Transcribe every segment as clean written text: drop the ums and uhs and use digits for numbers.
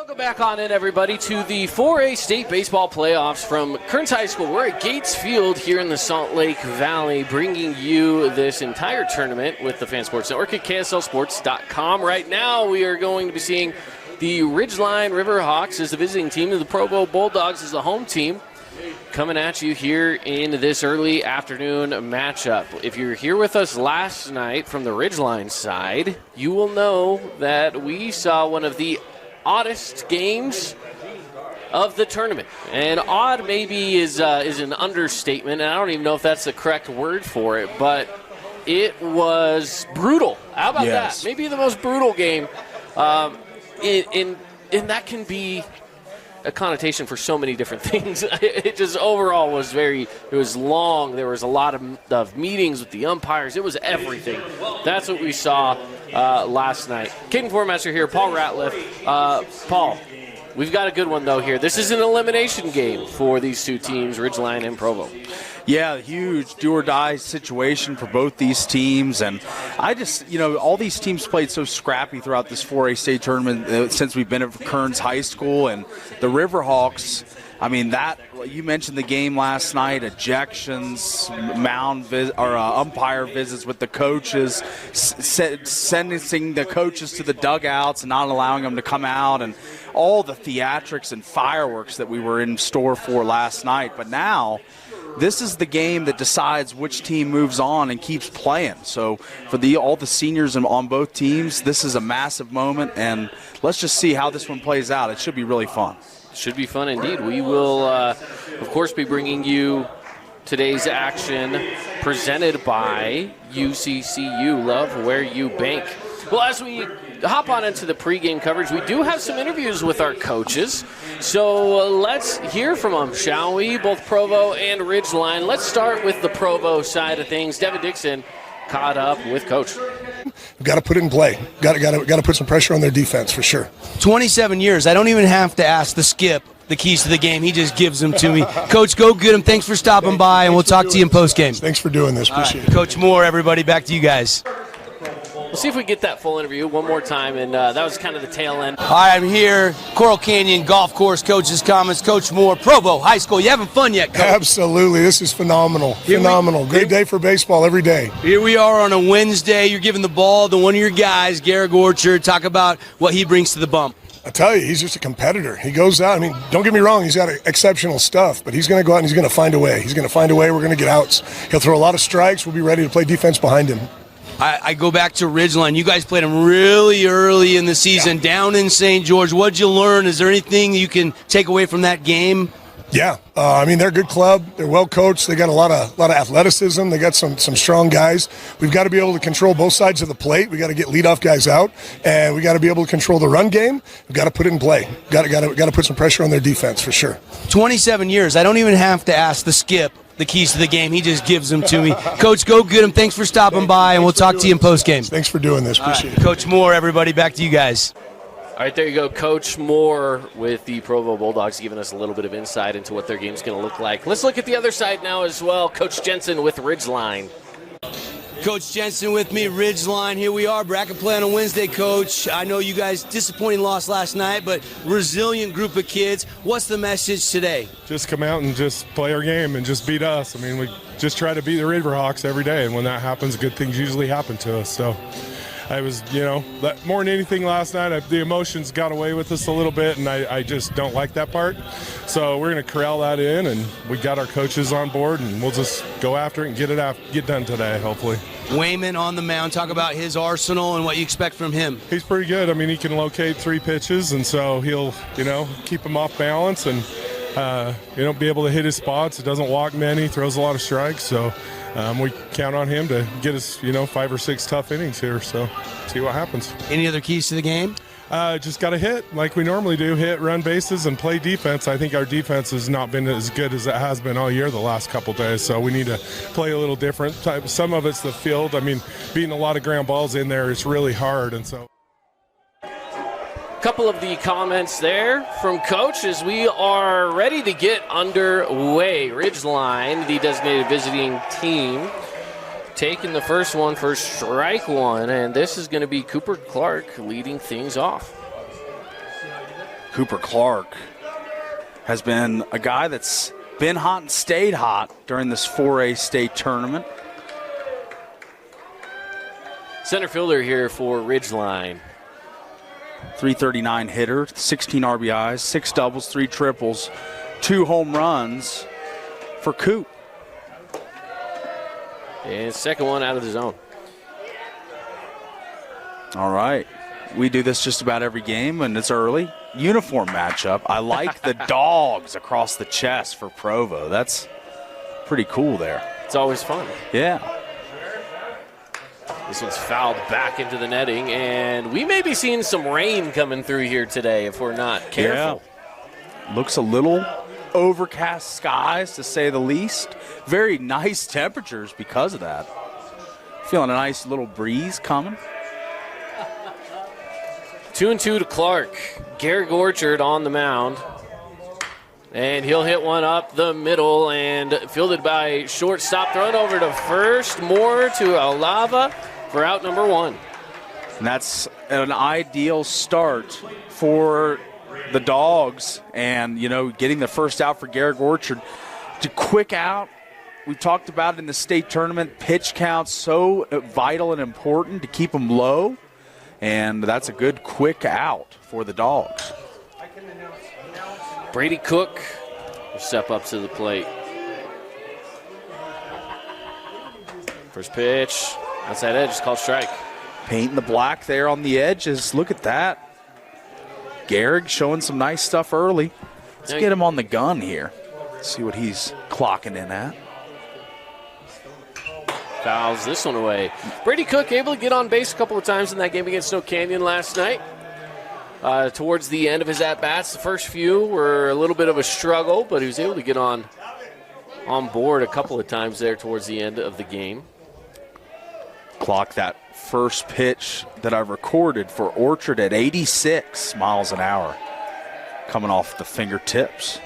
Welcome back on in, everybody, to the 4A state baseball playoffs from Kearns High School. We're at Gates Field here in the Salt Lake Valley, bringing you this entire tournament with the Fan Sports Network at KSLSports.com. Right now, we are going to be seeing the Ridgeline Riverhawks as the visiting team, and the Provo Bulldogs as the home team, coming at you here in this early afternoon matchup. If you're here with us last night from the Ridgeline side, you will know that we saw one of the oddest games of the tournament. And odd maybe is an understatement, and I don't even know if that's the correct word for it, but it was brutal. How about that? Maybe the most brutal game. And that can be a connotation for so many different things. It just overall was it was long. There was a lot of meetings with the umpires. It was everything. That's what we saw last night. Caden Formaster here, Paul Ratliff. Paul, we've got a good one, though, here. This is an elimination game for these two teams, Ridgeline and Provo. Yeah, huge do-or-die situation for both these teams. And I just, all these teams played so scrappy throughout this 4A state tournament since we've been at Kearns High School. And the Riverhawks, you mentioned the game last night, ejections, umpire visits with the coaches, sentencing the coaches to the dugouts and not allowing them to come out, and all the theatrics and fireworks that we were in store for last night. But now, this is the game that decides which team moves on and keeps playing. So for all the seniors on both teams, this is a massive moment, and let's just see how this one plays out. It should be really fun. Should be fun indeed. We will, of course, be bringing you today's action presented by UCCU. Love where you bank. Well, as we hop on into the pregame coverage, we do have some interviews with our coaches. So let's hear from them, shall we? Both Provo and Ridgeline. Let's start with the Provo side of things. Devin Dixon caught up with Coach. We've got to put it in play. Got to put some pressure on their defense for sure. 27 years. I don't even have to ask the skip the keys to the game. He just gives them to me. Coach, go get him. Thanks for stopping by, and we'll talk to you in postgame. Thanks for doing this. Appreciate it. Coach Moore, everybody, back to you guys. We'll see if we get that full interview one more time, and that was kind of the tail end. All right, I'm here, Coral Canyon Golf Course, coach's comments. Coach Moore, Provo High School. You having fun yet, Coach? Absolutely. This is phenomenal. Great day for baseball every day. Here we are on a Wednesday. You're giving the ball to one of your guys, Garrett Orchard. Talk about what he brings to the bump. I tell you, he's just a competitor. He goes out. Don't get me wrong, he's got exceptional stuff, but he's going to go out and he's going to find a way. He's going to find a way. We're going to get outs. He'll throw a lot of strikes. We'll be ready to play defense behind him. I go back to Ridgeline. You guys played them really early in the season, down in St. George. What'd you learn? Is there anything you can take away from that game? Yeah, they're a good club. They're well coached. They got a lot of athleticism. They got some strong guys. We've got to be able to control both sides of the plate. We got to get leadoff guys out, and we got to be able to control the run game. We've got to put it in play. Got to put some pressure on their defense for sure. 27 years. I don't even have to ask the skip the keys to the game. He just gives them to me. Coach, go get him. Thanks for stopping by, and we'll talk to you in postgame. Thanks for doing this. Appreciate it. Coach Moore, everybody, back to you guys. All right, there you go. Coach Moore with the Provo Bulldogs giving us a little bit of insight into what their game's going to look like. Let's look at the other side now as well. Coach Jensen with Ridgeline. Coach Jensen with me, Ridgeline. Here we are, bracket play on a Wednesday, Coach. I know you guys, disappointing loss last night, but resilient group of kids. What's the message today? Just come out and just play our game and just beat us. We just try to beat the Riverhawks every day, and when that happens, good things usually happen to us. So I was, more than anything last night, the emotions got away with us a little bit, and I just don't like that part. So we're going to corral that in, and we got our coaches on board, and we'll just go after it and get done today, hopefully. Wayman on the mound, talk about his arsenal and what you expect from him. He's pretty good. He can locate 3 pitches, and so he'll, keep him off balance and, be able to hit his spots. It doesn't walk many, throws a lot of strikes, so we count on him to get us, 5 or 6 tough innings here, so see what happens. Any other keys to the game? Just got to hit like we normally do, hit, run bases, and play defense. I think our defense has not been as good as it has been all year the last couple days, so we need to play a little different. Some of it's the field. Beating a lot of ground balls in there is really hard, and so. Couple of the comments there from Coach as we are ready to get underway. Ridgeline, the designated visiting team, taking the first one for strike one, and this is going to be Cooper Clark leading things off. Cooper Clark has been a guy that's been hot and stayed hot during this 4A state tournament. Center fielder here for Ridgeline. 339 hitter, 16 RBIs, 6 doubles, 3 triples, 2 home runs for Coop. And second one out of the zone. All right. We do this just about every game, and it's early. Uniform matchup. I like the dogs across the chest for Provo. That's pretty cool there. It's always fun. Yeah. This one's fouled back into the netting, and we may be seeing some rain coming through here today if we're not careful. Yeah. Looks a little overcast skies, to say the least. Very nice temperatures because of that. Feeling a nice little breeze coming. 2-2 to Clark. Garrick Orchard on the mound. And he'll hit one up the middle and fielded by shortstop. Thrown over to first. Moore to Alava for out number 1. And that's an ideal start for the Dogs. And, you know, getting the first out for Garrick Orchard. To quick out, we talked about it in the state tournament, pitch counts so vital and important to keep them low. And that's a good quick out for the Dogs. Brady Cook will step up to the plate. First pitch, outside edge, is called strike. Painting the black there on the edges. Look at that. Garrick showing some nice stuff early. Let's get him on the gun here. See what he's clocking in at. Fouls this one away. Brady Cook able to get on base a couple of times in that game against Snow Canyon last night. Towards the end of his at-bats, the first few were a little bit of a struggle, but he was able to get on board a couple of times there towards the end of the game. Clock that first pitch that I recorded for Orchard at 86 miles an hour, coming off the fingertips.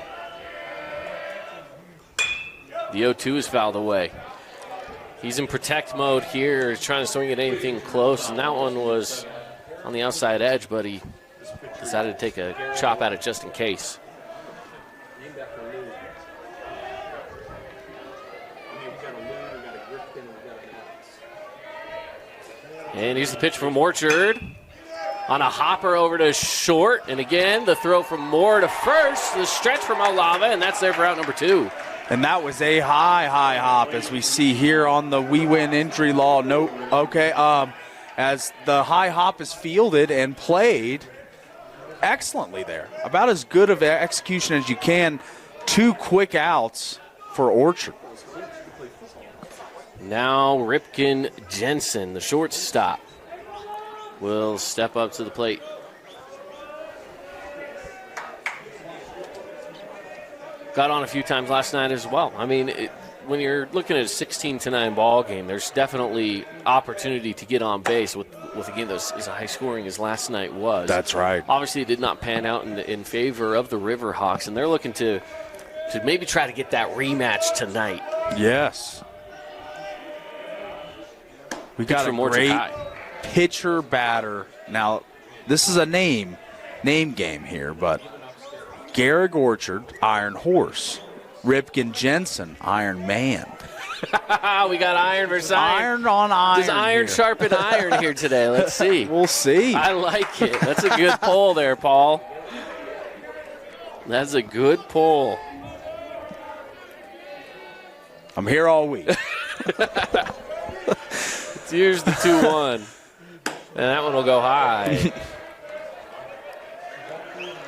The 0-2 is fouled away. He's in protect mode here, trying to swing at anything close, and that one was on the outside edge, but he decided to take a chop at it just in case. And here's the pitch from Orchard. On a hopper over to short, and again, the throw from Moore to first, the stretch from Alava, and that's there for out number 2. And that was a high hop, as we see here on the We Win injury law. Nope. Okay. As the high hop is fielded and played excellently there. About as good of execution as you can. 2 quick outs for Orchard. Now Ripken Jensen, the shortstop, will step up to the plate. Got on a few times last night as well. I mean, when you're looking at a 16-9 ball game, there's definitely opportunity to get on base with a game that's as high scoring as last night was. That's right. Obviously, it did not pan out in favor of the Riverhawks, and they're looking to maybe try to get that rematch tonight. Yes. We got a great pitcher batter. Now, this is a name game here, but Garrick Orchard, Iron Horse. Ripken Jensen, Iron Man. We got iron versus iron. Iron on iron. Does iron sharpen iron here today? Let's see. We'll see. I like it. That's a good pull there, Paul. That's a good pull. I'm here all week. Here's the 2-1. And that one will go high.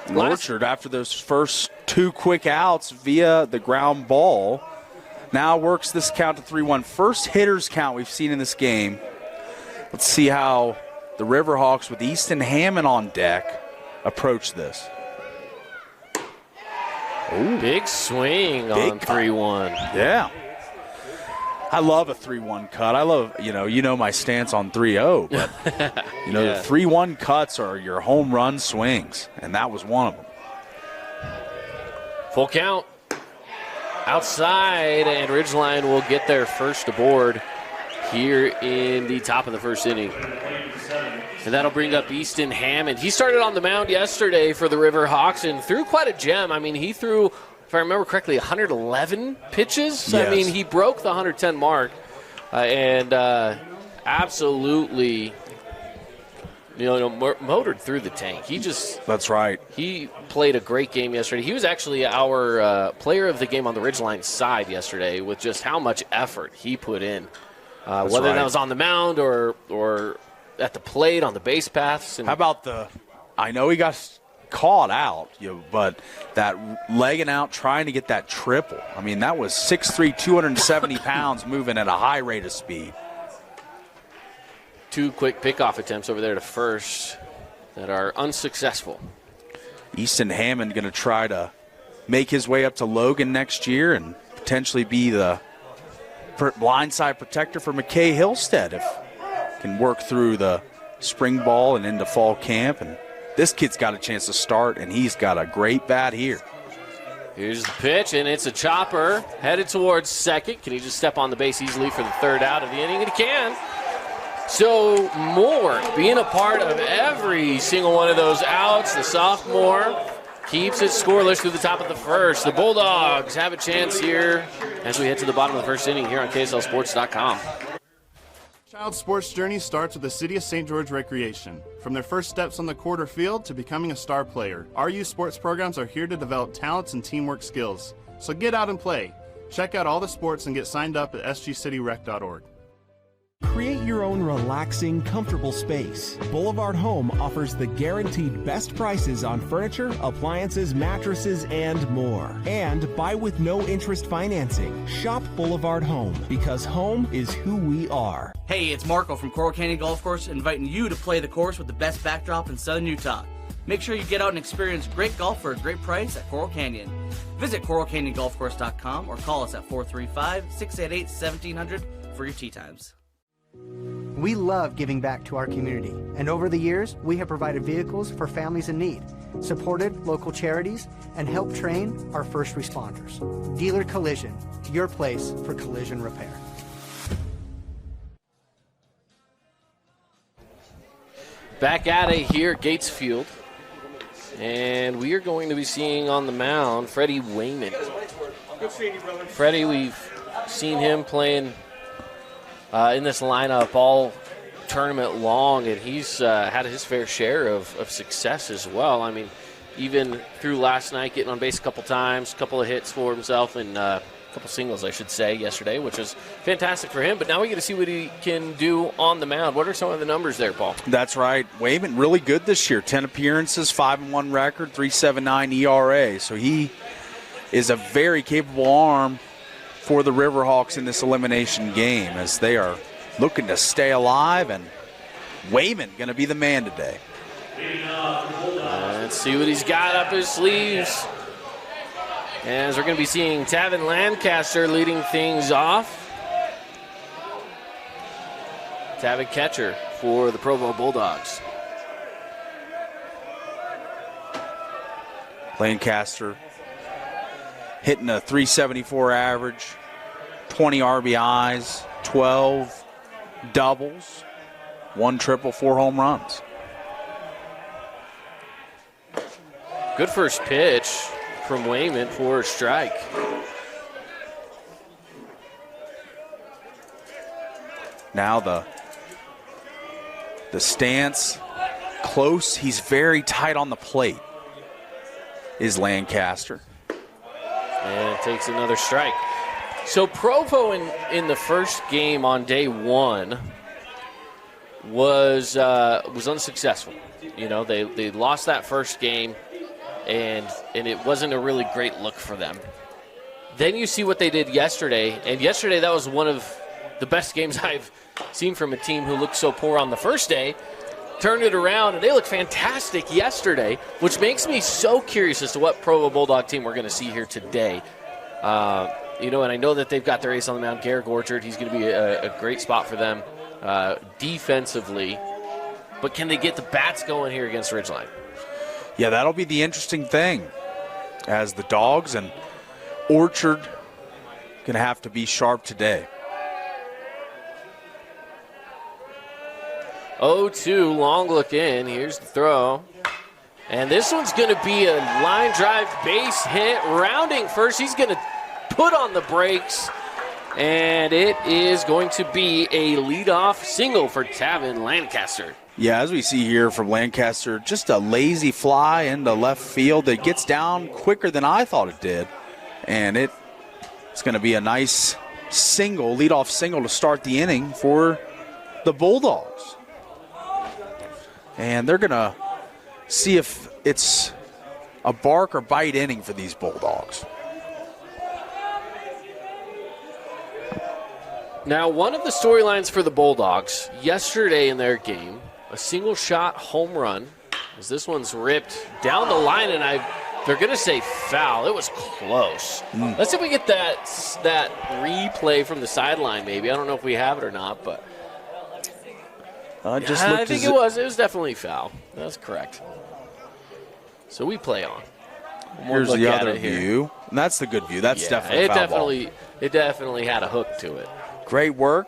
Orchard, after those first 2 quick outs via the ground ball, now works this count to 3-1. First hitter's count we've seen in this game. Let's see how the Riverhawks with Easton Hammond on deck approach this. Ooh. Big swing on 3-1. Yeah. I love a 3-1 cut. I love, you know my stance on 3-0, but the 3-1 cuts are your home run swings, and that was one of them. Full count. Outside, and Ridgeline will get their first aboard here in the top of the first inning. And that'll bring up Easton Hammond. He started on the mound yesterday for the Riverhawks and threw quite a gem. I mean, he threw, if I remember correctly, 111 pitches. Yes. I mean, he broke the 110 mark and absolutely, motored through the tank. That's right. He played a great game yesterday. He was actually our player of the game on the Ridgeline side yesterday with just how much effort he put in. Whether that was on the mound or at the plate on the base paths. And how about I know he got caught out, but that legging out trying to get that triple. I mean, that was 6'3", 270 pounds moving at a high rate of speed. 2 quick pickoff attempts over there to first that are unsuccessful. Easton Hammond going to try to make his way up to Logan next year and potentially be the blindside protector for McKay Hillstead if can work through the spring ball and into fall camp. And this kid's got a chance to start, and he's got a great bat here. Here's the pitch, and it's a chopper headed towards second. Can he just step on the base easily for the third out of the inning? And he can. So Moore being a part of every single one of those outs. The sophomore keeps it scoreless through the top of the first. The Bulldogs have a chance here as we head to the bottom of the first inning here on KSLSports.com. Child's sports journey starts with the City of St. George Recreation. From their first steps on the court or field to becoming a star player, our youth sports programs are here to develop talents and teamwork skills. So get out and play. Check out all the sports and get signed up at sgcityrec.org. Create your own relaxing, comfortable space. Boulevard Home offers the guaranteed best prices on furniture, appliances, mattresses, and more. And buy with no interest financing. Shop Boulevard Home, because home is who we are. Hey, it's Marco from Coral Canyon Golf Course, inviting you to play the course with the best backdrop in southern Utah. Make sure you get out and experience great golf for a great price at Coral Canyon. Visit coralcanyongolfcourse.com or call us at 435-688-1700 for your tee times. We love giving back to our community, and over the years, we have provided vehicles for families in need, supported local charities, and helped train our first responders. Dealer Collision, your place for collision repair. Back at it here at Gates Field, and we are going to be seeing on the mound Freddie Wayman. Freddie, we've seen him playing in this lineup all tournament long, and he's had his fair share of success as well. I mean, even through last night, getting on base a couple times, a couple of hits for himself, and a couple singles, I should say, yesterday, which was fantastic for him. But now we get to see what he can do on the mound. What are some of the numbers there, Paul? That's right. Wayman really good this year. 10 appearances, 5-1 record, 3.79 ERA. So he is a very capable arm for the Riverhawks in this elimination game as they are looking to stay alive, and Wayman going to be the man today. Let's see what he's got up his sleeves. As we're going to be seeing Tavin Lancaster leading things off. Tavin catcher for the Provo Bulldogs. Lancaster hitting a 374 average, 20 RBIs, 12 doubles, 1 triple, 4 home runs. Good first pitch from Wayman for a strike. Now the stance close. He's very tight on the plate, is Lancaster. And takes another strike. So Provo in the first game on day one was unsuccessful. You know, they lost that first game, and it wasn't a really great look for them. Then you see what they did yesterday, and yesterday that was one of the best games I've seen from a team who looked so poor on the first day. Turned it around, and they looked fantastic yesterday, which makes me so curious as to what Provo Bulldog team we're going to see here today. And I know that they've got their ace on the mound, Garrick Orchard. He's going to be a great spot for them defensively. But can they get the bats going here against Ridgeline? Yeah, that'll be the interesting thing, as the Dogs and Orchard going to have to be sharp today. 0-2, long look in. Here's the throw. And this one's going to be a line drive base hit. Rounding first, he's going to put on the brakes. And it is going to be a leadoff single for Tavin Lancaster. Yeah, as we see here from Lancaster, just a lazy fly into left field that gets down quicker than I thought it did. And it's going to be a nice single, leadoff single to start the inning for the Bulldogs. And they're going to see if it's a bark or bite inning for these Bulldogs. Now, one of the storylines for the Bulldogs yesterday in their game, a single shot home run, as this one's ripped down the line, and they're going to say foul. It was close. Let's see if we get that replay from the sideline maybe. I don't know if we have it or not, but I think it was definitely foul. That's correct. So we play on. Here's the other view. And that's the good view. That's definitely foul ball. It definitely had a hook to it. Great work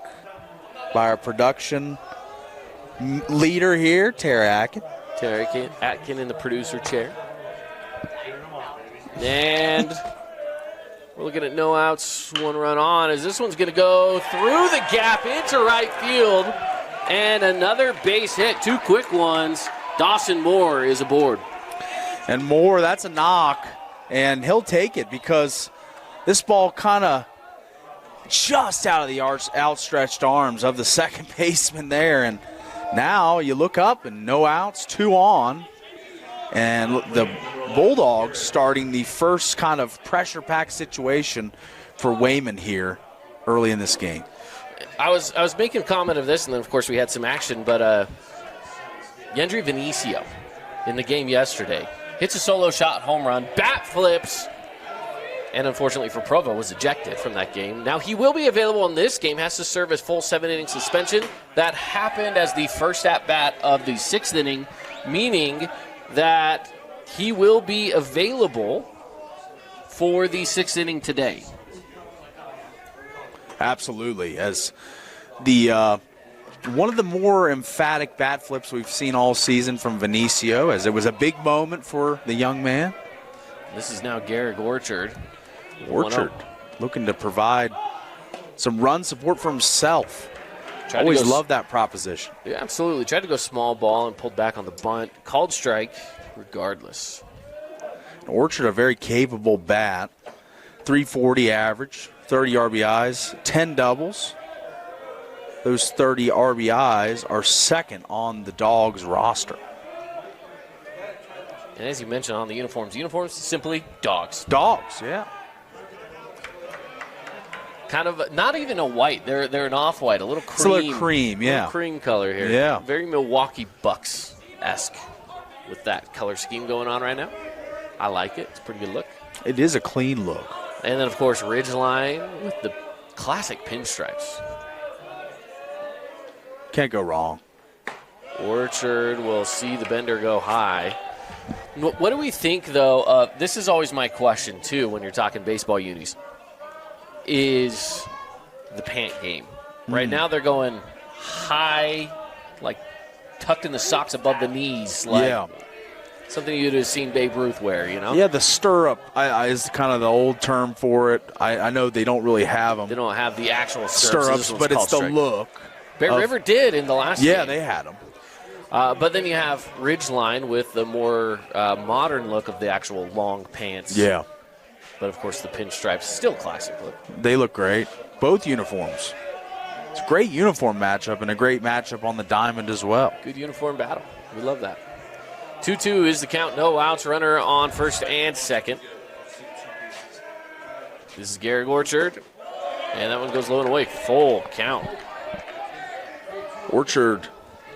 by our production leader here, Tara Atkin. Tara Atkin in the producer chair. And we're looking at no outs, one run on, as this one's going to go through the gap into right field. And another base hit, 2 quick ones. Dawson Moore is aboard. And Moore, that's a knock, and he'll take it because this ball kind of just out of the outstretched arms of the second baseman there. And now you look up and no outs, 2 on. And the Bulldogs starting the first kind of pressure-packed situation for Wayman here early in this game. I was making a comment of this, and then, of course, we had some action, but Yendry Vinicio in the game yesterday hits a solo shot home run, bat flips, and unfortunately for Provo was ejected from that game. Now he will be available in this game, has to serve his full 7-inning suspension. That happened as the first at-bat of the 6th inning, meaning that he will be available for the 6th inning today. Absolutely, as the one of the more emphatic bat flips we've seen all season from Vinicio, as it was a big moment for the young man. This is now Garrick Orchard. Orchard looking to provide some run support for himself. Always love that proposition. Yeah, absolutely. Tried to go small ball and pulled back on the bunt. Called strike regardless. Orchard, a very capable bat. 340 average, 30 RBIs, 10 doubles. Those 30 RBIs are second on the Dogs roster. And as you mentioned on the uniforms simply dogs. Dogs, yeah. Kind of not even a white. They're an off-white, a little cream. It's a little cream, yeah. Little cream color here. Yeah. Very Milwaukee Bucks-esque with that color scheme going on right now. I like it. It's a pretty good look. It is a clean look. And then, of course, Ridgeline with the classic pinstripes. Can't go wrong. Orchard will see the bender go high. What do we think, though? This is always my question, too, when you're talking baseball unis, is the pant game. Right now they're going high, like tucked in the socks above the knees. Like something you'd have seen Babe Ruth wear, you know? Yeah, the stirrup is kind of the old term for it. I know they don't really have them. They don't have the actual stirrups, but it's the look. Bear River did in the last game. Yeah, they had them. But then you have Ridgeline with the more modern look of the actual long pants. Yeah. But, of course, the pinstripes, still classic look. They look great. Both uniforms. It's a great uniform matchup and a great matchup on the diamond as well. Good uniform battle. We love that. 2-2 is the count. No outs. Runner on first and second. This is Garrick Orchard. And that one goes low and away. Full count. Orchard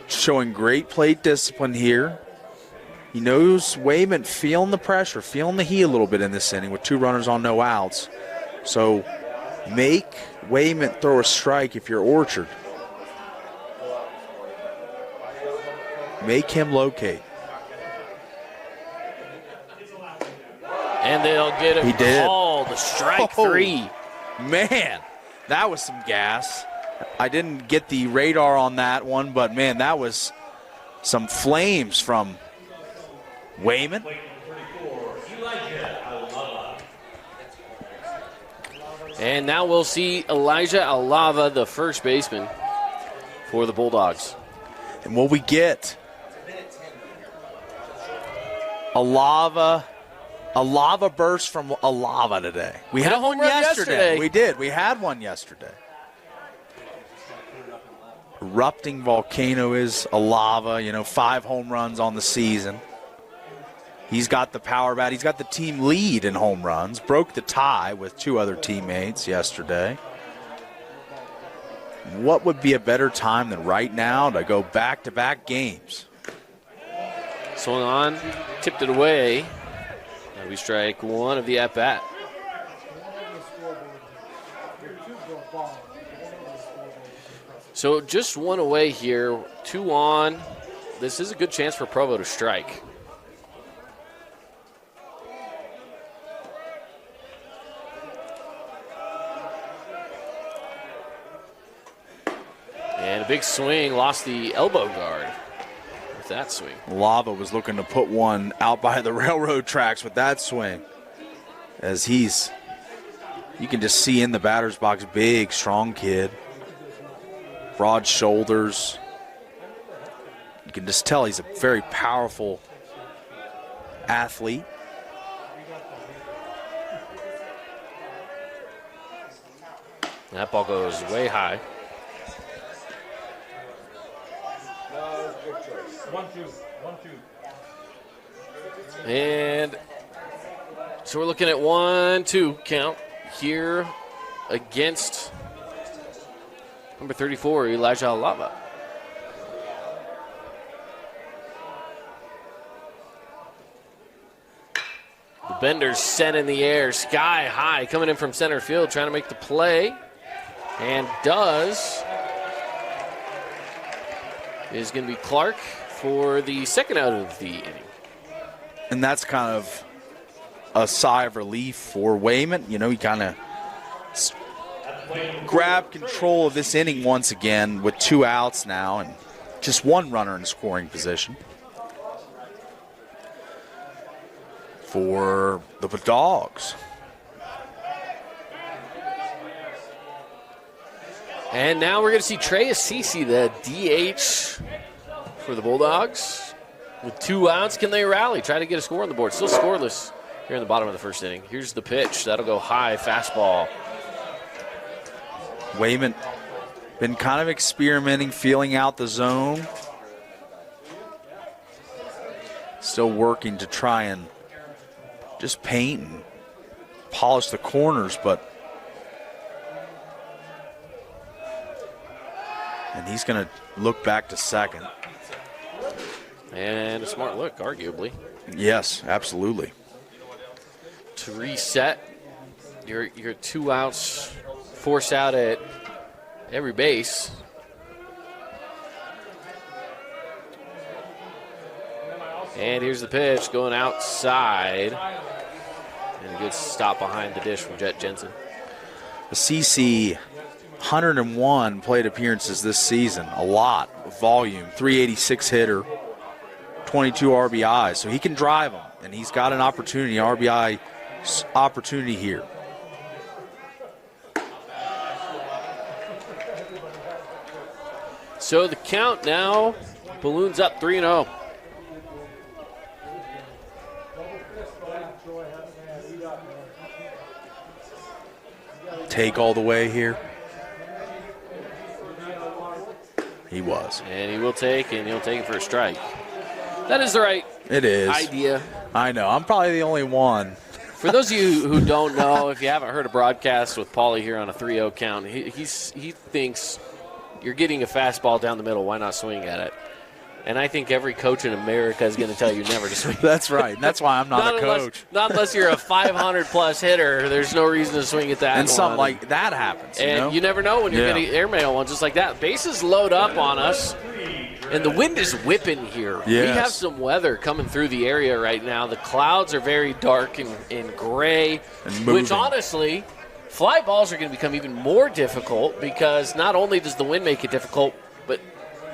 showing great plate discipline here. He knows Wayman feeling the pressure, feeling the heat a little bit in this inning with 2 runners on no outs. So make Wayman throw a strike if you're Orchard. Make him locate. And they'll get him called. Strike 3. Man, that was some gas. I didn't get the radar on that one, but, man, that was some flames from Wayman. And now we'll see Elijah Alava, the first baseman for the Bulldogs. And what we get, a lava burst from Alava today. We had a home run yesterday. We did. We had one yesterday. Erupting volcano is Alava, 5 home runs on the season. He's got the power bat. He's got the team lead in home runs. Broke the tie with 2 other teammates yesterday. What would be a better time than right now to go back-to-back games? Swung on, tipped it away. And we strike 1 of the at-bat. So just 1 away here, 2 on. This is a good chance for Provo to strike. And a big swing, lost the elbow guard with that swing. Lava was looking to put one out by the railroad tracks with that swing. As you can just see in the batter's box, big, strong kid. Broad shoulders. You can just tell he's a very powerful athlete. That ball goes way high. 1-2. And so we're looking at 1-2 count here against number 34, Elijah Alava. The bender's sent in the air, sky high, coming in from center field, trying to make the play. And does. Is going to be Clark for the second out of the inning. And that's kind of a sigh of relief for Wayman. He kind of grabbed control of this inning once again with 2 outs now and just 1 runner in scoring position for the Bulldogs. And now we're going to see Trey Assisi, the DH for the Bulldogs. With 2 outs, can they rally? Try to get a score on the board. Still scoreless here in the bottom of the first inning. Here's the pitch. That'll go high, fastball. Wayman been kind of experimenting, feeling out the zone. Still working to try and just paint and polish the corners, and he's going to look back to second. And a smart look, arguably. Yes, absolutely. To reset, your 2 outs, force out at every base. And here's the pitch going outside. And a good stop behind the dish from Jet Jensen. Assisi, 101 plate appearances this season. A lot of volume. 386 hitter, 22 RBIs. So he can drive them, and he's got an RBI opportunity here. So the count now balloons up 3-0. Take all the way here. He was. And he will take, and he'll take it for a strike. That is the right idea. I know. I'm probably the only one. For those of you who don't know, if you haven't heard a broadcast with Paulie here on a 3-0 count, he thinks you're getting a fastball down the middle. Why not swing at it? And I think every coach in America is going to tell you never to swing. That's right. That's why I'm not a coach. Not unless you're a 500-plus hitter. There's no reason to swing at that. And something like that happens. And you never know when you're getting airmail one just like that. Bases load up on us. And the wind is whipping here. Yes. We have some weather coming through the area right now. The clouds are very dark and gray, which honestly Fly balls are going to become even more difficult because not only does the wind make it difficult, but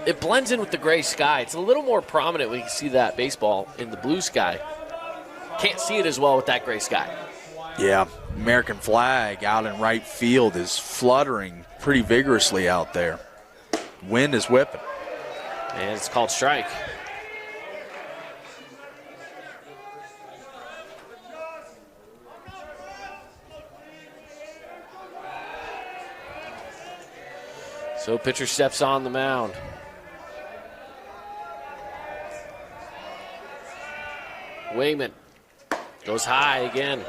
it blends in with the gray sky. It's a little more prominent when you see that baseball in the blue sky. Can't see it as well with that gray sky. Yeah, American flag out in right field is fluttering pretty vigorously out there. Wind is whipping. And it's called strike. So pitcher steps on the mound. Wayman goes high again.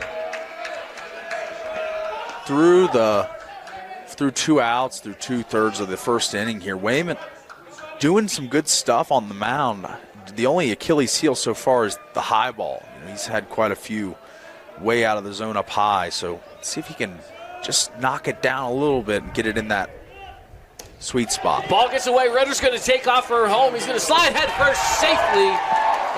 Through 2 outs, through 2/3 of the first inning here, Wayman doing some good stuff on the mound. The only Achilles heel so far is the high ball. He's had quite a few way out of the zone up high, so let's see if he can just knock it down a little bit and get it in that sweet spot. Ball gets away. Rudder's going to take off for home. He's going to slide head first safely,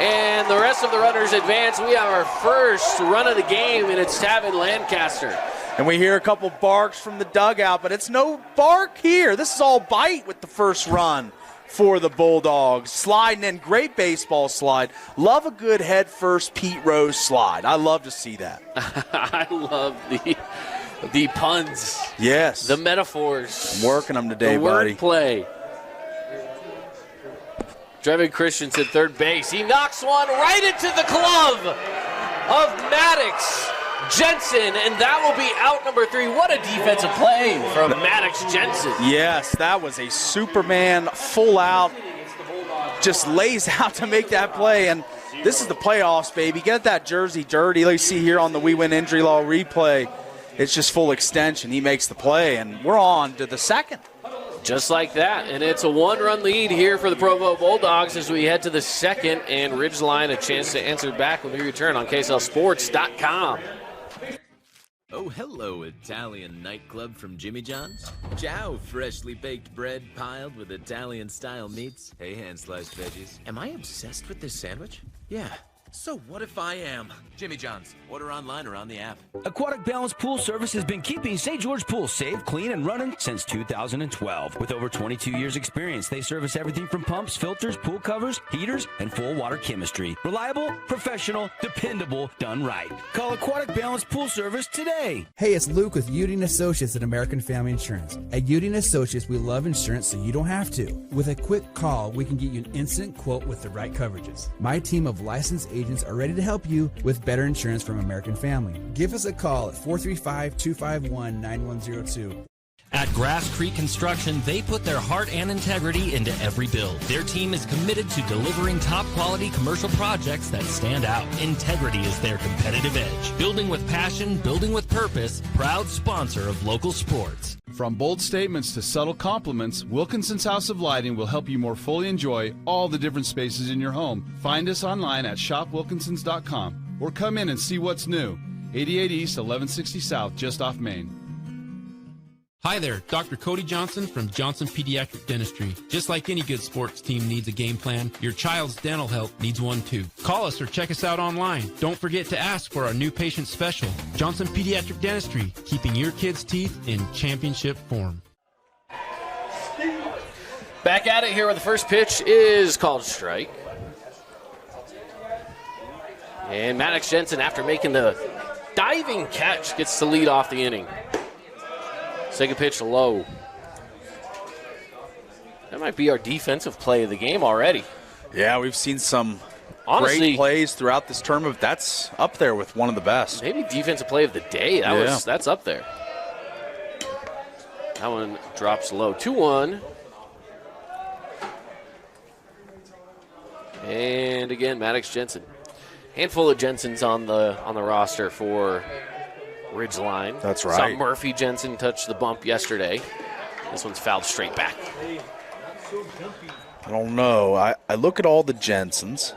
and the rest of the runners advance. We have our first run of the game, and it's Tavin Lancaster. And we hear a couple barks from the dugout, but it's no bark here. This is all bite with the first run for the Bulldogs. Sliding in, great baseball slide. Love a good head first Pete Rose slide. I love to see that. I love the puns. Yes. The metaphors. I'm working them today, the buddy. Wordplay. Drevin Christensen, third base. He knocks one right into the glove of Maddox Jensen, and that will be out number 3. What a defensive play from Maddox Jensen. Yes, that was a Superman full out. Just lays out to make that play, and this is the playoffs, baby. Get that jersey dirty. Let's see here on the We Win Injury Law replay. It's just full extension. He makes the play, and we're on to the second. Just like that, and it's a 1-run lead here for the Provo Bulldogs as we head to the second, and Ridgeline a chance to answer back when we return on KSLSports.com. Oh, hello, Italian nightclub from Jimmy John's. Ciao, freshly baked bread piled with Italian-style meats. Hey, hand-sliced veggies. Am I obsessed with this sandwich? Yeah. So what if I am? Jimmy John's. Order online or on the app. Aquatic Balance Pool Service has been keeping St. George Pool safe, clean, and running since 2012. With over 22 years experience, they service everything from pumps, filters, pool covers, heaters, and full water chemistry. Reliable, professional, dependable, done right. Call Aquatic Balance Pool Service today. Hey, it's Luke with Udine Associates at American Family Insurance. At Udine Associates, we love insurance so you don't have to. With a quick call, we can get you an instant quote with the right coverages. My team of licensed agents are ready to help you with better insurance from American Family. Give us a call at 435-251-9102. At Grass Creek Construction, they put their heart and integrity into every build. Their team is committed to delivering top-quality commercial projects that stand out. Integrity is their competitive edge. Building with passion, building with purpose, proud sponsor of local sports. From bold statements to subtle compliments, Wilkinson's House of Lighting will help you more fully enjoy all the different spaces in your home. Find us online at shopwilkinsons.com or come in and see what's new. 88 East, 1160 South, just off Main. Hi there, Dr. Cody Johnson from Johnson Pediatric Dentistry. Just like any good sports team needs a game plan, your child's dental health needs one too. Call us or check us out online. Don't forget to ask for our new patient special. Johnson Pediatric Dentistry, keeping your kids' teeth in championship form. Back at it here where the first pitch is called strike. And Maddox Jensen, after making the diving catch, gets to lead off the inning. Second pitch low. That might be our defensive play of the game already. Yeah, we've seen some Honestly, great plays throughout this tournament. That's up there with one of the best. Maybe defensive play of the day. That's up there. That one drops low. 2-1. And again, Maddox Jensen. Handful of Jensens on the roster for Ridgeline. That's right. Saw Murphy Jensen touch the bump yesterday. This one's fouled straight back. I don't know. I look at all the Jensens,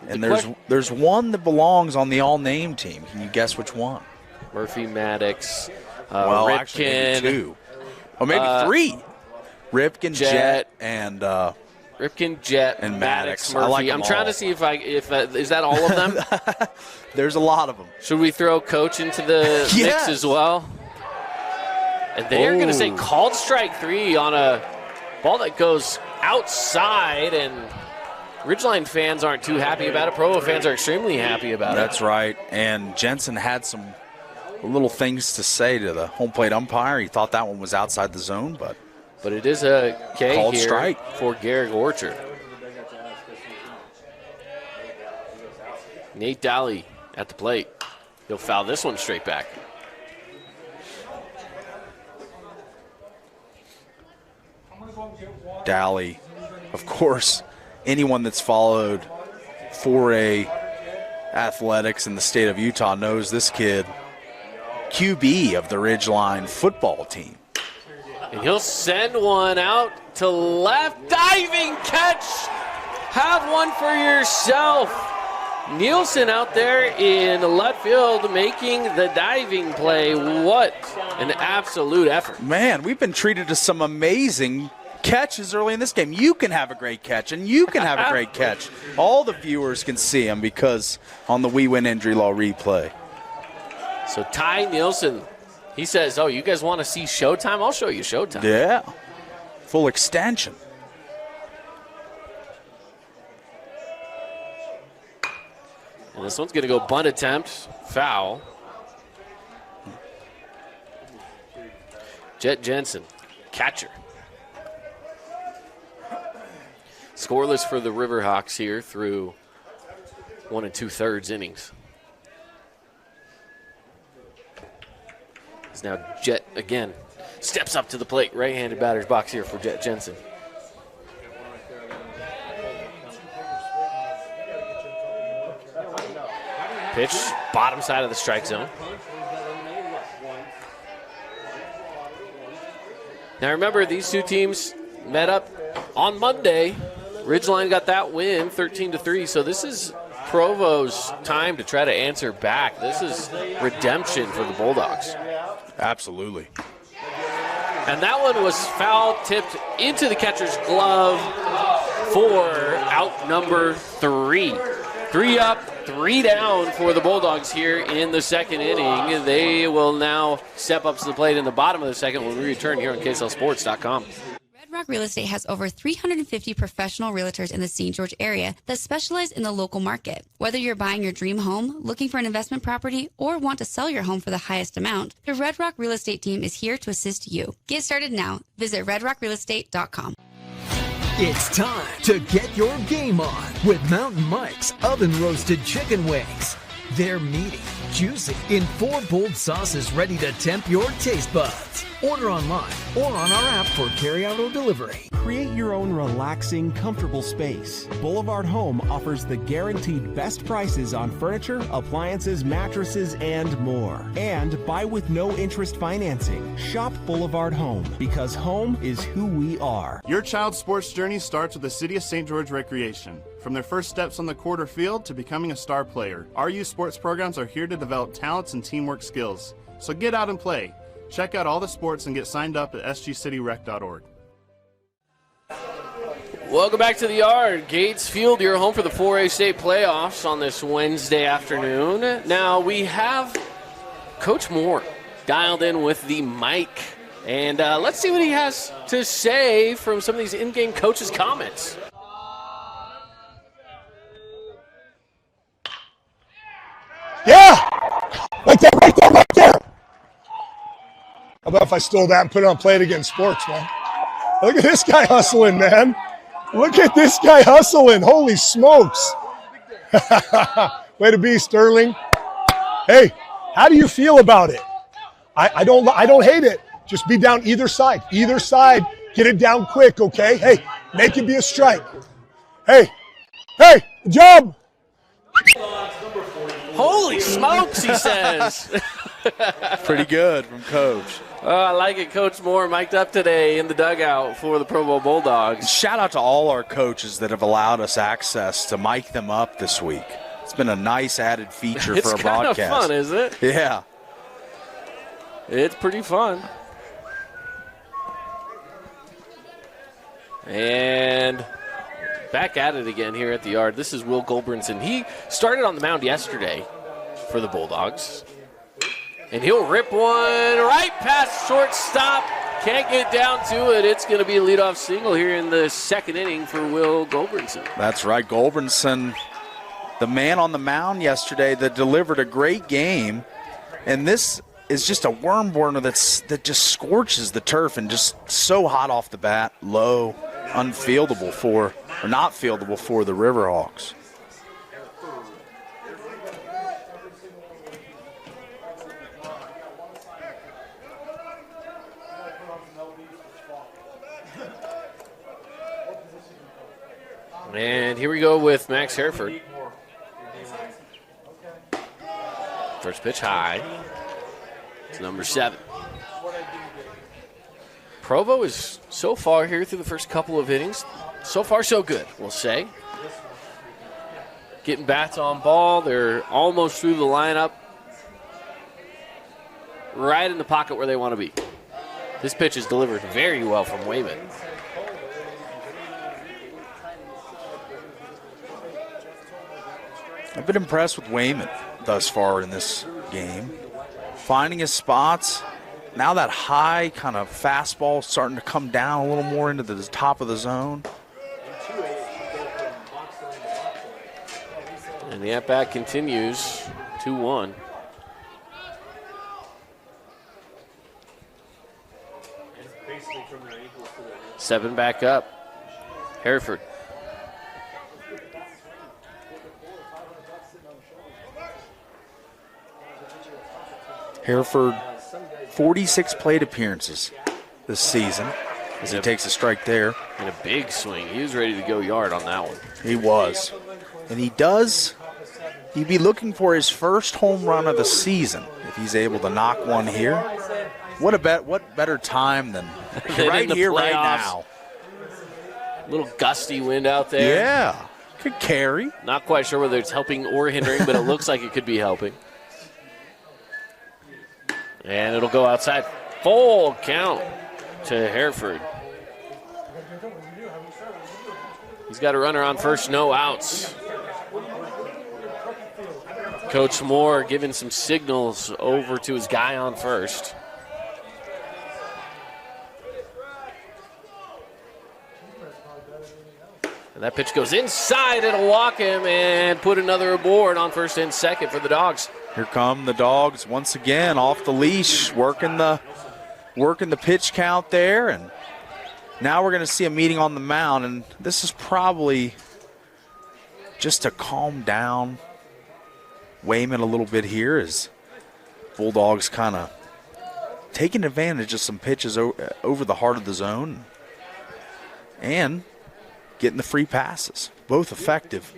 and there's one that belongs on the all-name team. Can you guess which one? Murphy, Maddox, well, Ripken. actually maybe 2. Or maybe 3. Ripken, Jet, and Ripken, Jet, and Maddox, Murphy. I like them trying all. to see if is that all of them? There's a lot of them. Should we throw Coach into the mix as well? And they're going to say called strike 3 on a ball that goes outside, and Ridgeline fans aren't too happy about it. Provo fans are extremely happy about it. That's right. And Jensen had some little things to say to the home plate umpire. He thought that one was outside the zone, but it is a K called here strike for Garrick Orchard. Nate Daly at the plate. He'll foul this one straight back. Daly, of course, anyone that's followed 4A athletics in the state of Utah knows this kid, QB of the Ridgeline football team. And he'll send one out to left. Diving catch. Have one for yourself. Nielsen out there in left field making the diving play. What an absolute effort. Man, we've been treated to some amazing catches early in this game. You can have a great catch, and you can have a great catch. All the viewers can see them because on the We Win Injury Law replay. So Ty Nielsen, he says, you guys want to see Showtime? I'll show you Showtime. Yeah, full extension. And this one's going to go bunt attempt, foul. Jet Jensen, catcher. Scoreless for the Riverhawks here through 1 2/3 innings. It's now Jet again. Steps up to the plate. Right-handed batter's box here for Jet Jensen. Pitch, bottom side of the strike zone. Now remember, these two teams met up on Monday. Ridgeline got that win, 13-3. So this is Provo's time to try to answer back. This is redemption for the Bulldogs. Absolutely. And that one was foul tipped into the catcher's glove for out number 3. 3 up, 3 down for the Bulldogs here in the second inning. They will now step up to the plate in the bottom of the second when we return here on KSLSports.com. Red Rock Real Estate has over 350 professional realtors in the St. George area that specialize in the local market. Whether you're buying your dream home, looking for an investment property, or want to sell your home for the highest amount, the Red Rock Real Estate team is here to assist you. Get started now. Visit redrockrealestate.com. It's time to get your game on with Mountain Mike's Oven Roasted Chicken Wings. They're meaty, juicy, in 4 bold sauces ready to tempt your taste buds. Order online or on our app for carryout or delivery. Create your own relaxing, comfortable space. Boulevard Home offers the guaranteed best prices on furniture, appliances, mattresses, and more. And buy with no interest financing. Shop Boulevard Home, because home is who we are. Your child's sports journey starts with the City of St. George Recreation. From their first steps on the quarter field to becoming a star player, our youth sports programs are here to develop talents and teamwork skills. So get out and play. Check out all the sports and get signed up at sgcityrec.org. Welcome back to the yard. Gates Field, your home for the 4A state playoffs on this Wednesday afternoon. Now we have Coach Moore dialed in with the mic. And let's see what he has to say from some of these in-game coaches' comments. Yeah! Right there, right there, right there! How about if I stole that and put it on Play It Again Sports, man? Look at this guy hustling, man. Look at this guy hustling. Holy smokes. Way to be, Sterling. Hey, how do you feel about it? I don't hate it. Just be down either side. Either side. Get it down quick, okay? Hey, make it be a strike. Hey, good job. Holy smokes, he says. Pretty good from Coach. I like it. Coach Moore mic'd up today in the dugout for the Provo Bulldogs. Shout out to all our coaches that have allowed us access to mic them up this week. It's been a nice added feature for a broadcast. It's kind of fun, isn't it? Yeah. It's pretty fun. And back at it again here at the yard. This is Will Goldbrinson. He started on the mound yesterday for the Bulldogs. And he'll rip one right past shortstop. Can't get down to it. It's going to be a leadoff single here in the second inning for Will Goldbrinson. That's right. Goldbrinson, the man on the mound yesterday that delivered a great game. And this is just a worm burner that just scorches the turf and just so hot off the bat, low, not fieldable for the Riverhawks. And here we go with Max Hereford. First pitch high. It's number 7. Provo is so far here through the first couple of innings. So far, so good, we'll say. Getting bats on ball. They're almost through the lineup. Right in the pocket where they want to be. This pitch is delivered very well from Wayman. I've been impressed with Wayman thus far in this game. Finding his spots. Now that high kind of fastball starting to come down a little more into the top of the zone. And the at-bat continues, 2-1. Seven back up. Hereford. Hereford, 46 plate appearances this season as he takes a strike there. And a big swing. He was ready to go yard on that one. He was. And he'd be looking for his first home run of the season if he's able to knock one here. What better time than right here, right now. A little gusty wind out there. Yeah, could carry. Not quite sure whether it's helping or hindering, but it looks like it could be helping. And it'll go outside. Full count to Hereford. He's got a runner on first, no outs. Coach Moore giving some signals over to his guy on first. And that pitch goes inside. It'll walk him and put another aboard on first and second for the Dogs. Here come the Dogs once again off the leash, working the pitch count there, and now we're going to see a meeting on the mound, and this is probably just to calm down Wayman a little bit here as Bulldogs kind of taking advantage of some pitches over the heart of the zone and getting the free passes. Both effective.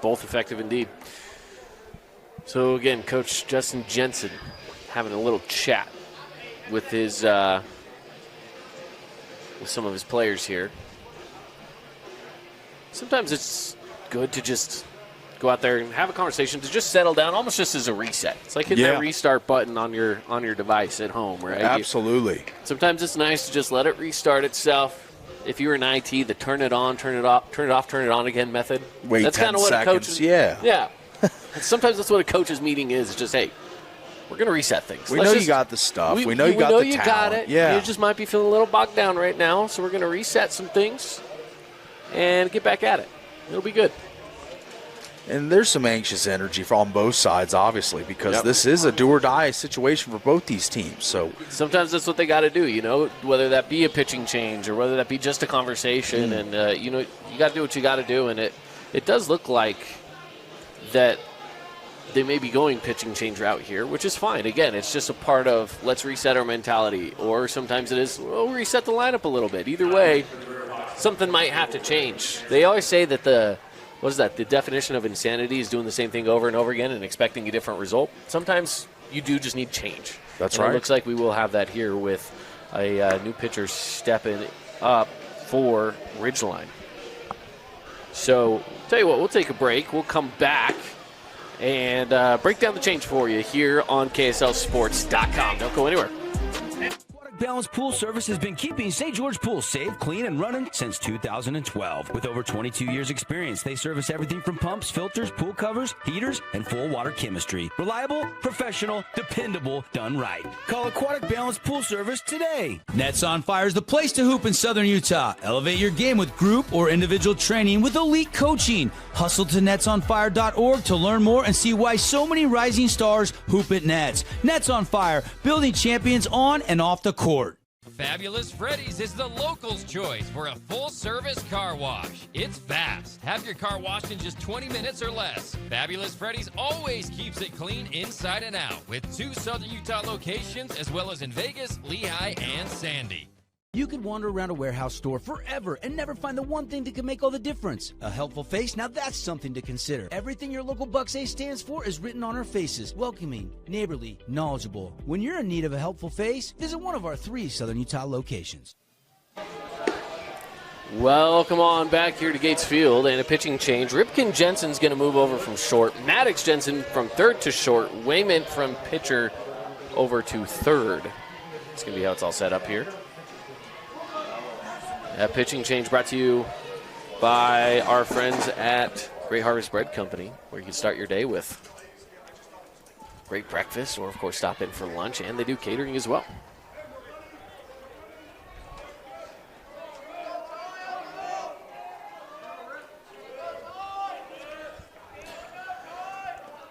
Both effective indeed. So again, Coach Justin Jensen having a little chat with his with some of his players here. Sometimes it's good to just go out there and have a conversation, to just settle down, almost just as a reset. It's like hitting that restart button on your device at home, right? Absolutely. Sometimes it's nice to just let it restart itself. If you were in IT, the turn it on, turn it off, turn it off, turn it on again method. Wait that's 10 kind of what seconds. A coach is, yeah. Sometimes that's what a coach's meeting is. It's just, hey, we're going to reset things. We know you got the stuff. We know you got the talent. Got it. Yeah. You just might be feeling a little bogged down right now, so we're going to reset some things and get back at it. It'll be good. And there's some anxious energy on both sides, obviously, because this is a do-or-die situation for both these teams. So sometimes that's what they got to do, whether that be a pitching change or whether that be just a conversation. And, you got to do what you got to do. And it does look like that they may be going pitching change route here, which is fine. Again, it's just a part of let's reset our mentality. Or sometimes it is, we'll reset the lineup a little bit. Either way, something might have to change. They always say that the definition of insanity is doing the same thing over and over again and expecting a different result. Sometimes you do just need change. That's and right. It looks like we will have that here with a new pitcher stepping up for Ridgeline. So, tell you what, we'll take a break. We'll come back and break down the change for you here on KSLSports.com. Don't go anywhere. What a Aquatic Balance Pool Service has been keeping St. George pools safe, clean, and running since 2012. With over 22 years experience, they service everything from pumps, filters, pool covers, heaters, and full water chemistry. Reliable, professional, dependable, done right. Call Aquatic Balance Pool Service today. Nets on Fire is the place to hoop in Southern Utah. Elevate your game with group or individual training with elite coaching. Hustle to netsonfire.org to learn more and see why so many rising stars hoop at Nets. Nets on Fire, building champions on and off the court. Fabulous Freddy's is the locals' choice for a full-service car wash. It's fast. Have your car washed in just 20 minutes or less. Fabulous Freddy's always keeps it clean inside and out with 2 Southern Utah locations as well as in Vegas, Lehigh, and Sandy. You could wander around a warehouse store forever and never find the one thing that could make all the difference. A helpful face? Now that's something to consider. Everything your local Bucks A stands for is written on our faces. Welcoming, neighborly, knowledgeable. When you're in need of a helpful face, visit one of our 3 Southern Utah locations. Welcome on back here to Gates Field, and a pitching change. Ripken Jensen's going to move over from short. Maddox Jensen from third to short. Wayman from pitcher over to third. It's going to be how it's all set up here. That pitching change brought to you by our friends at Great Harvest Bread Company, where you can start your day with great breakfast or, of course, stop in for lunch, and they do catering as well.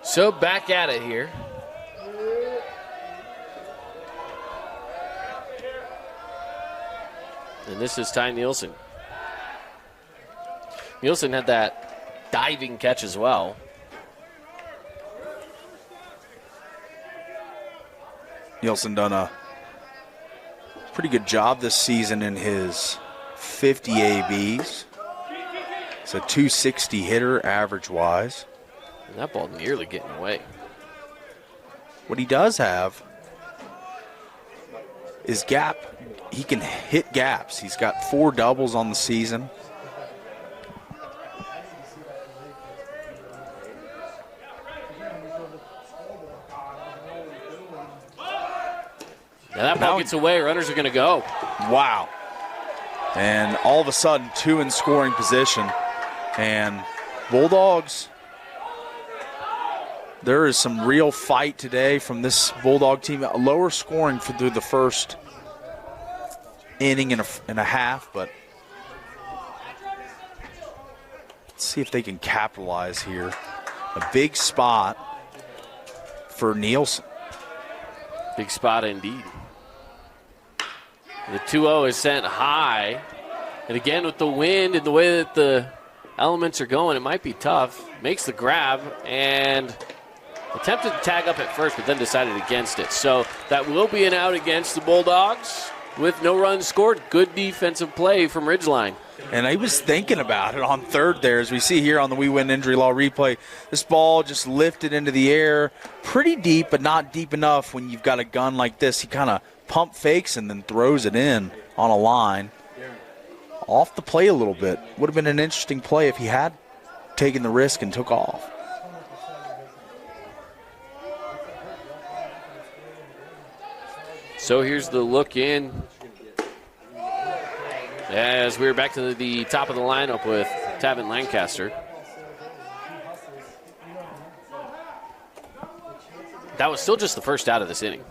So back at it here. And this is Ty Nielsen. Nielsen had that diving catch as well. Nielsen done a pretty good job this season in his 50 ABs. It's a 260 hitter average-wise. And that ball nearly getting away. What he does have is gap. He can hit gaps. He's got 4 doubles on the season. Now that ball gets away. Runners are going to go. Wow. And all of a sudden, 2 in scoring position. And Bulldogs, there is some real fight today from this Bulldog team. A lower scoring through the first inning and a half, but let's see if they can capitalize here. A big spot for Nielsen. Big spot indeed. The 2-0 is sent high. And again, with the wind and the way that the elements are going, it might be tough. Makes the grab and attempted to tag up at first, but then decided against it. So that will be an out against the Bulldogs with no runs scored. Good defensive play from Ridgeline. And I was thinking about it on third there, as we see here on the We Win Injury Law replay. This ball just lifted into the air pretty deep, but not deep enough when you've got a gun like this. He kind of pump fakes and then throws it in on a line. Off the play a little bit. Would have been an interesting play if he had taken the risk and took off. So here's the look in as we're back to the top of the lineup with Tavin Lancaster. That was still just the first out of this inning.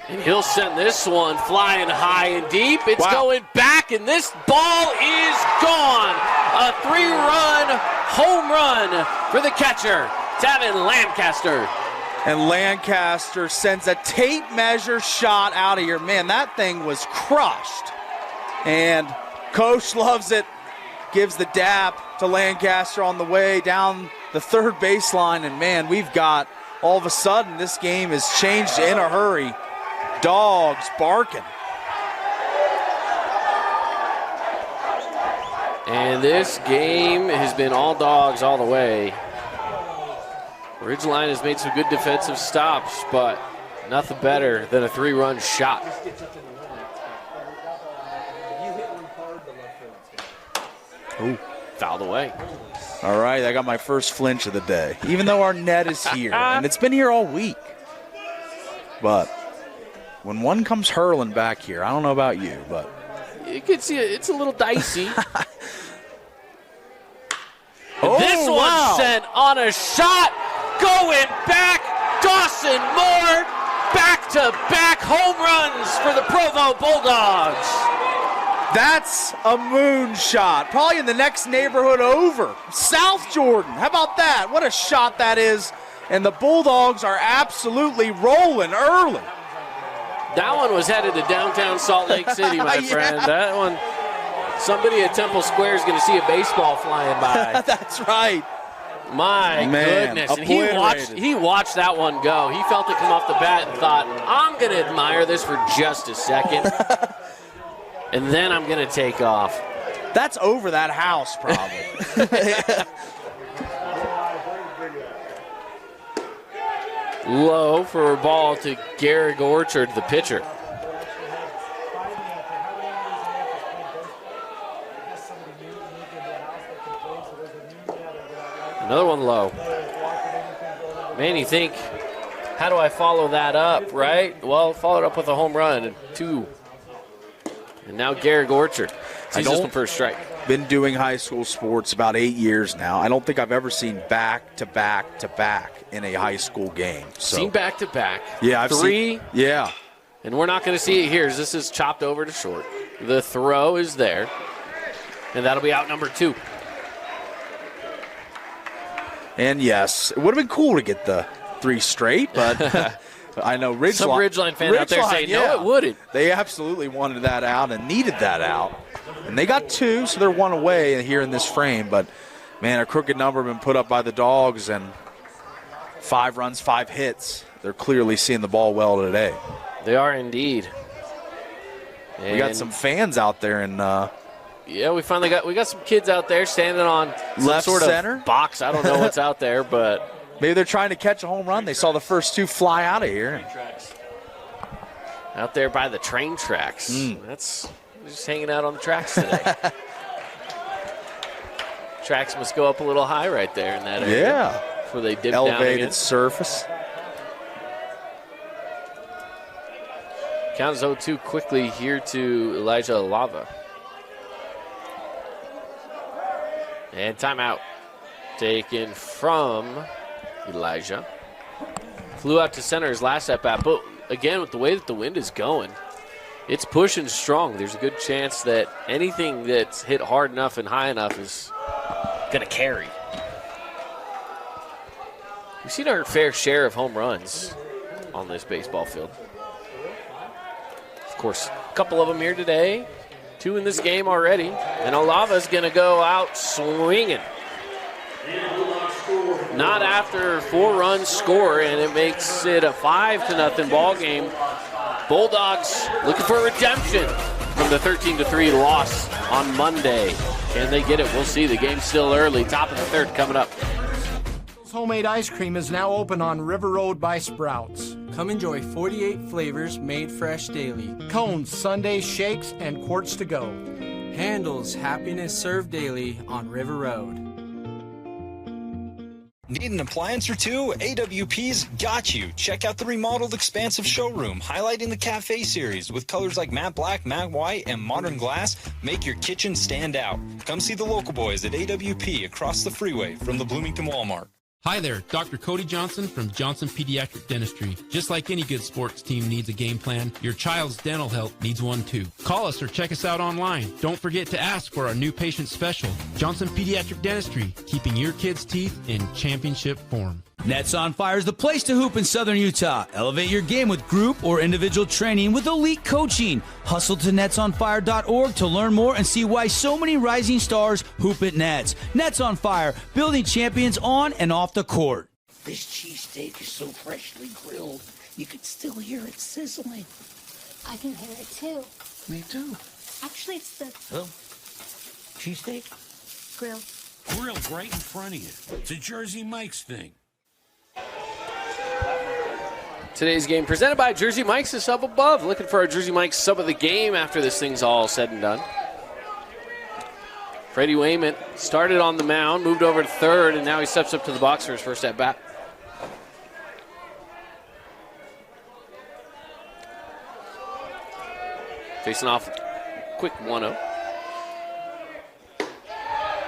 And he'll send this one flying high and deep. It's going back, and this ball is gone. A 3-run home run for the catcher, Tavin Lancaster. And Lancaster sends a tape measure shot out of here. Man, that thing was crushed. And Coach loves it. Gives the dap to Lancaster on the way down the third baseline. And, man, we've got, all of a sudden, this game has changed in a hurry. Dogs barking. And this game has been all dogs all the way. Ridgeline has made some good defensive stops, but nothing better than a 3-run shot. Ooh. Fouled away. All right, I got my first flinch of the day, even though our net is here, and it's been here all week. But when one comes hurling back here, I don't know about you, but you can see it's a little dicey. Oh, one sent on a shot, going back. Dawson Moore, back-to-back home runs for the Provo Bulldogs. That's a moonshot. Probably in the next neighborhood over. South Jordan. How about that? What a shot that is. And the Bulldogs are absolutely rolling early. That one was headed to downtown Salt Lake City, my friend. That one, somebody at Temple Square is going to see a baseball flying by. That's right. My goodness. And he watched that one go. He felt it come off the bat and thought, I'm going to admire this for just a second. And then I'm going to take off. That's over that house, probably. Low for a ball to Garrick Orchard, the pitcher. Another one low. Man, you think, how do I follow that up, right? Well, follow it up with a home run and 2. And now Garrick Orchard. He's just for a strike. Been doing high school sports about 8 years now. I don't think I've ever seen back-to-back-to-back in a high school game. So. Seen back-to-back. Yeah, I've 3. Yeah. And we're not going to see it here. This is chopped over to short. The throw is there. And that'll be out number 2. And yes, it would have been cool to get the 3 straight, but I know Ridgeline. Some Ridgeline fan out there saying, no, it wouldn't. They absolutely wanted that out and needed that out. And they got 2, so they're 1 away here in this frame. But, man, a crooked number been put up by the Dogs, and 5 runs, 5 hits. They're clearly seeing the ball well today. They are indeed. And we got some fans out there in yeah, we got some kids out there standing on some left sort center of box. I don't know what's out there, but maybe they're trying to catch a home run. They saw the first 2 fly out of here. Out there by the train tracks. That's just hanging out on the tracks today. Tracks must go up a little high right there in that area. Yeah. Before they dip elevated down surface. Count is 0-2 quickly here to Elijah Lava. And timeout taken from Elijah. Flew out to center his last at-bat, but again, with the way that the wind is going, it's pushing strong. There's a good chance that anything that's hit hard enough and high enough is going to carry. We've seen our fair share of home runs on this baseball field. Of course, a couple of them here today. 2 in this game already. And Olava's going to go out swinging. Not after 4 runs score, and it makes it a 5-0 ball game. Bulldogs looking for redemption from the 13-3 loss on Monday. Can they get it? We'll see. The game's still early. Top of the 3rd coming up. Homemade ice cream is now open on River Road by Sprouts. Come enjoy 48 flavors made fresh daily. Cones, sundaes, shakes, and quarts to go. Handles happiness served daily on River Road. Need an appliance or 2? AWP's got you. Check out the remodeled expansive showroom, highlighting the Cafe series with colors like matte black, matte white, and modern glass. Make your kitchen stand out. Come see the local boys at AWP across the freeway from the Bloomington Walmart. Hi there, Dr. Cody Johnson from Johnson Pediatric Dentistry. Just like any good sports team needs a game plan, your child's dental health needs one too. Call us or check us out online. Don't forget to ask for our new patient special. Johnson Pediatric Dentistry, keeping your kids' teeth in championship form. Nets on Fire is the place to hoop in Southern Utah. Elevate your game with group or individual training with elite coaching. Hustle to netsonfire.org to learn more and see why so many rising stars hoop at Nets. Nets on Fire, building champions on and off the court. This cheesesteak is so freshly grilled, you can still hear it sizzling. I can hear it too. Me too. Actually, it's the Oh, cheesesteak? grill. Grilled right in front of you. It's a Jersey Mike's thing. Today's game presented by Jersey Mike's, a sub above. Looking for our Jersey Mike's sub of the game after this thing's all said and done. Freddie Wayman started on the mound, moved over to third, and now he steps up to the box for his first at bat. Facing off quick 1-0.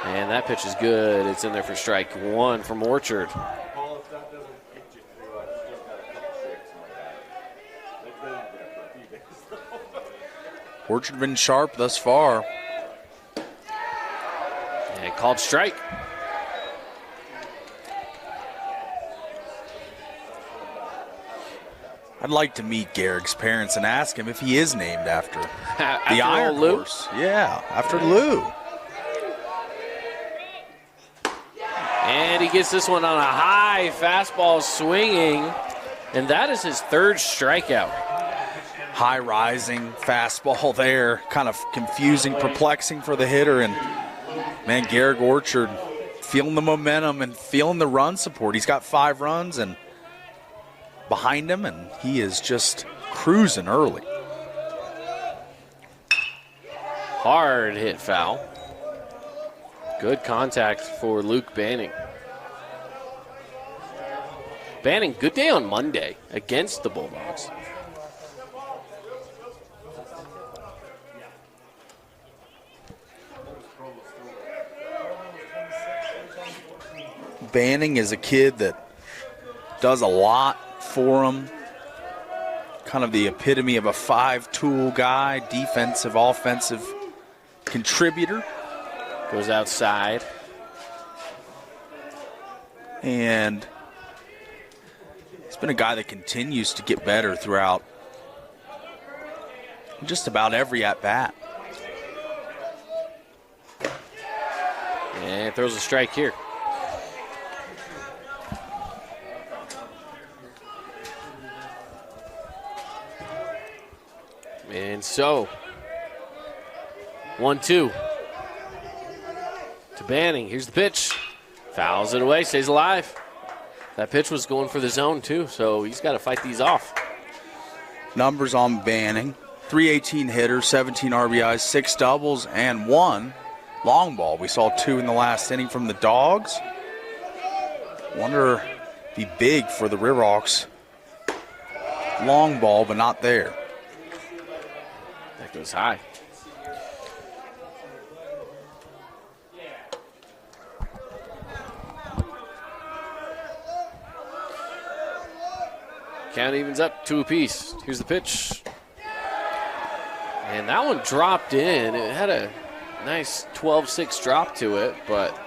And that pitch is good. It's in there for strike one from Orchard. Orchard been sharp thus far. And called strike. I'd like to meet Garrick's parents and ask him if he is named after the Iron Lou? Horse. Yeah, after Lou. And he gets this one on a high fastball swinging, and that is his third strikeout. High rising fastball there, kind of confusing, perplexing for the hitter. And man, Garrick Orchard feeling the momentum and feeling the run support. He's got 5 runs and behind him, and he is just cruising early. Hard hit foul. Good contact for Luke Banning. Banning, good day on Monday against the Bulldogs. Banning is a kid that does a lot for him. Kind of the epitome of a 5-tool guy, defensive, offensive contributor. Goes outside. And he's been a guy that continues to get better throughout just about every at-bat. And throws a strike here. And so, 1-2 to Banning. Here's the pitch. Fouls it away, stays alive. That pitch was going for the zone too, so he's got to fight these off. Numbers on Banning. 318 hitters, 17 RBIs, 6 doubles, and 1 long ball. We saw 2 in the last inning from the Dogs. Wonder if it'd be big for the Riverhawks. Long ball, but not there. That goes high. Count evens up 2 apiece. Here's the pitch. And that one dropped in. It had a nice 12-6 drop to it, but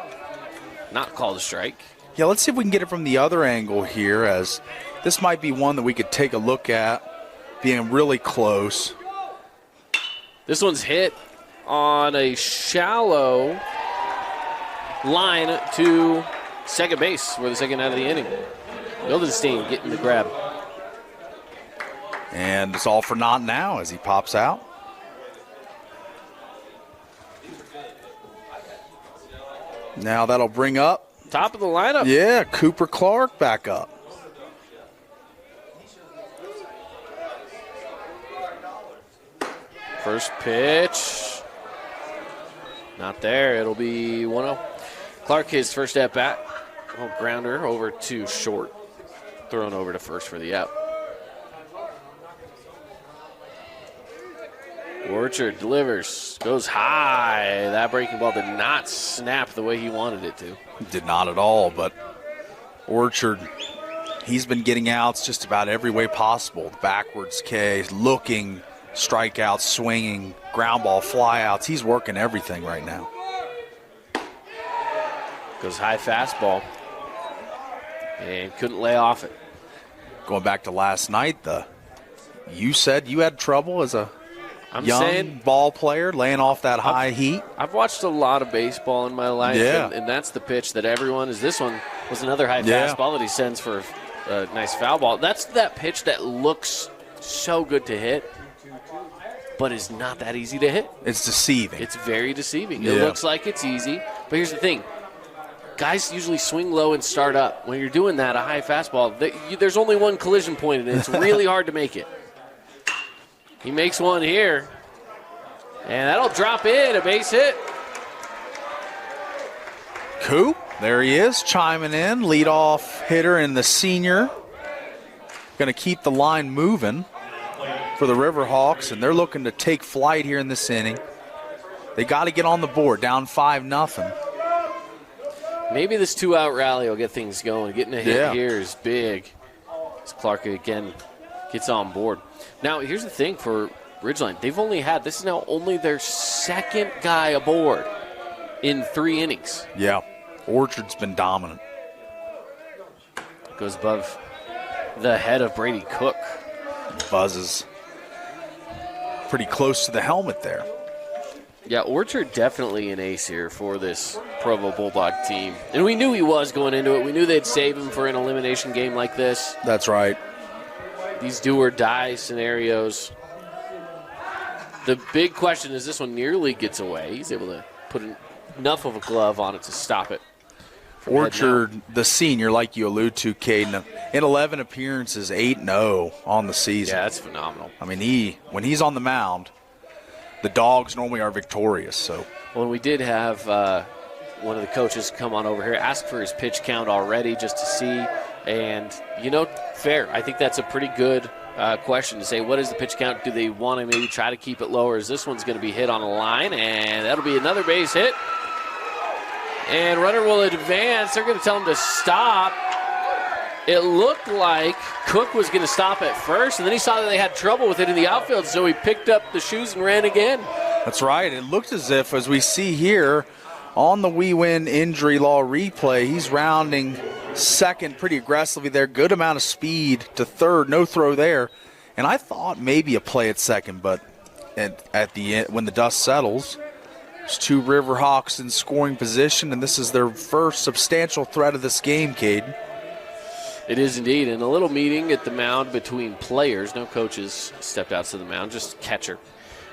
not called a strike. Yeah, let's see if we can get it from the other angle here, as this might be one that we could take a look at, being really close. This one's hit on a shallow line to second base for the second out of the inning. Bildenstein getting the grab. And it's all for naught now as he pops out. Now that'll bring up. Top of the lineup. Yeah, Cooper Clark back up. First pitch. Not there. It'll be 1-0. Clark, his first at bat. Oh, grounder over to short. Thrown over to first for the out. Orchard delivers. Goes high. That breaking ball did not snap the way he wanted it to. Did not at all, but Orchard, he's been getting outs just about every way possible. Backwards K, looking, strikeouts, swinging, ground ball, flyouts. He's working everything right now. Goes high fastball. And couldn't lay off it. Going back to last night, you said you had trouble as a young ball player laying off that high heat. I've watched a lot of baseball in my life, and that's the pitch that everyone is. This one was another high fastball that he sends for a nice foul ball. That's that pitch that looks so good to hit, but is not that easy to hit. It's deceiving. It's very deceiving. It looks like it's easy, but here's the thing. Guys usually swing low and start up. When you're doing that, a high fastball, there's only one collision point, and it's really hard to make it. He makes one here, and that'll drop in, a base hit. Coop, there he is, chiming in. Leadoff hitter and the senior. Going to keep the line moving for the Riverhawks, and they're looking to take flight here in this inning. They got to get on the board, down 5-0. Maybe this 2-out rally will get things going. Getting a hit here is big. As Clark again gets on board. Now, here's the thing for Ridgeline. They've only had, this is now only their second guy aboard in 3 innings. Yeah, Orchard's been dominant. Goes above the head of Brady Cook. Buzzes pretty close to the helmet there. Yeah, Orchard definitely an ace here for this Provo Bulldog team. And we knew he was going into it. We knew they'd save him for an elimination game like this. That's right. These do-or-die scenarios. The big question is this one nearly gets away. He's able to put enough of a glove on it to stop it. Orchard, the senior, like you allude to, Caden, in 11 appearances, 8-0 on the season. Yeah, that's phenomenal. I mean, when he's on the mound, the Dogs normally are victorious. So, well, we did have one of the coaches come on over here, ask for his pitch count already just to see. And, fair. I think that's a pretty good question to say, what is the pitch count? Do they want to maybe try to keep it lower? As this one's going to be hit on a line, and that'll be another base hit. And runner will advance. They're going to tell him to stop. It looked like Cook was going to stop at first, and then he saw that they had trouble with it in the outfield, so he picked up the shoes and ran again. That's right. It looked as if, as we see here on the We Win injury law replay, he's rounding second pretty aggressively there. Good amount of speed to third. No throw there. And I thought maybe a play at second, but at the end, when the dust settles, there's 2 Riverhawks in scoring position, and this is their first substantial threat of this game, Caden. It is indeed. And a little meeting at the mound between players. No coaches stepped out to the mound, just catcher,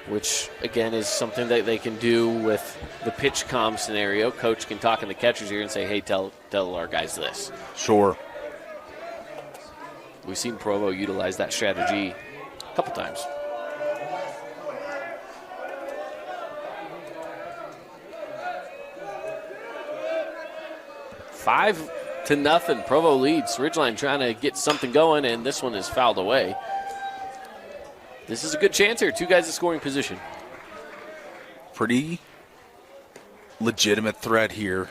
which, again, is something that they can do with the pitch comm scenario. Coach can talk in the catcher's ear and say, hey, tell our guys this. Sure. We've seen Provo utilize that strategy a couple times. Five to nothing. Provo leads. Ridgeline trying to get something going, and this one is fouled away. This is a good chance here. 2 guys in scoring position. Pretty legitimate threat here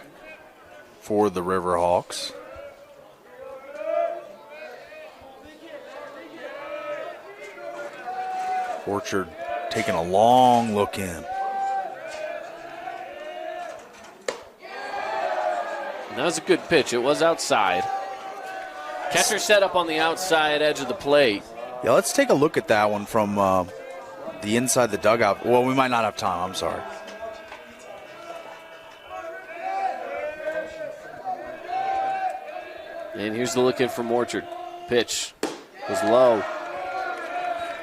for the Riverhawks. Orchard taking a long look in. That was a good pitch. It was outside. Catcher set up on the outside edge of the plate. Yeah, let's take a look at that one from the inside the dugout. Well, we might not have time. I'm sorry. And here's the look in from Orchard. Pitch was low.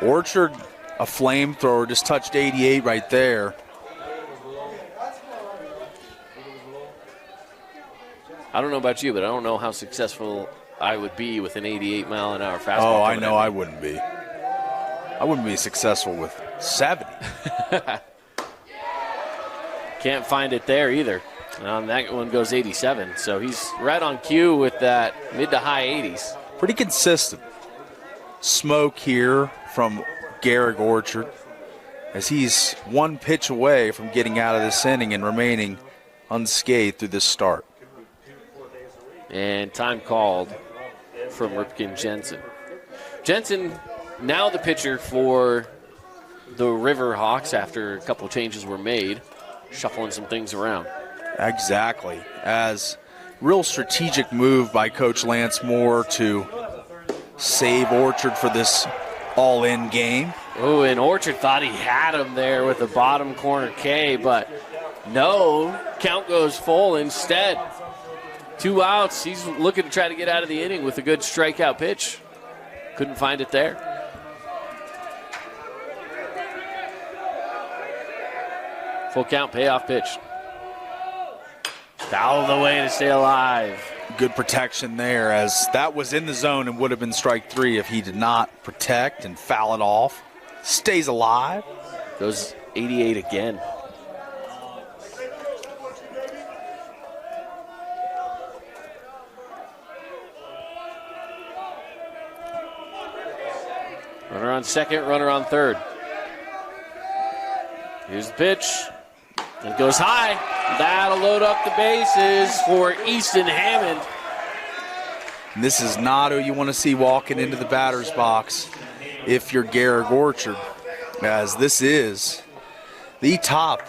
Orchard, a flamethrower, just touched 88 right there. I don't know about you, but I don't know how successful I would be with an 88-mile-an-hour fastball. Oh, I know I wouldn't be. I wouldn't be successful with 70. Can't find it there either. That one goes 87, so he's right on cue with that mid to high 80s. Pretty consistent. Smoke here from Garrick Orchard as he's 1 pitch away from getting out of this inning and remaining unscathed through this start. And time called from Ripken Jensen. Jensen, now the pitcher for the Riverhawks after a couple changes were made, shuffling some things around. Exactly. As real strategic move by Coach Lance Moore to save Orchard for this all-in game. Oh, and Orchard thought he had him there with the bottom corner K, but no, count goes full instead. 2 outs. He's looking to try to get out of the inning with a good strikeout pitch. Couldn't find it there. Full count, payoff pitch. Fouled away to stay alive. Good protection there, as that was in the zone and would have been strike 3 if he did not protect and foul it off. Stays alive. Goes 88 again. on second, runner on third. Here's the pitch. It goes high. That'll load up the bases for Easton Hammond. And this is not who you want to see walking into the batter's box if you're Garrick Orchard, as this is the top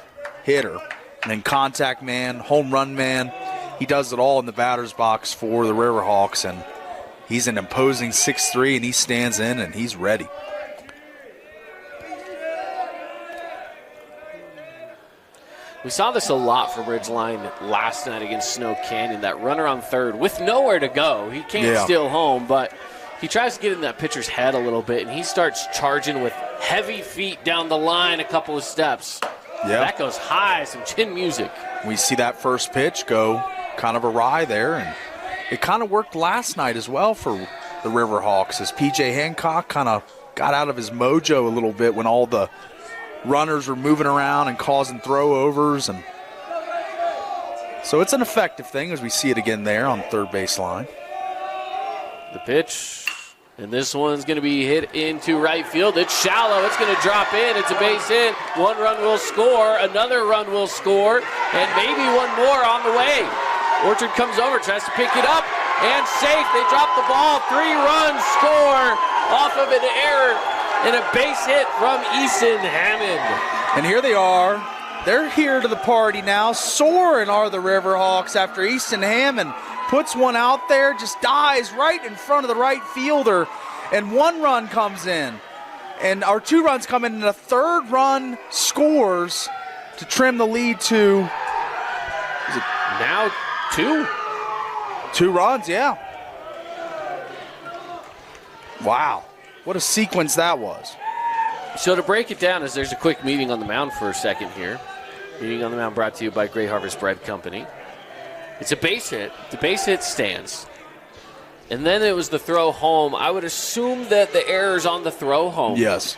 hitter and contact man, home run man. He does it all in the batter's box for the Riverhawks, and he's an imposing 6'3", and he stands in and he's ready. We saw this a lot from Ridgeline last night against Snow Canyon, that runner on third with nowhere to go. He can't steal home, but he tries to get in that pitcher's head a little bit, and he starts charging with heavy feet down the line a couple of steps. That goes high, some chin music. We see that first pitch go kind of awry there, and it kind of worked last night as well for the Riverhawks as P.J. Hancock kind of got out of his mojo a little bit when all the runners were moving around and causing throw-overs. And so it's an effective thing as we see it again there on the third baseline. The pitch, and this one's going to be hit into right field. It's shallow. It's going to drop in. It's a base hit. One run will score. Another run will score, and maybe one more on the way. Orchard comes over, tries to pick it up, and safe. They drop the ball. 3 runs score off of an error and a base hit from Easton Hammond. And here they are. They're here to the party now. Soaring are the Riverhawks after Easton Hammond puts one out there, just dies right in front of the right fielder, and 1 run comes in. And our 2 runs come in, and a 3rd run scores to trim the lead to, is it now 2? 2 runs, yeah. Wow. What a sequence that was. So to break it down, as there's a quick meeting on the mound for a second here. Meeting on the mound brought to you by Great Harvest Bread Company. It's a base hit. The base hit stands. And then it was the throw home. I would assume that the error's on the throw home. Yes.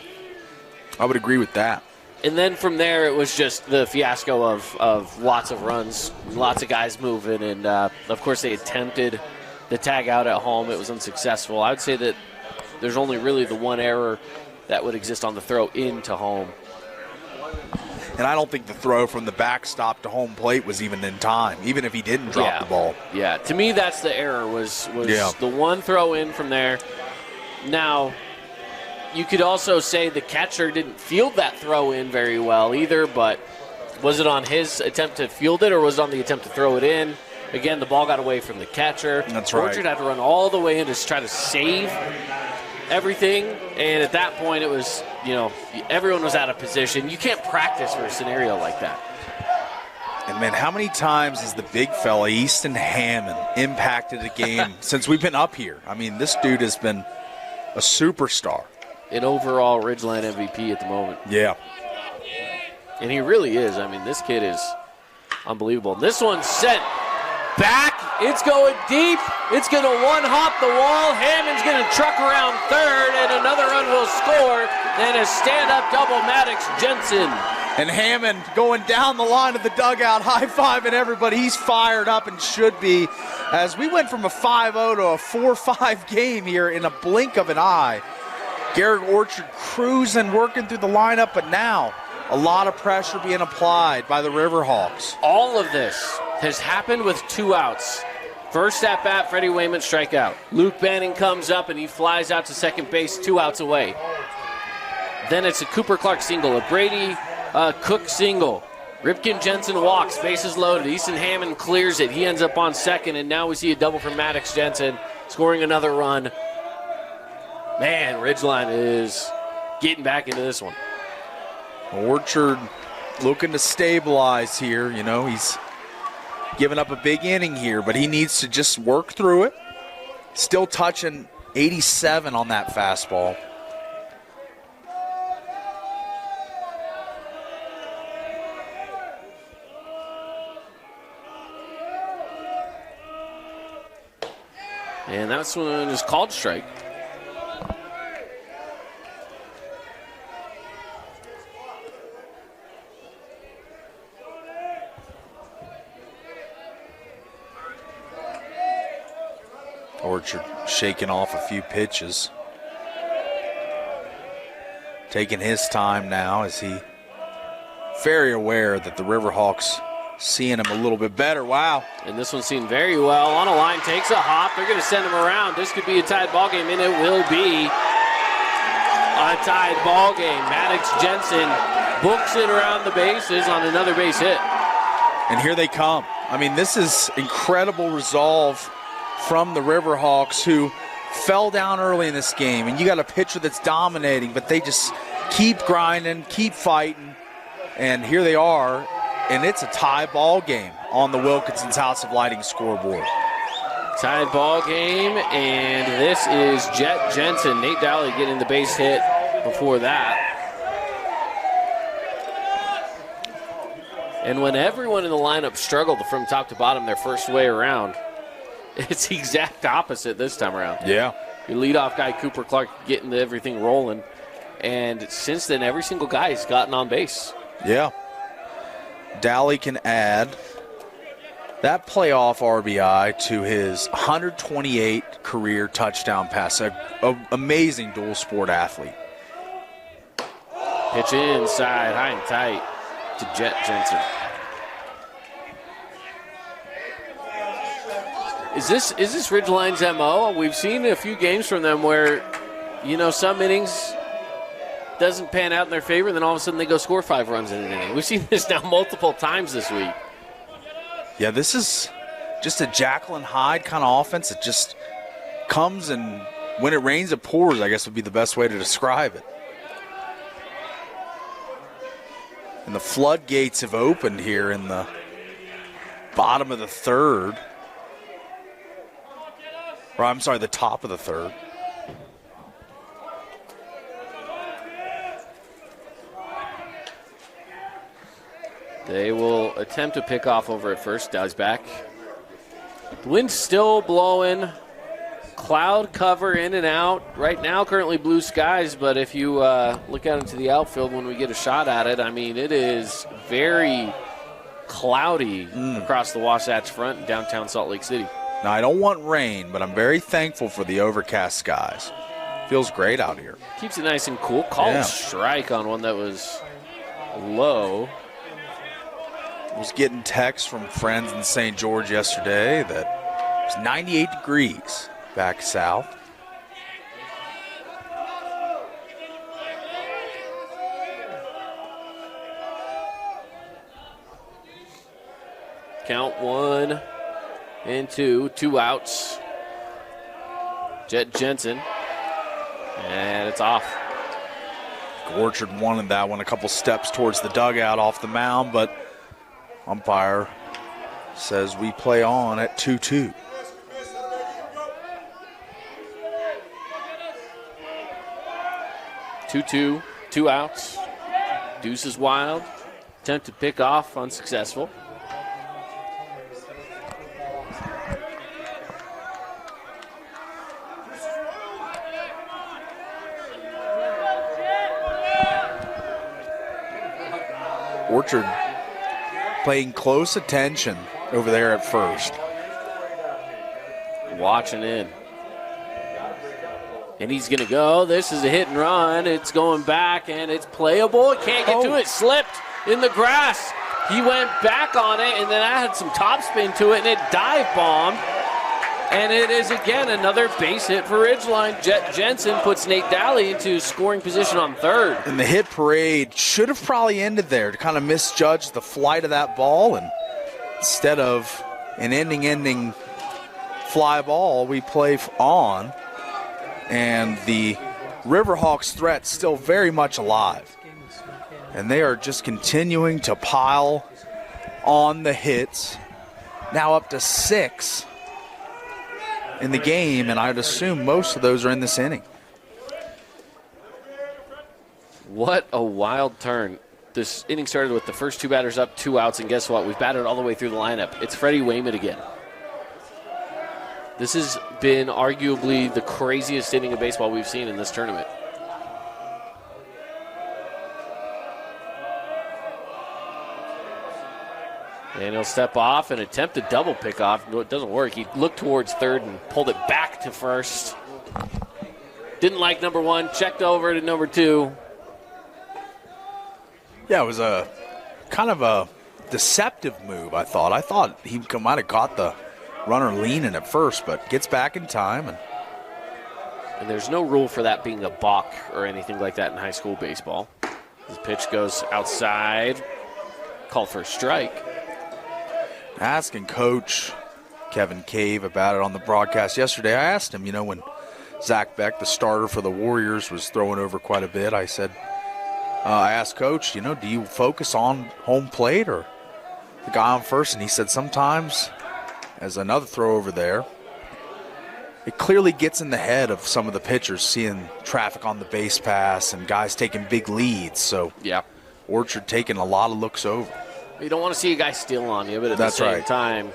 I would agree with that. And then from there, it was just the fiasco of lots of runs, lots of guys moving. And, of course, they attempted the tag out at home. It was unsuccessful. I would say that there's only really the one error that would exist on the throw into home. And I don't think the throw from the backstop to home plate was even in time, even if he didn't drop the ball. Yeah, to me that's the error, was the one throw in from there. Now, you could also say the catcher didn't field that throw in very well either, but was it on his attempt to field it or was it on the attempt to throw it in? Again, the ball got away from the catcher. That's right. Orchard had to run all the way in to try to save everything, and at that point it was, everyone was out of position. You can't practice for a scenario like that. And man, how many times has the big fella, Easton Hammond, impacted a game since we've been up here? I mean, this dude has been a superstar. An overall Ridgeline MVP at the moment. Yeah. And he really is. I mean, this kid is unbelievable. This one's sent back. It's going deep. It's going to one-hop the wall. Hammond's going to truck around third, and another run will score. And a stand-up double, Maddox Jensen. And Hammond going down the line of the dugout, high-fiving everybody. He's fired up and should be, as we went from a 5-0 to a 4-5 game here in a blink of an eye. Garrick Orchard cruising, working through the lineup, but now a lot of pressure being applied by the Riverhawks. All of this has happened with 2 outs. First at bat, Freddie Wayman strikeout. Luke Banning comes up and he flies out to second base, 2 outs away. Then it's a Cooper Clark single, a Brady Cook single. Ripken Jensen walks, bases loaded. Easton Hammond clears it. He ends up on second, and now we see a double from Maddox Jensen, scoring another run. Man, Ridgeline is getting back into this one. Orchard looking to stabilize here. He's giving up a big inning here, but he needs to just work through it. Still touching 87 on that fastball. And that's when it's called strike. Orchard shaking off a few pitches. taking his time now as he very aware that the Riverhawks seeing him a little bit better. Wow. And this one's seen very well. On a line, takes a hop. They're going to send him around. This could be a tied ball game, and it will be a tied ball game. Maddox Jensen books it around the bases on another base hit. And here they come. I mean, this is incredible resolve from the Riverhawks, who fell down early in this game. And you got a pitcher that's dominating, but they just keep grinding, keep fighting. And here they are. And it's a tie ball game on the Wilkinson's House of Lighting scoreboard. Tied ball game, and this is Jet Jensen. Nate Dowley getting the base hit before that. And when everyone in the lineup struggled from top to bottom their first way around, it's the exact opposite this time around. Yeah. Your leadoff guy, Cooper Clark, getting everything rolling. And since then, every single guy has gotten on base. Yeah. Dowley can add that playoff RBI to his 128 career touchdown pass. An amazing dual sport athlete. Pitch inside, high and tight to Jet Jensen. Is this Ridgeline's MO? We've seen a few games from them where, some innings doesn't pan out in their favor, and then all of a sudden they go score 5 runs in an inning. We've seen this now multiple times this week. Yeah, this is just a Jekyll and Hyde kind of offense. It just comes, and when it rains, it pours, I guess would be the best way to describe it. And the floodgates have opened here in the bottom of the third. Or I'm sorry, the top of the third. They will attempt to pick off over at first. Dow's back. The wind's still blowing. Cloud cover in and out. Right now, currently blue skies, but if you look out into the outfield when we get a shot at it, I mean, it is very cloudy across the Wasatch Front in downtown Salt Lake City. Now, I don't want rain, but I'm very thankful for the overcast skies. Feels great out here. Keeps it nice and cool. Called strike on one that was low. Was getting texts from friends in St. George yesterday that it was 98 degrees back south. Count 1 and 2. 2 outs. Jet Jensen. And it's off. Orchard wanted that one a couple steps towards the dugout off the mound, but umpire says we play on at 2-2. Two, 2 outs. Deuce is wild. Attempt to pick off, unsuccessful. Orchard paying close attention over there at first. Watching in. And he's going to go. This is a hit and run. It's going back, and it's playable. Can't get to it. Slipped in the grass. He went back on it, and then I had some topspin to it, and it dive bombed. And it is, again, another base hit for Ridgeline. Jet Jensen puts Nate Dowley into scoring position on third. And the hit parade should have probably ended there to kind of misjudge the flight of that ball. And instead of an ending fly ball, we play on. And the Riverhawks threat still very much alive. And they are just continuing to pile on the hits. Now up to 6 in the game, and I'd assume most of those are in this inning. What a wild turn. This inning started with the first 2 batters up, 2 outs, and guess what? We've batted all the way through the lineup. It's Freddie Wayman again. This has been arguably the craziest inning of baseball we've seen in this tournament. And he'll step off and attempt a double pickoff. No, it doesn't work. He looked towards third and pulled it back to first. Didn't like number 1. Checked over to number 2. Yeah, it was a kind of a deceptive move, I thought. I thought he might have caught the runner leaning at first, but gets back in time. And there's no rule for that being a balk or anything like that in high school baseball. The pitch goes outside. Called for a strike. Asking Coach Kevin Cave about it on the broadcast yesterday. I asked him, when Zach Beck, the starter for the Warriors, was throwing over quite a bit, I asked Coach, do you focus on home plate or the guy on first? And he said sometimes, as another throw over there, it clearly gets in the head of some of the pitchers, seeing traffic on the base pass and guys taking big leads. So yeah, Orchard taking a lot of looks over. You don't want to see a guy steal on you, but at the same time,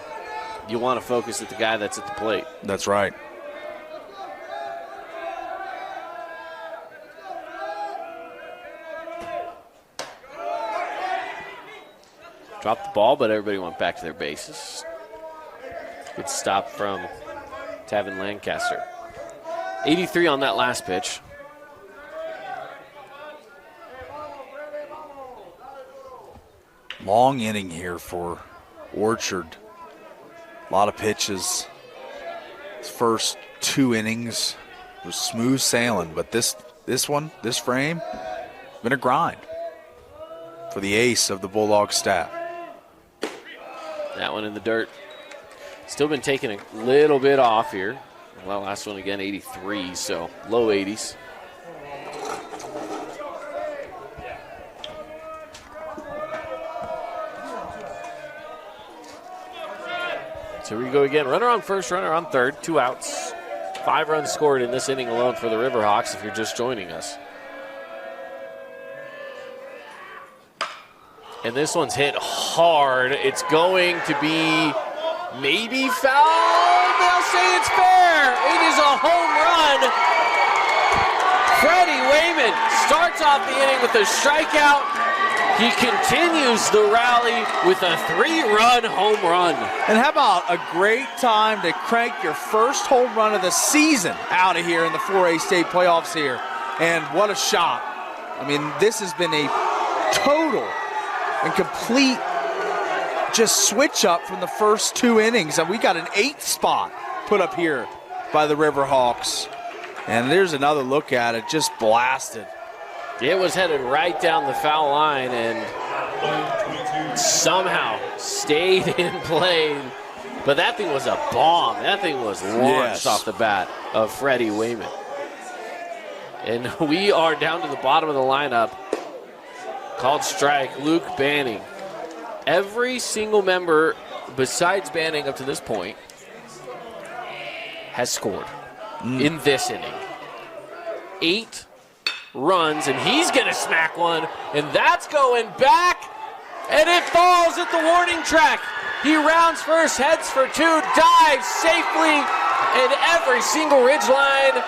you want to focus at the guy that's at the plate. That's right. Dropped the ball, but everybody went back to their bases. Good stop from Tavin Lancaster. 83 on that last pitch. Long inning here for Orchard. A lot of pitches. His first 2 innings was smooth sailing, but this frame, been a grind for the ace of the Bulldogs staff. That one in the dirt. Still been taking a little bit off here. Well, last one again, 83, so low 80s. So here we go again. Runner on first, runner on third, 2 outs. 5 runs scored in this inning alone for the Riverhawks if you're just joining us. And this one's hit hard. It's going to be maybe foul. They'll say it's fair. It is a home run. Freddie Wayman starts off the inning with a strikeout. He continues the rally with a 3-run home run. And how about a great time to crank your first home run of the season out of here in the 4A state playoffs here. And what a shot. I mean, this has been a total and complete just switch up from the first 2 innings. And we got an 8th spot put up here by the Riverhawks. And there's another look at it, just blasted. It was headed right down the foul line and somehow stayed in play. But that thing was a bomb. That thing was launched off the bat of Freddie Wayman. And we are down to the bottom of the lineup. Called strike, Luke Banning. Every single member besides Banning up to this point has scored in this inning. 8 runs, and he's going to smack one, and that's going back, and it falls at the warning track. He rounds first, heads for 2, dives safely, and every single Ridgeline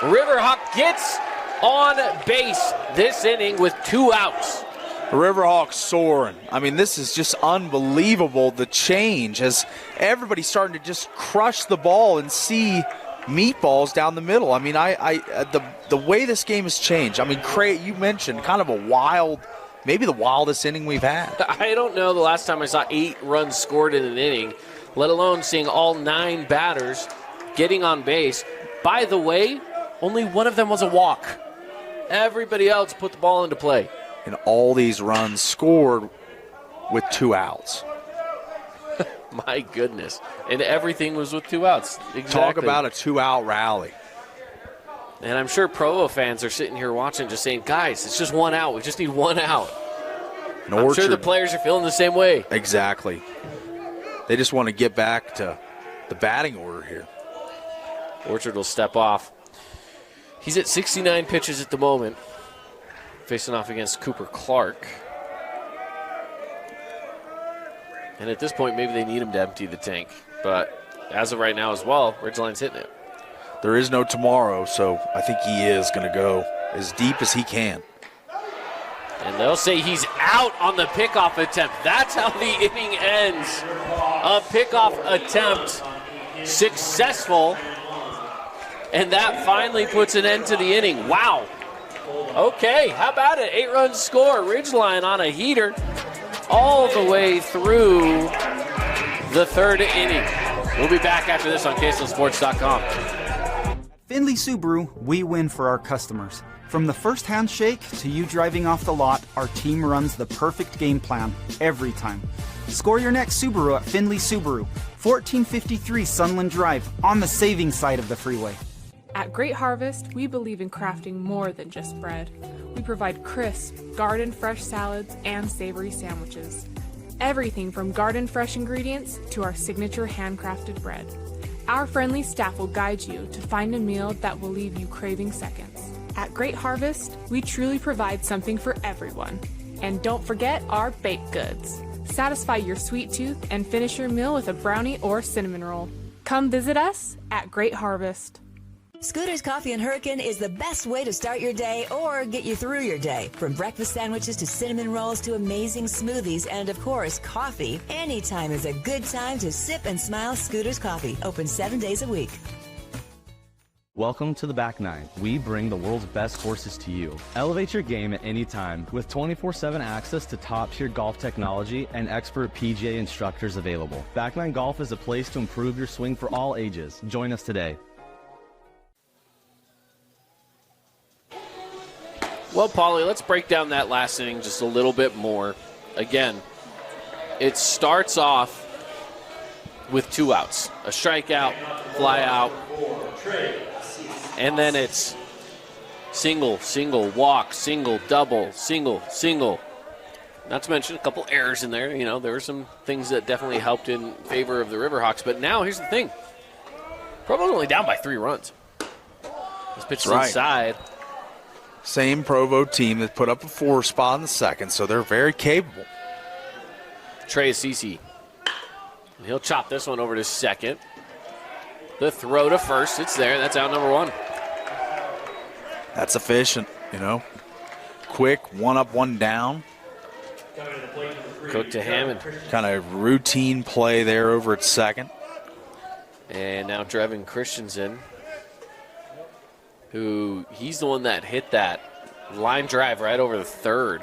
Riverhawk gets on base this inning with 2 outs. Riverhawks soaring. I mean, this is just unbelievable, the change, as everybody's starting to just crush the ball and see meatballs down the middle. I mean, the way this game has changed. I mean, you mentioned kind of a wild, maybe the wildest inning we've had. I don't know the last time I saw 8 runs scored in an inning, let alone seeing all 9 batters getting on base. By the way, only one of them was a walk. Everybody else put the ball into play. And all these runs scored with 2 outs. My goodness. And everything was with 2 outs. Exactly. Talk about a 2-out rally. And I'm sure Provo fans are sitting here watching just saying, guys, it's just 1 out. We just need 1 out. I'm sure the players are feeling the same way. Exactly. They just want to get back to the batting order here. Orchard will step off. He's at 69 pitches at the moment, facing off against Cooper Clark. And at this point, maybe they need him to empty the tank. But as of right now as well, Ridgeline's hitting it. There is no tomorrow, so I think he is going to go as deep as he can. And they'll say he's out on the pickoff attempt. That's how the inning ends. A pickoff attempt successful. And that finally puts an end to the inning. Wow. Okay, how about it? 8-run score. Ridgeline on a heater all the way through the third inning. We'll be back after this on KSLSports.com. Findlay Subaru, we win for our customers. From the first handshake to you driving off the lot, our team runs the perfect game plan every time. Score your next Subaru at Findlay Subaru, 1453 Sunland Drive, on the saving side of the freeway. At Great Harvest, we believe in crafting more than just bread. We provide crisp, garden-fresh salads and savory sandwiches. Everything from garden-fresh ingredients to our signature handcrafted bread. Our friendly staff will guide you to find a meal that will leave you craving seconds. At Great Harvest, we truly provide something for everyone. And don't forget our baked goods. Satisfy your sweet tooth and finish your meal with a brownie or cinnamon roll. Come visit us at Great Harvest. Scooter's Coffee and Hurricane is the best way to start your day or get you through your day. From breakfast sandwiches to cinnamon rolls to amazing smoothies and, of course, coffee. Anytime is a good time to sip and smile. Scooter's Coffee, open 7 days a week. Welcome to the Back Nine. We bring the world's best courses to you. Elevate your game at any time with 24/7 access to top-tier golf technology and expert PGA instructors available. Back Nine Golf is a place to improve your swing for all ages. Join us today. Well, Paulie, let's break down that last inning just a little bit more. Again, it starts off with 2 outs. A strikeout, fly out, and then it's single, single, walk, single, double, single, single. Not to mention a couple errors in there. You know, there were some things that definitely helped in favor of the Riverhawks. But now, here's the thing. Provo's only down by 3 runs. This pitch is inside. Same Provo team that put up a 4 spot in the second, so they're very capable. Trey Assisi. And he'll chop this one over to second. The throw to first, it's there. That's out number 1. That's efficient, you know. Quick, 1 up, 1 down. Cook to Hammond. Kind of routine play there over at second. And now Drevin Christensen, who he's the one that hit that line drive right over the third.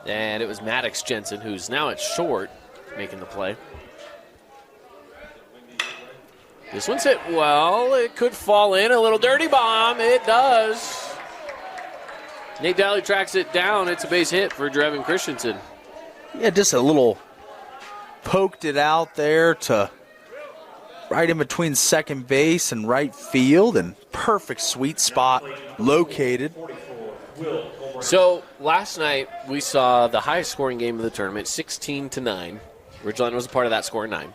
And it was Maddox Jensen, who's now at short, making the play. This one's hit well. It could fall in. A little dirty bomb. It does. Nate Daly tracks it down. It's a base hit for Drevin Christensen. Yeah, just a little poked it out there to right in between second base and right field, and perfect sweet spot located. So last night we saw the highest scoring game of the tournament, 16-9. Ridgeline was a part of that score, 9.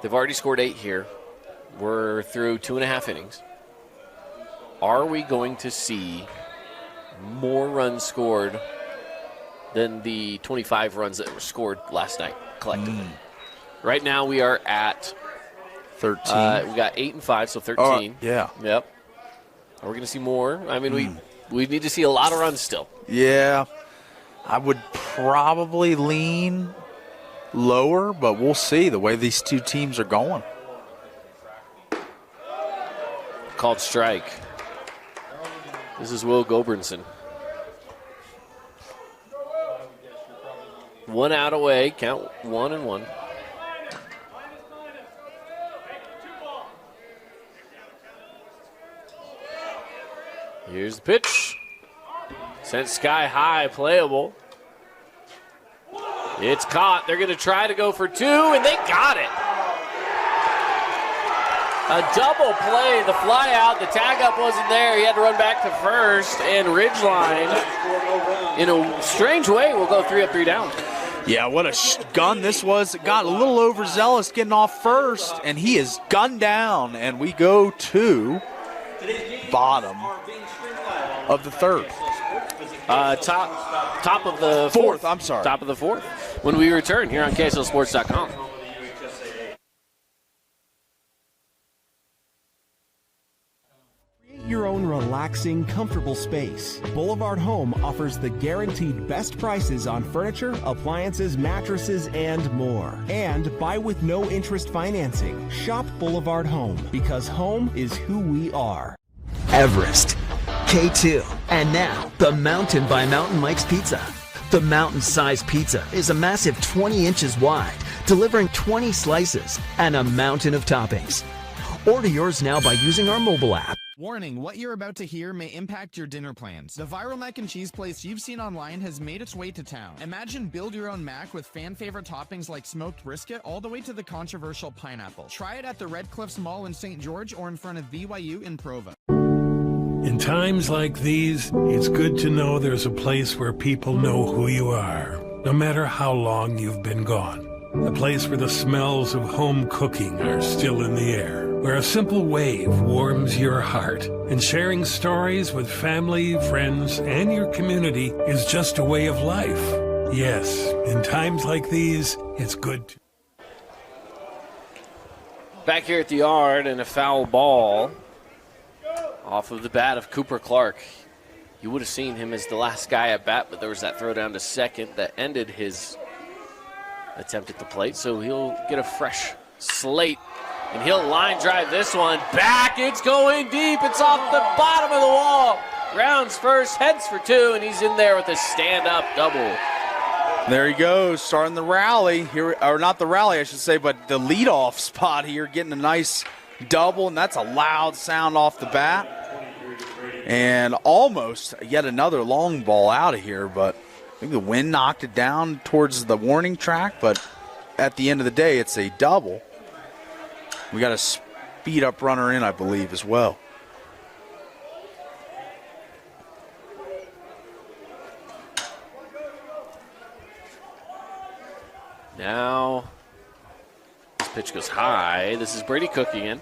They've already scored 8 here. We're through 2.5 innings. Are we going to see more runs scored than the 25 runs that were scored last night collectively? Right now we are at 13. We got 8 and 5, so 13. Yeah. Yep. Are we going to see more? I mean, we need to see a lot of runs still. Yeah. I would probably lean lower, but we'll see the way these two teams are going. Called strike. This is Will Gobernson. 1 out away. Count 1-1. Here's the pitch. Sent sky high, playable. It's caught. They're going to try to go for 2, and they got it. A double play, the fly out, the tag up wasn't there. He had to run back to first, and Ridgeline, in a strange way, will go 3 up, 3 down. Yeah, what a gun this was. It got a little overzealous getting off first, and he is gunned down, and we go to bottom of the third. Top of the fourth. I'm sorry. Top of the fourth. When we return here on KSLSports.com. Your own relaxing, comfortable space. Boulevard Home offers the guaranteed best prices on furniture, appliances, mattresses, and more. And buy with no interest financing. Shop Boulevard Home, because home is who we are. Everest, K2. And now, the Mountain by Mountain Mike's Pizza. The mountain-sized pizza is a massive 20 inches wide, delivering 20 slices and a mountain of toppings. Order yours now by using our mobile app. Warning, what you're about to hear may impact your dinner plans. The viral mac and cheese place you've seen online has made its way to town. Imagine build your own mac with fan favorite toppings like smoked brisket all the way to the controversial pineapple. Try it at the Red Cliffs Mall in St. George or in front of BYU in Provo. In times like these, it's good to know there's a place where people know who you are, no matter how long you've been gone. A place where the smells of home cooking are still in the air, where a simple wave warms your heart, and sharing stories with family, friends, and your community is just a way of life. Yes, in times like these, it's good to... Back here at the yard, and a foul ball off of the bat of Cooper Clark. You would have seen him as the last guy at bat, but there was that throw down to second that ended his attempt at the plate, so he'll get a fresh slate, and he'll line drive this one back. It's going deep. It's off the bottom of the wall. Rounds first, heads for two, and he's in there with a stand-up double. There he goes, starting the rally here, or not the rally, I should say, but the leadoff spot here, getting a nice double, and that's a loud sound off the bat. And almost yet another long ball out of here, but I think the wind knocked it down towards the warning track, but at the end of the day, it's a double. We got a speed up runner in, I believe, as well. Now, this pitch goes high. This is Brady Cook again.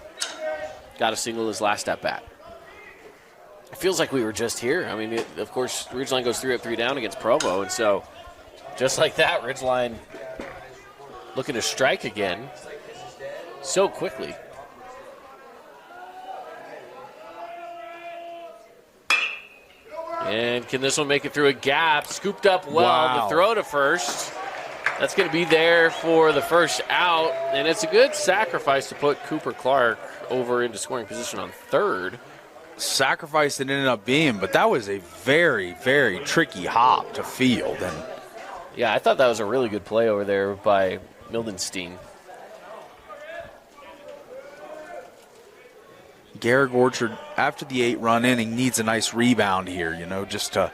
Got a single his last at bat. It feels like we were just here. I mean, of course, Ridgeline goes 3 up, 3 down against Provo, and so just like that, Ridgeline looking to strike again so quickly. And can this one make it through a gap? Scooped up well. Wow. The throw to first. That's going to be there for the first out, and it's a good sacrifice to put Cooper Clark over into scoring position on third. Sacrifice it ended up being, but that was a very, very tricky hop to field. And yeah, I thought that was a really good play over there by Mildenstein. Garrick Orchard, after the 8-run inning, needs a nice rebound here, just to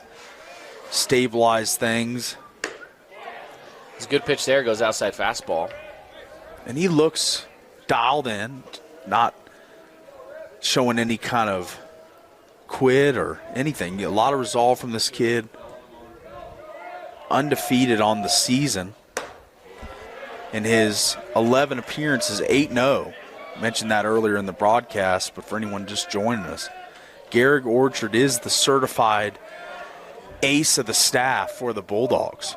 stabilize things. It's a good pitch there, goes outside fastball. And he looks dialed in, not showing any kind of quit or anything. A lot of resolve from this kid. Undefeated on the season. In his 11 appearances, 8-0. Mentioned that earlier in the broadcast, but for anyone just joining us, Garrick Orchard is the certified ace of the staff for the Bulldogs.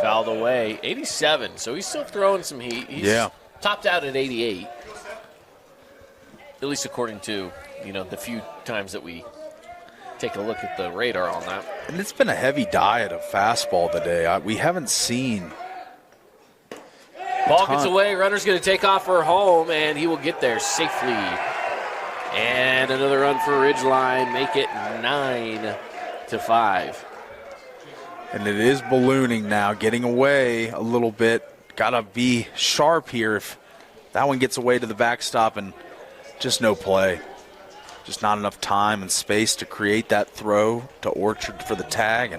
Fouled away, 87, so he's still throwing some heat. He's topped out at 88, at least according to, the few times that we take a look at the radar on that. And it's been a heavy diet of fastball today. We haven't seen... Ball gets away, runner's going to take off for home, and he will get there safely. And another run for Ridgeline, make it 9-5. And it is ballooning now, getting away a little bit. Got to be sharp here if that one gets away to the backstop, and just no play. Just not enough time and space to create that throw to Orchard for the tag.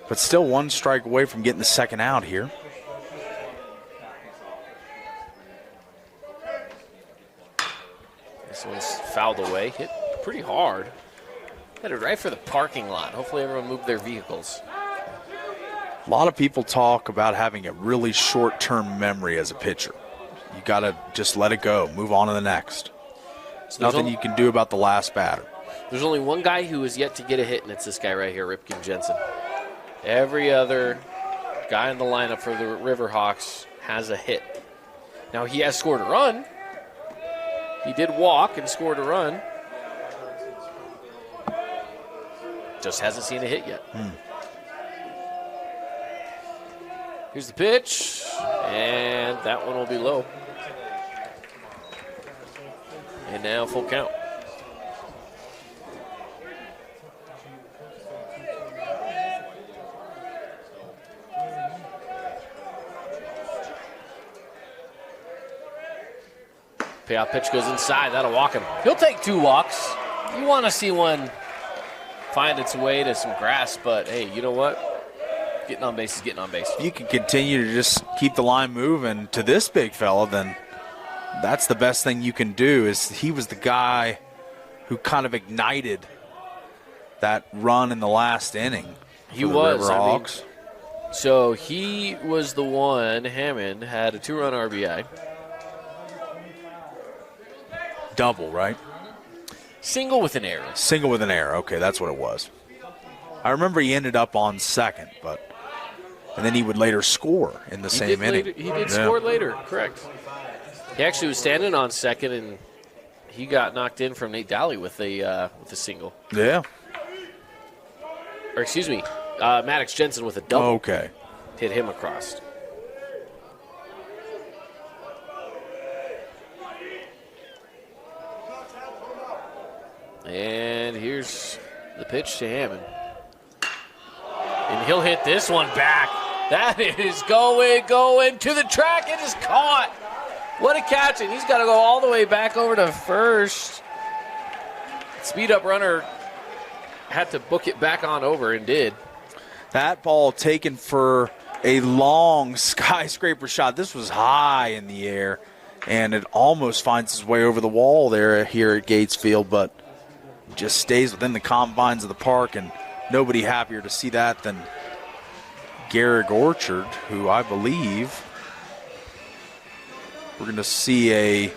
But still one strike away from getting the second out here. This one's fouled away, hit pretty hard. Headed right for the parking lot. Hopefully everyone moved their vehicles. A lot of people talk about having a really short-term memory as a pitcher. You got to just let it go, move on to the next. There's nothing you can do about the last batter. There's only one guy who has yet to get a hit, and it's this guy right here, Ripken Jensen. Every other guy in the lineup for the Riverhawks has a hit. Now, he has scored a run. He did walk and scored a run. Just hasn't seen a hit yet. Here's the pitch, and that one will be low. And now full count. Payoff pitch goes inside. That'll walk him. He'll take 2 walks. You want to see one find its way to some grass, but hey, you know what? Getting on base is getting on base. If you can continue to just keep the line moving to this big fella, then that's the best thing you can do. Is he was the guy who kind of ignited that run in the last inning. He was. Riverhawks. So he was the one. Hammond had a 2-run RBI. Double, right? Single with an error. Single with an error. Okay, that's what it was. I remember he ended up on second, and then he would later score in the same inning. He did score later, correct. He actually was standing on second, and he got knocked in from Nate Dowley with a single. Yeah. Or excuse me, Maddox Jensen with a double. Okay. Hit him across. And here's the pitch to Hammond. And he'll hit this one back. That is going to the track. It is caught. What a catch. And he's got to go all the way back over to first. Speed up runner had to book it back on over and did. That ball taken for a long skyscraper shot. This was high in the air, and it almost finds its way over the wall there here at Gates Field, but just stays within the confines of the park, and nobody happier to see that than Garrick Orchard, who I believe we're going to see a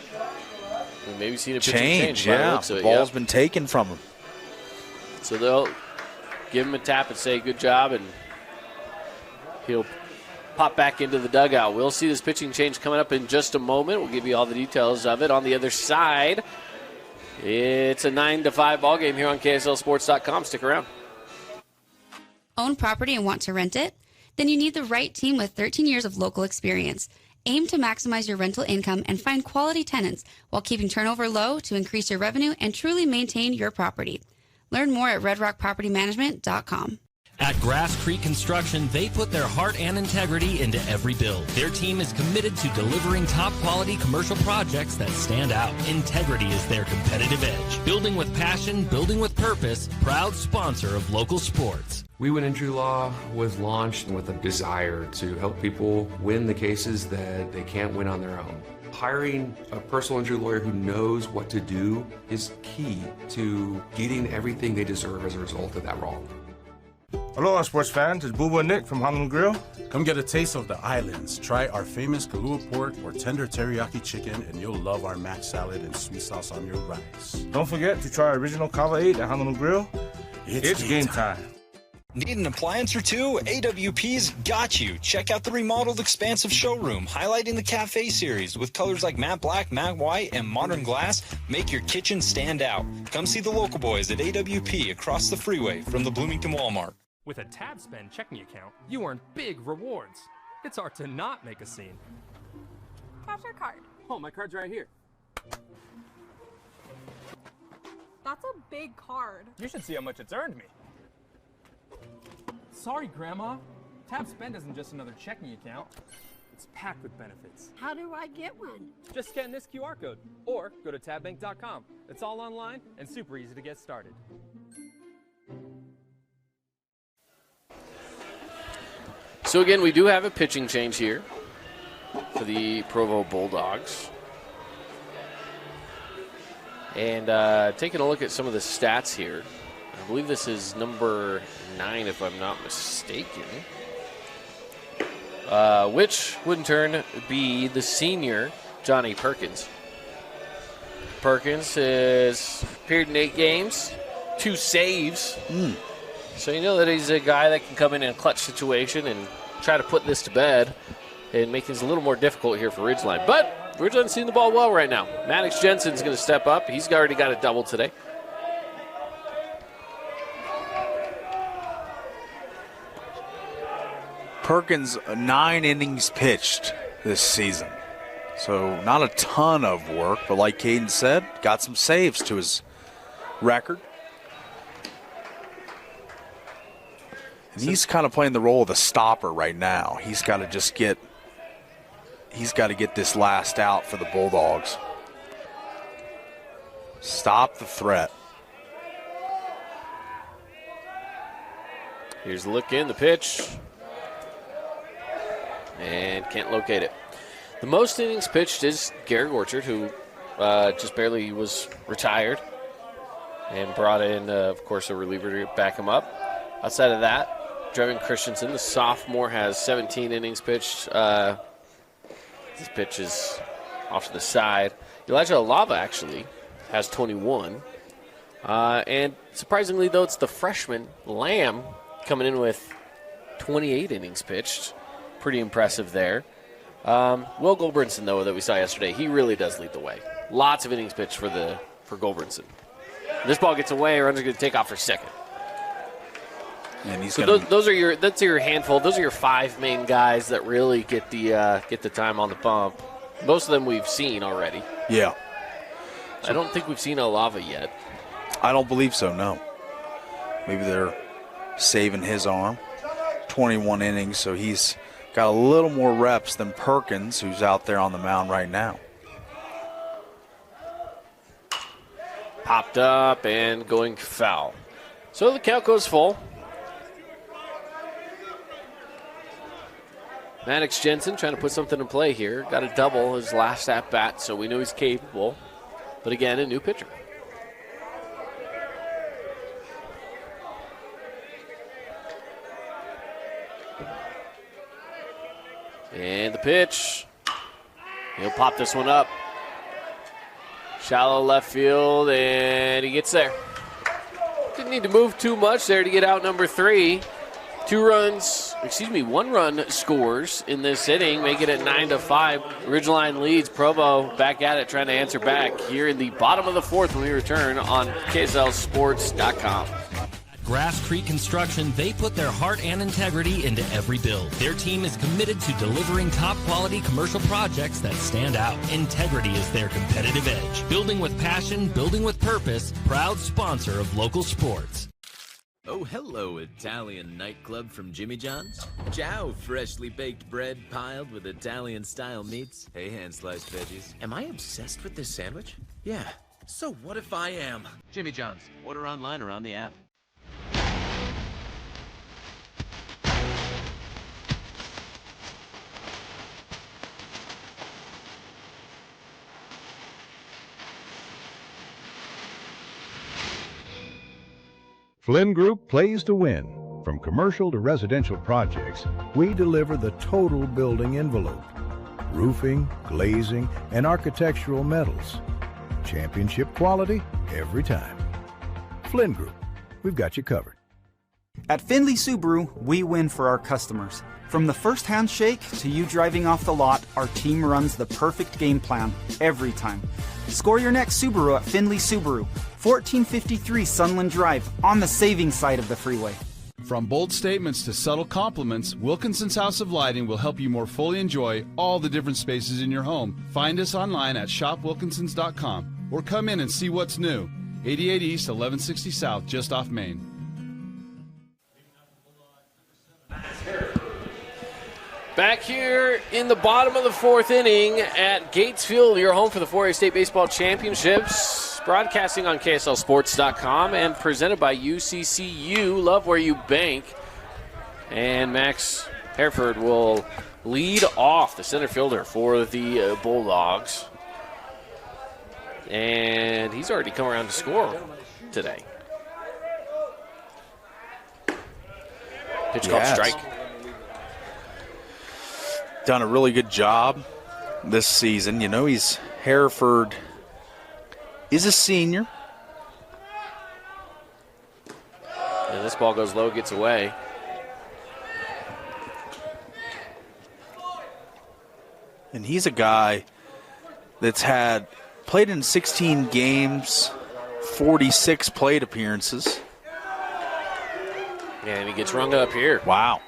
maybe seen a change. Yeah, the ball's been taken from him. So they'll give him a tap and say good job, and he'll pop back into the dugout. We'll see this pitching change coming up in just a moment. We'll give you all the details of it. On the other side, it's a 9-5 ball game here on KSLSports.com. Stick around. Own property and want to rent it? Then you need the right team with 13 years of local experience. Aim to maximize your rental income and find quality tenants while keeping turnover low to increase your revenue and truly maintain your property. Learn more at redrockpropertymanagement.com. At Grass Creek Construction, they put their heart and integrity into every build. Their team is committed to delivering top-quality commercial projects that stand out. Integrity is their competitive edge. Building with passion, building with purpose, proud sponsor of local sports. We Win Injury Law was launched with a desire to help people win the cases that they can't win on their own. Hiring a personal injury lawyer who knows what to do is key to getting everything they deserve as a result of that wrong. Aloha, sports fans. It's Booba and Nick from Honolulu Grill. Come get a taste of the islands. Try our famous Kahlua pork or tender teriyaki chicken, and you'll love our mac salad and sweet sauce on your rice. Don't forget to try our original Kava 8 at Honolulu Grill. It's game time. Need an appliance or two? AWP's got you. Check out the remodeled expansive showroom, highlighting the cafe series with colors like matte black, matte white, and modern glass. Make your kitchen stand out. Come see the local boys at AWP across the freeway from the Bloomington Walmart. With a Tab Spend checking account, you earn big rewards. It's hard to not make a scene. How's your card? Oh, my card's right here. That's a big card. You should see how much it's earned me. Sorry, Grandma. Tab Spend isn't just another checking account. It's packed with benefits. How do I get one? Just scan this QR code or go to tabbank.com. It's all online and super easy to get started. So again, we do have a pitching change here for the Provo Bulldogs. And taking a look at some of the stats here, I believe this is number 9, if I'm not mistaken, which would in turn be the senior, Johnny Perkins. Perkins has appeared in 8 games, 2 saves. So you know that he's a guy that can come in a clutch situation and try to put this to bed and make things a little more difficult here for Ridgeline. But Ridgeline's seeing the ball well right now. Maddox Jensen's going to step up. He's already got a double today. Perkins, 9 innings pitched this season. So not a ton of work, but like Caden said, got some saves to his record. And he's kind of playing the role of the stopper right now. He's got to get this last out for the Bulldogs. Stop the threat. Here's the look in, the pitch. And can't locate it. The most innings pitched is Garrett Orchard, who just barely was retired and brought in, of course, a reliever to back him up. Outside of that, Dreven Christensen, the sophomore, has 17 innings pitched. This pitch is off to the side. Elijah Alava actually has 21. And surprisingly, though, it's the freshman, Lamb, coming in with 28 innings pitched. Pretty impressive there. Will Goldbrinson, though, that we saw yesterday, he really does lead the way. Lots of innings pitched for Goldbrinson. This ball gets away, runners are going to take off for second. And he's that's your handful. Those are your 5 main guys that really get the time on the bump. Most of them we've seen already. Yeah. I don't think we've seen Alava yet. I don't believe so, no. Maybe they're saving his arm. 21 innings, so he's got a little more reps than Perkins, who's out there on the mound right now. Popped up and going foul. So the count goes full. Maddox Jensen trying to put something in play here. Got a double his last at bat, so we know he's capable. But again, a new pitcher. And the pitch. He'll pop this one up. Shallow left field, and he gets there. Didn't need to move too much there to get out number 3. 1 run scores in this inning, make it at 9-5. Ridgeline leads. Provo back at it, trying to answer back here in the bottom of the 4th when we return on KSLSports.com. Grass Creek Construction, they put their heart and integrity into every build. Their team is committed to delivering top quality commercial projects that stand out. Integrity is their competitive edge. Building with passion, building with purpose, proud sponsor of local sports. Oh, hello, Italian nightclub from Jimmy John's. Ciao, freshly baked bread piled with Italian-style meats. Hey, hand-sliced veggies. Am I obsessed with this sandwich? Yeah. So what if I am? Jimmy John's. Order online or on the app. Flynn Group plays to win. From commercial to residential projects, we deliver the total building envelope. Roofing, glazing, and architectural metals. Championship quality every time. Flynn Group, we've got you covered. At Findlay Subaru, we win for our customers. From the first handshake to you driving off the lot, our team runs the perfect game plan every time. Score your next Subaru at Findlay Subaru, 1453 Sunland Drive, on the saving side of the freeway. From bold statements to subtle compliments, Wilkinson's House of Lighting will help you more fully enjoy all the different spaces in your home. Find us online at shopwilkinsons.com or come in and see what's new. 88 East, 1160 South, just off Main. Back here in the bottom of the 4th inning at Gates Field, your home for the 4A State Baseball Championships. Broadcasting on KSLSports.com and presented by UCCU. Love where you bank. And Max Hereford will lead off, the center fielder for the Bulldogs. And he's already come around to score today. Pitch called strike. Done a really good job this season. You know, Hereford is a senior. And this ball goes low, gets away. And he's a guy that's played in 16 games, 46 plate appearances. And he gets rung up here. Wow.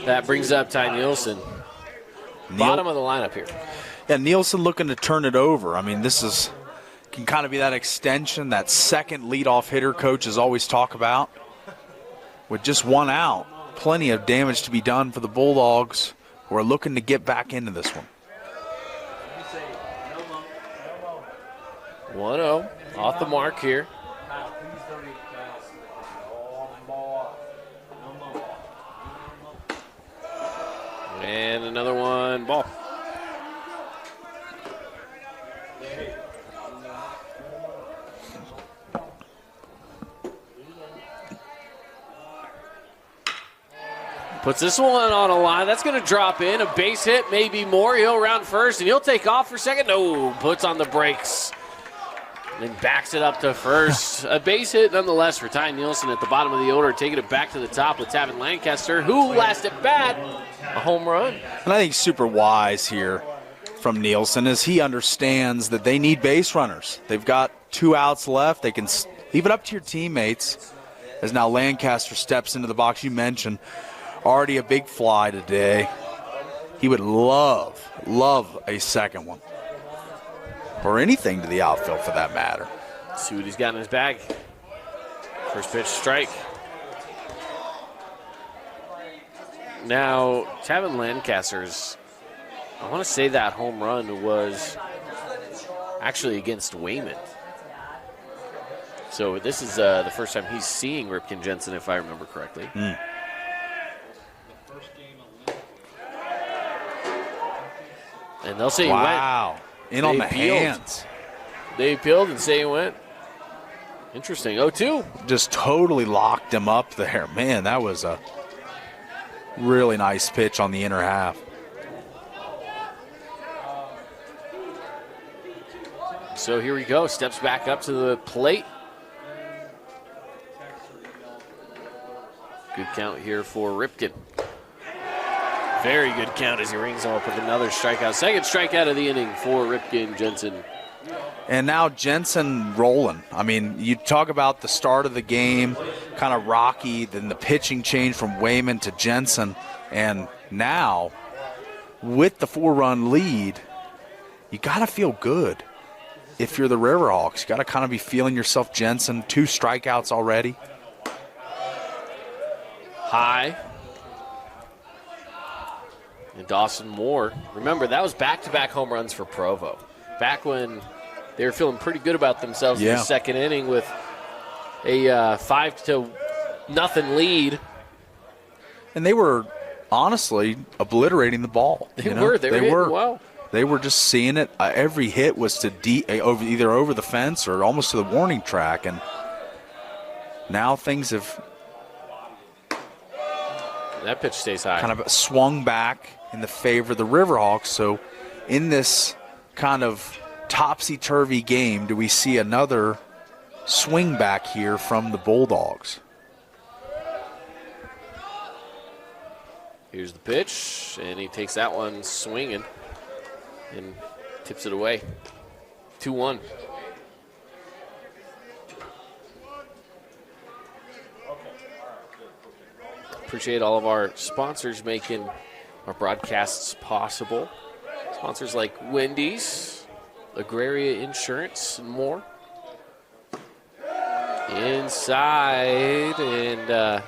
That brings up Ty Nielsen. Bottom of the lineup here. Yeah, Nielsen looking to turn it over. I mean, this can kind of be that extension, that second leadoff hitter coaches always talk about. With just one out, plenty of damage to be done for the Bulldogs, who are looking to get back into this one. 1-0 off the mark here. And another one, ball. Puts this one on a line. That's going to drop in. A base hit, maybe more. He'll round first, and he'll take off for second. No, puts on the brakes. And then backs it up to first. A base hit nonetheless for Ty Nielsen at the bottom of the order, taking it back to the top with Tavin Lancaster, who last at bat, a home run. And I think super wise here from Nielsen is he understands that they need base runners. They've got 2 outs left. They can leave it up to your teammates as now Lancaster steps into the box. You mentioned already a big fly today. He would love a second one. Or anything to the outfield for that matter. See what he's got in his bag. First pitch, strike. Now, Tavin Lancaster's, I want to say that home run was actually against Wayman. So this is the first time he's seeing Ripken Jensen, if I remember correctly. And they'll say he went. Wow. In on the hands. They appealed and say he went. Interesting. 0-2. Just totally locked him up there. Man, that was a really nice pitch on the inner half. So here we go. Steps back up to the plate. Good count here for Ripken. Very good count as he rings up with another strikeout. Second strikeout of the inning for Ripken Jensen. And now Jensen rolling. I mean, you talk about the start of the game, kind of rocky, then the pitching change from Wayman to Jensen. And now, with the 4-run lead, you got to feel good. If you're the Riverhawks, you got to kind of be feeling yourself. Jensen, 2 strikeouts already. High. And Dawson Moore. Remember, that was back-to-back home runs for Provo. Back when they were feeling pretty good about themselves in the second inning with a 5-0 lead. And they were honestly obliterating the ball. They were hitting well. They were just seeing it. Every hit was to either over the fence or almost to the warning track. And now things have that pitch stays high. Kind of swung back in the favor of the Riverhawks. So in this kind of topsy-turvy game, do we see another swing back here from the Bulldogs? Here's the pitch, and he takes that one swinging and tips it away. 2-1. Appreciate all of our sponsors making our broadcasts possible. Sponsors like Wendy's, Agraria Insurance, and more. Inside, and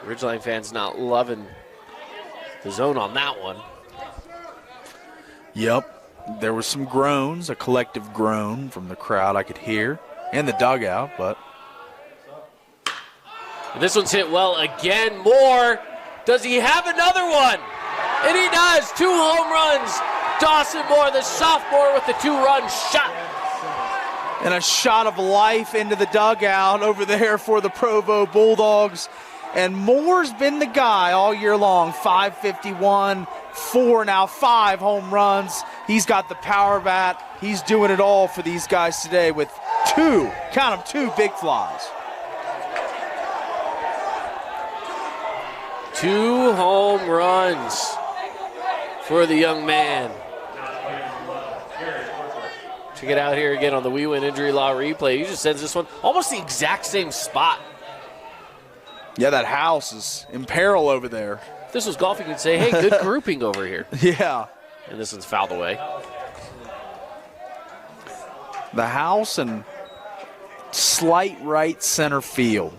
Ridgeline fans not loving the zone on that one. Yep, there was some groans, a collective groan from the crowd I could hear, and the dugout, but this one's hit well again. Moore, does he have another one? And he does. 2 home runs. Dawson Moore, the sophomore, with the 2-run shot. And a shot of life into the dugout over there for the Provo Bulldogs. And Moore's been the guy all year long. 551, 5 home runs. He's got the power bat. He's doing it all for these guys today with 2 big flies. 2 home runs for the young man. Check it out here again on the We Win Injury Law replay. He just sends this one almost the exact same spot. Yeah, that house is in peril over there. If this was golf, you could say, hey, good grouping over here. Yeah. And this one's fouled away. The house and slight right center field.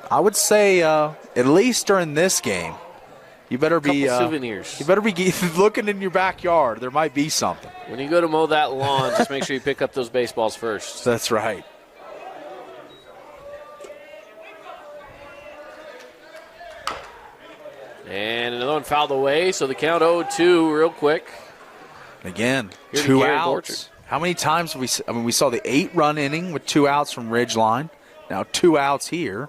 I would say at least during this game, you better be souvenirs. You better be looking in your backyard. There might be something. When you go to mow that lawn, just make sure you pick up those baseballs first. That's right. And another one fouled away, so the count 0-2 real quick. Again, Here to 2 Garrett outs. Orchard. How many times have we saw the 8-run inning with 2 outs from Ridgeline. Now 2 outs here.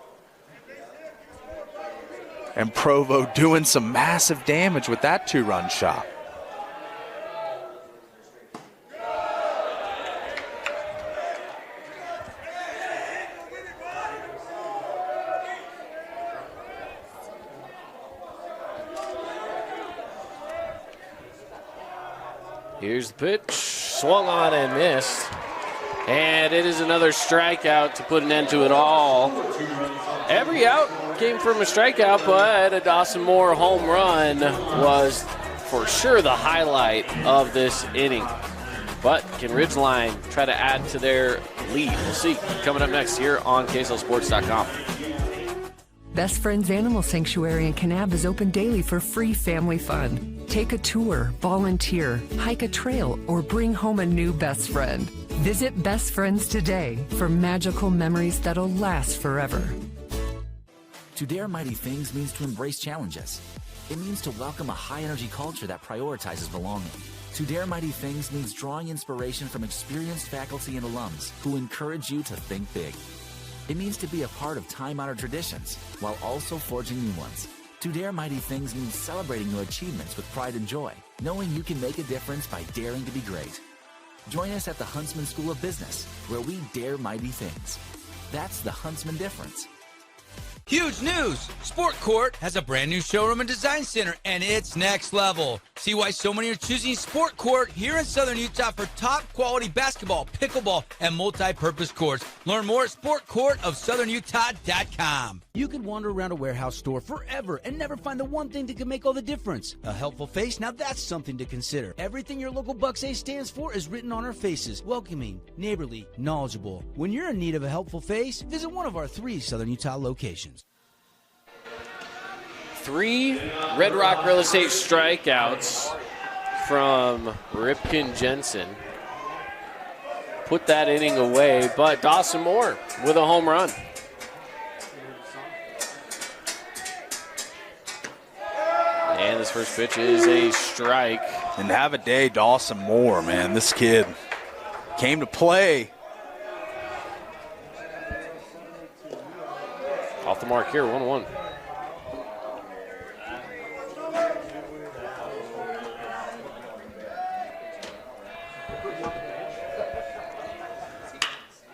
And Provo doing some massive damage with that 2-run shot. Here's the pitch. Swung on and missed. And it is another strikeout to put an end to it all. Every out came from a strikeout, but a Dawson Moore home run was for sure the highlight of this inning. But can Ridgeline try to add to their lead? We'll see. Coming up next here on KSLSports.com. Best Friends Animal Sanctuary in Kanab is open daily for free family fun. Take a tour, volunteer, hike a trail, or bring home a new best friend. Visit Best Friends today for magical memories that'll last forever. To dare mighty things means to embrace challenges. It means to welcome a high-energy culture that prioritizes belonging. To dare mighty things means drawing inspiration from experienced faculty and alums who encourage you to think big. It means to be a part of time-honored traditions while also forging new ones. To dare mighty things means celebrating your achievements with pride and joy, knowing you can make a difference by daring to be great. Join us at the Huntsman School of Business, where we dare mighty things. That's the Huntsman difference. Huge news! Sport Court has a brand new showroom and design center, and it's next level. See why so many are choosing Sport Court here in Southern Utah for top quality basketball, pickleball, and multi-purpose courts. Learn more at sportcourtofsouthernutah.com. You could wander around a warehouse store forever and never find the one thing that can make all the difference. A helpful face? Now that's something to consider. Everything your local Bucks A stands for is written on our faces. Welcoming, neighborly, knowledgeable. When you're in need of a helpful face, visit one of our 3 Southern Utah locations. 3 Red Rock Real Estate strikeouts from Ripken Jensen. Put that inning away, but Dawson Moore with a home run. And this first pitch is a strike. And have a day, Dawson Moore, man. This kid came to play. Off the mark here, 1-1.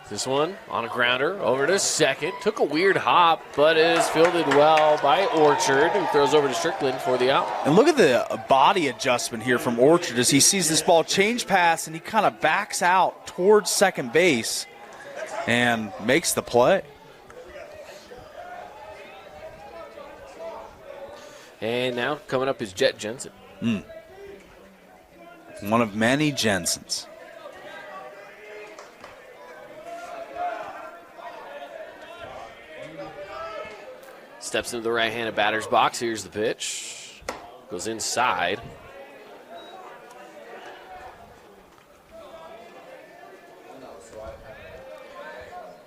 This one on a grounder over to second. Took a weird hop, but it is fielded well by Orchard, who throws over to Strickland for the out. And look at the body adjustment here from Orchard as he sees this ball change pass and he kind of backs out towards second base and makes the play. And now coming up is Jet Jensen. One of many Jensens. Steps into the right-handed batter's box. Here's the pitch. Goes inside.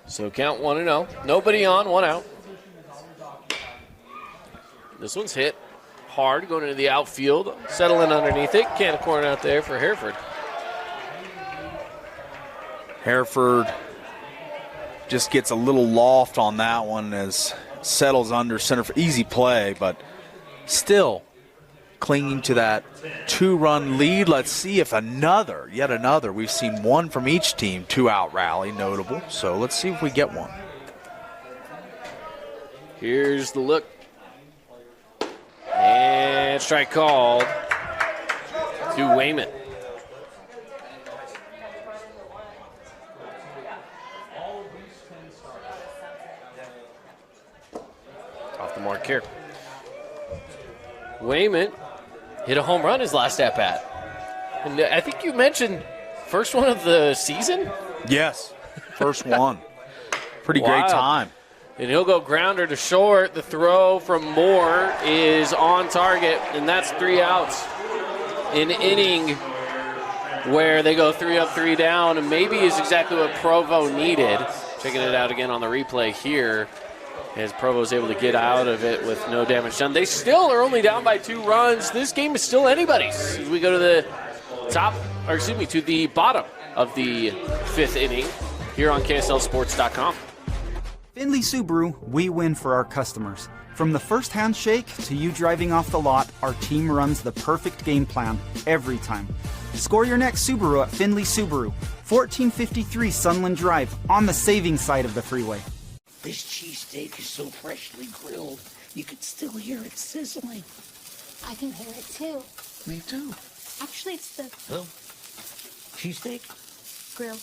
So count 1-0. Nobody on, 1 out. This one's hit hard, going into the outfield. Settling underneath it. Can of corn out there for Hereford. Hereford just gets a little loft on that one as settles under center for easy play, but still clinging to that 2-run lead. Let's see if yet another. We've seen one from each team, 2-out rally, notable. So let's see if we get one. Here's the look. And strike called to Wayman. Off the mark here. Wayman hit a home run his last at-bat. And I think you mentioned first one of the season? Yes, first one. Pretty Wild. great time. And he'll go grounder to short. The throw from Moore is on target, and that's 3 outs. An inning where they go 3 up, 3 down, and maybe is exactly what Provo needed. Checking it out again on the replay here as Provo's able to get out of it with no damage done. They still are only down by 2 runs. This game is still anybody's as we go to the to the bottom of the 5th inning here on KSLSports.com. Findlay Subaru, we win for our customers. From the first handshake to you driving off the lot, our team runs the perfect game plan every time. Score your next Subaru at Findlay Subaru, 1453 Sunland Drive, on the saving side of the freeway. This cheesesteak is so freshly grilled, you can still hear it sizzling. I can hear it too. Me too. Actually, it's the Oh, cheesesteak? grill.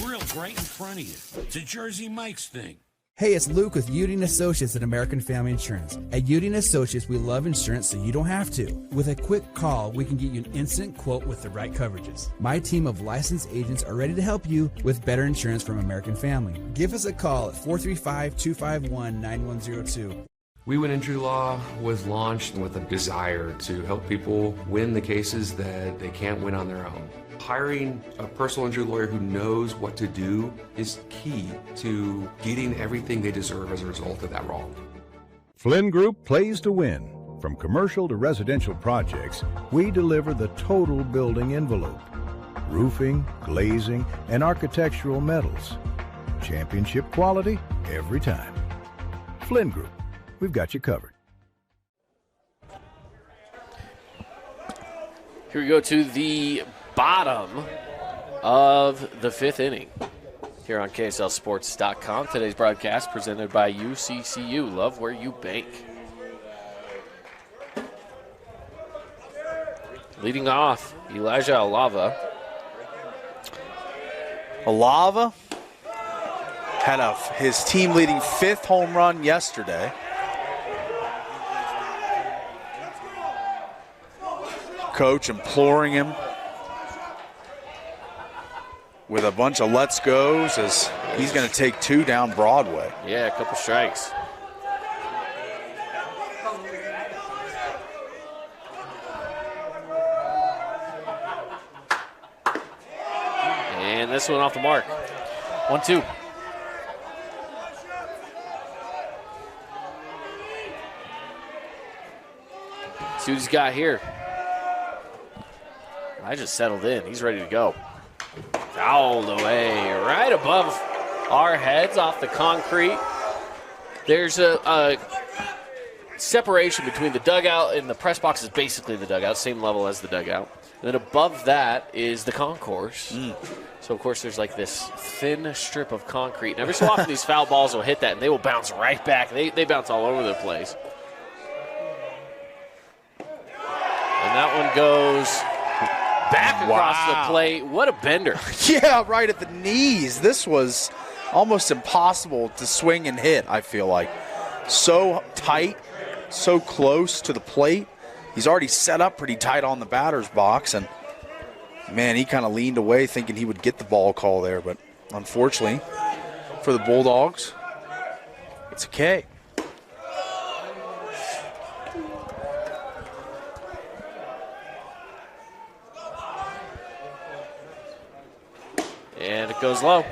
Grilled right in front of you. It's a Jersey Mike's thing. Hey, it's Luke with Udine Associates at American Family Insurance. At Udine Associates, we love insurance so you don't have to. With a quick call, we can get you an instant quote with the right coverages. My team of licensed agents are ready to help you with better insurance from American Family. Give us a call at 435-251-9102. We Win Injury Law was launched with a desire to help people win the cases that they can't win on their own. Hiring a personal injury lawyer who knows what to do is key to getting everything they deserve as a result of that wrong. Flynn Group plays to win. From commercial to residential projects, we deliver the total building envelope. Roofing, glazing, and architectural metals. Championship quality every time. Flynn Group, we've got you covered. Here we go to the bottom of the 5th inning here on KSLSports.com. Today's broadcast presented by UCCU. Love where you bank. Leading off, Elijah Alava. Alava had his team-leading 5th home run yesterday. Coach imploring him with a bunch of let's goes as he's going to take 2 down Broadway. Yeah, a couple strikes. And this one off the mark. 1-2. See what he's got here. I just settled in. He's ready to go. Fouled away right above our heads off the concrete. There's a separation between the dugout and the press box is basically the dugout, same level as the dugout. And then above that is the concourse. So, of course, there's like this thin strip of concrete. And every so often these foul balls will hit that, and they will bounce right back. They bounce all over the place. And that one goes back across the plate. What a bender. Yeah, right at the knees. This was almost impossible to swing and hit, I feel like. So tight, so close to the plate. He's already set up pretty tight on the batter's box, and, man, he kind of leaned away thinking he would get the ball call there, but unfortunately for the Bulldogs, it's a K. And it goes low.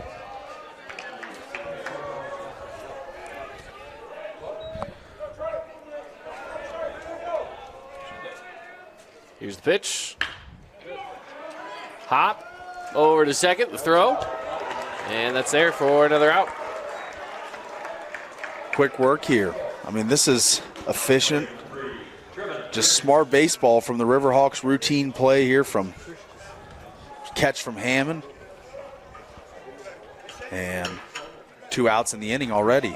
Here's the pitch. Hop over to second, the throw. And that's there for another out. Quick work here. I mean, this is efficient, just smart baseball from the Riverhawks. Routine play here from catch from Hammond. And 2 outs in the inning already.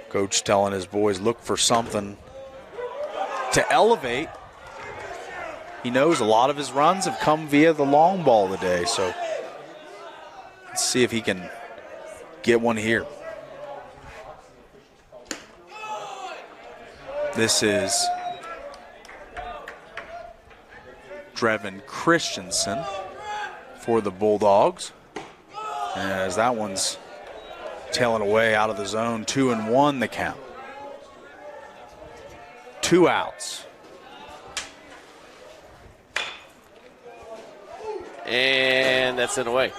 Coach telling his boys, look for something to elevate he knows a lot of his runs have come via the long ball today. So let's see if he can get one here. This is Drevin Christensen for the Bulldogs, as that one's tailing away out of the zone. 2-1 the count. 2 outs. And that's it away.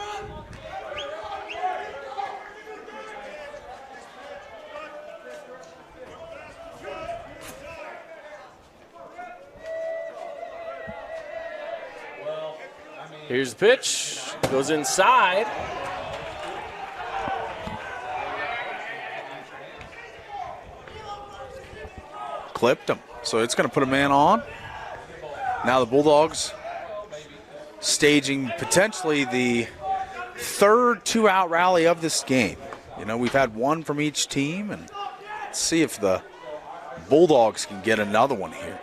Here's the pitch. Goes inside. Clipped him. So it's going to put a man on. Now the Bulldogs staging potentially the third 2-out rally of this game. You know, we've had one from each team, and let's see if the Bulldogs can get another one here.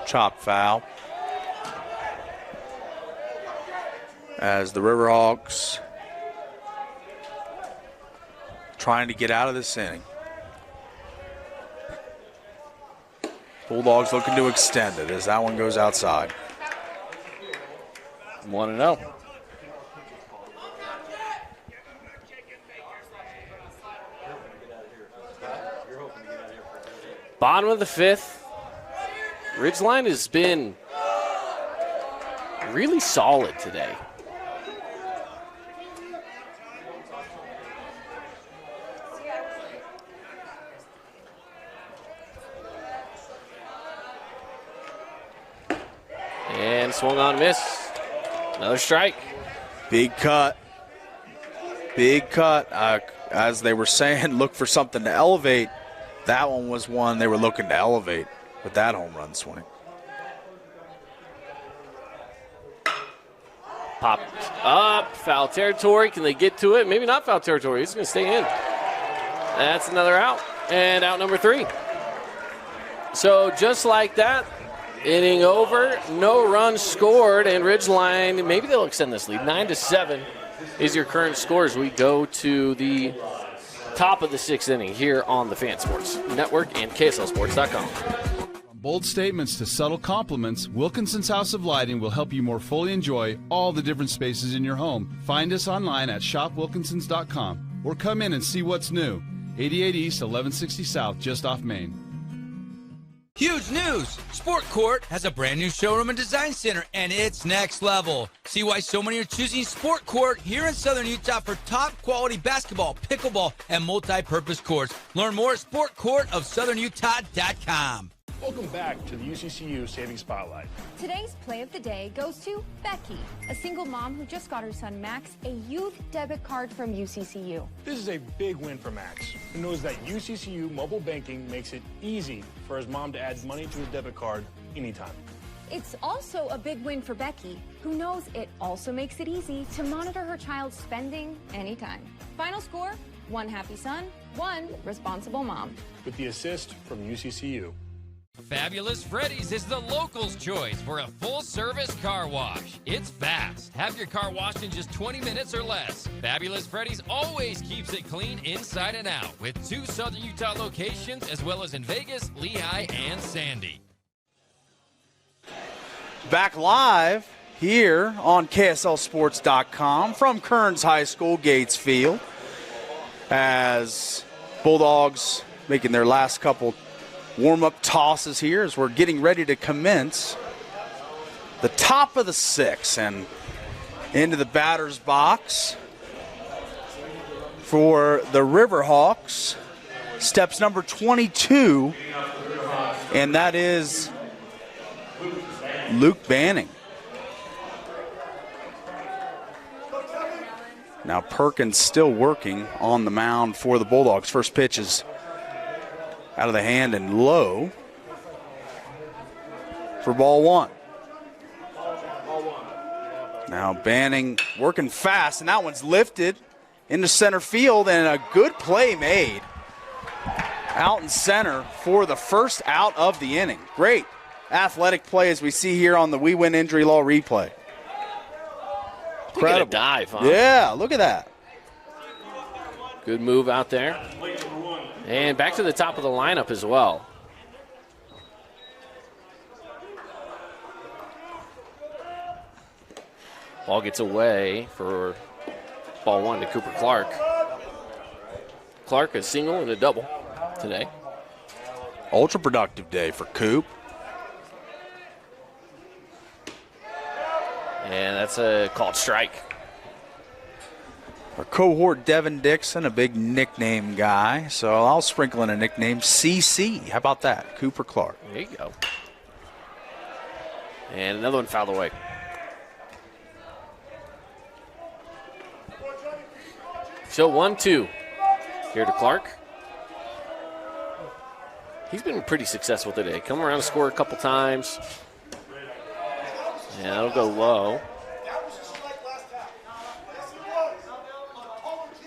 Chop foul. As the Riverhawks trying to get out of this inning. Bulldogs looking to extend it as that one goes outside. 1-0. Bottom of the 5th. Ridgeline has been really solid today. And swung on, miss. Another strike. Big cut. Big cut. As they were saying, look for something to elevate. That one was one they were looking to elevate with that home run swing. Popped up. Foul territory. Can they get to it? Maybe not foul territory. He's going to stay in. That's another out. And out number 3. So just like that, inning over, no runs scored, and Ridgeline, maybe they'll extend this lead. 9-7 is your current score as we go to the top of the 6th inning here on the Fan Sports Network and KSLSports.com. From bold statements to subtle compliments, Wilkinson's House of Lighting will help you more fully enjoy all the different spaces in your home. Find us online at shopwilkinsons.com or come in and see what's new. 88 East, 1160 South, just off Main. Huge news! Sport Court has a brand new showroom and design center, and it's next level. See why so many are choosing Sport Court here in Southern Utah for top quality basketball, pickleball, and multi-purpose courts. Learn more at sportcourtofsouthernutah.com. Welcome back to the UCCU Saving Spotlight. Today's play of the day goes to Becky, a single mom who just got her son Max a youth debit card from UCCU. This is a big win for Max, who knows that UCCU mobile banking makes it easy for his mom to add money to his debit card anytime. It's also a big win for Becky, who knows it also makes it easy to monitor her child's spending anytime. Final score, 1 happy son, 1 responsible mom. With the assist from UCCU. Fabulous Freddy's is the locals' choice for a full-service car wash. It's fast. Have your car washed in just 20 minutes or less. Fabulous Freddy's always keeps it clean inside and out, with 2 Southern Utah locations as well as in Vegas, Lehigh, and Sandy. Back live here on KSLSports.com from Kearns High School, Gates Field, as Bulldogs making their last couple warm-up tosses here as we're getting ready to commence the top of the 6th, and into the batter's box for the Riverhawks steps number 22, and that is Luke Banning. Now Perkins still working on the mound for the Bulldogs. First pitch is out of the hand and low for ball 1. Now Banning working fast, and that one's lifted into center field, and a good play made out in center for the first out of the inning. Great athletic play as we see here on the We Win Injury Law replay. Incredible dive, huh? Yeah, look at that. Good move out there. And back to the top of the lineup as well. Ball gets away for ball one to Cooper Clark. Clark a single and a double today. Ultra productive day for Coop. And that's a called strike. Our cohort Devin Dixon, a big nickname guy, so I'll sprinkle in a nickname, CC. How about that? Cooper Clark. There you go. And another one fouled away. So 1-2 here to Clark. He's been pretty successful today. Come around and score a couple times. And that'll go low.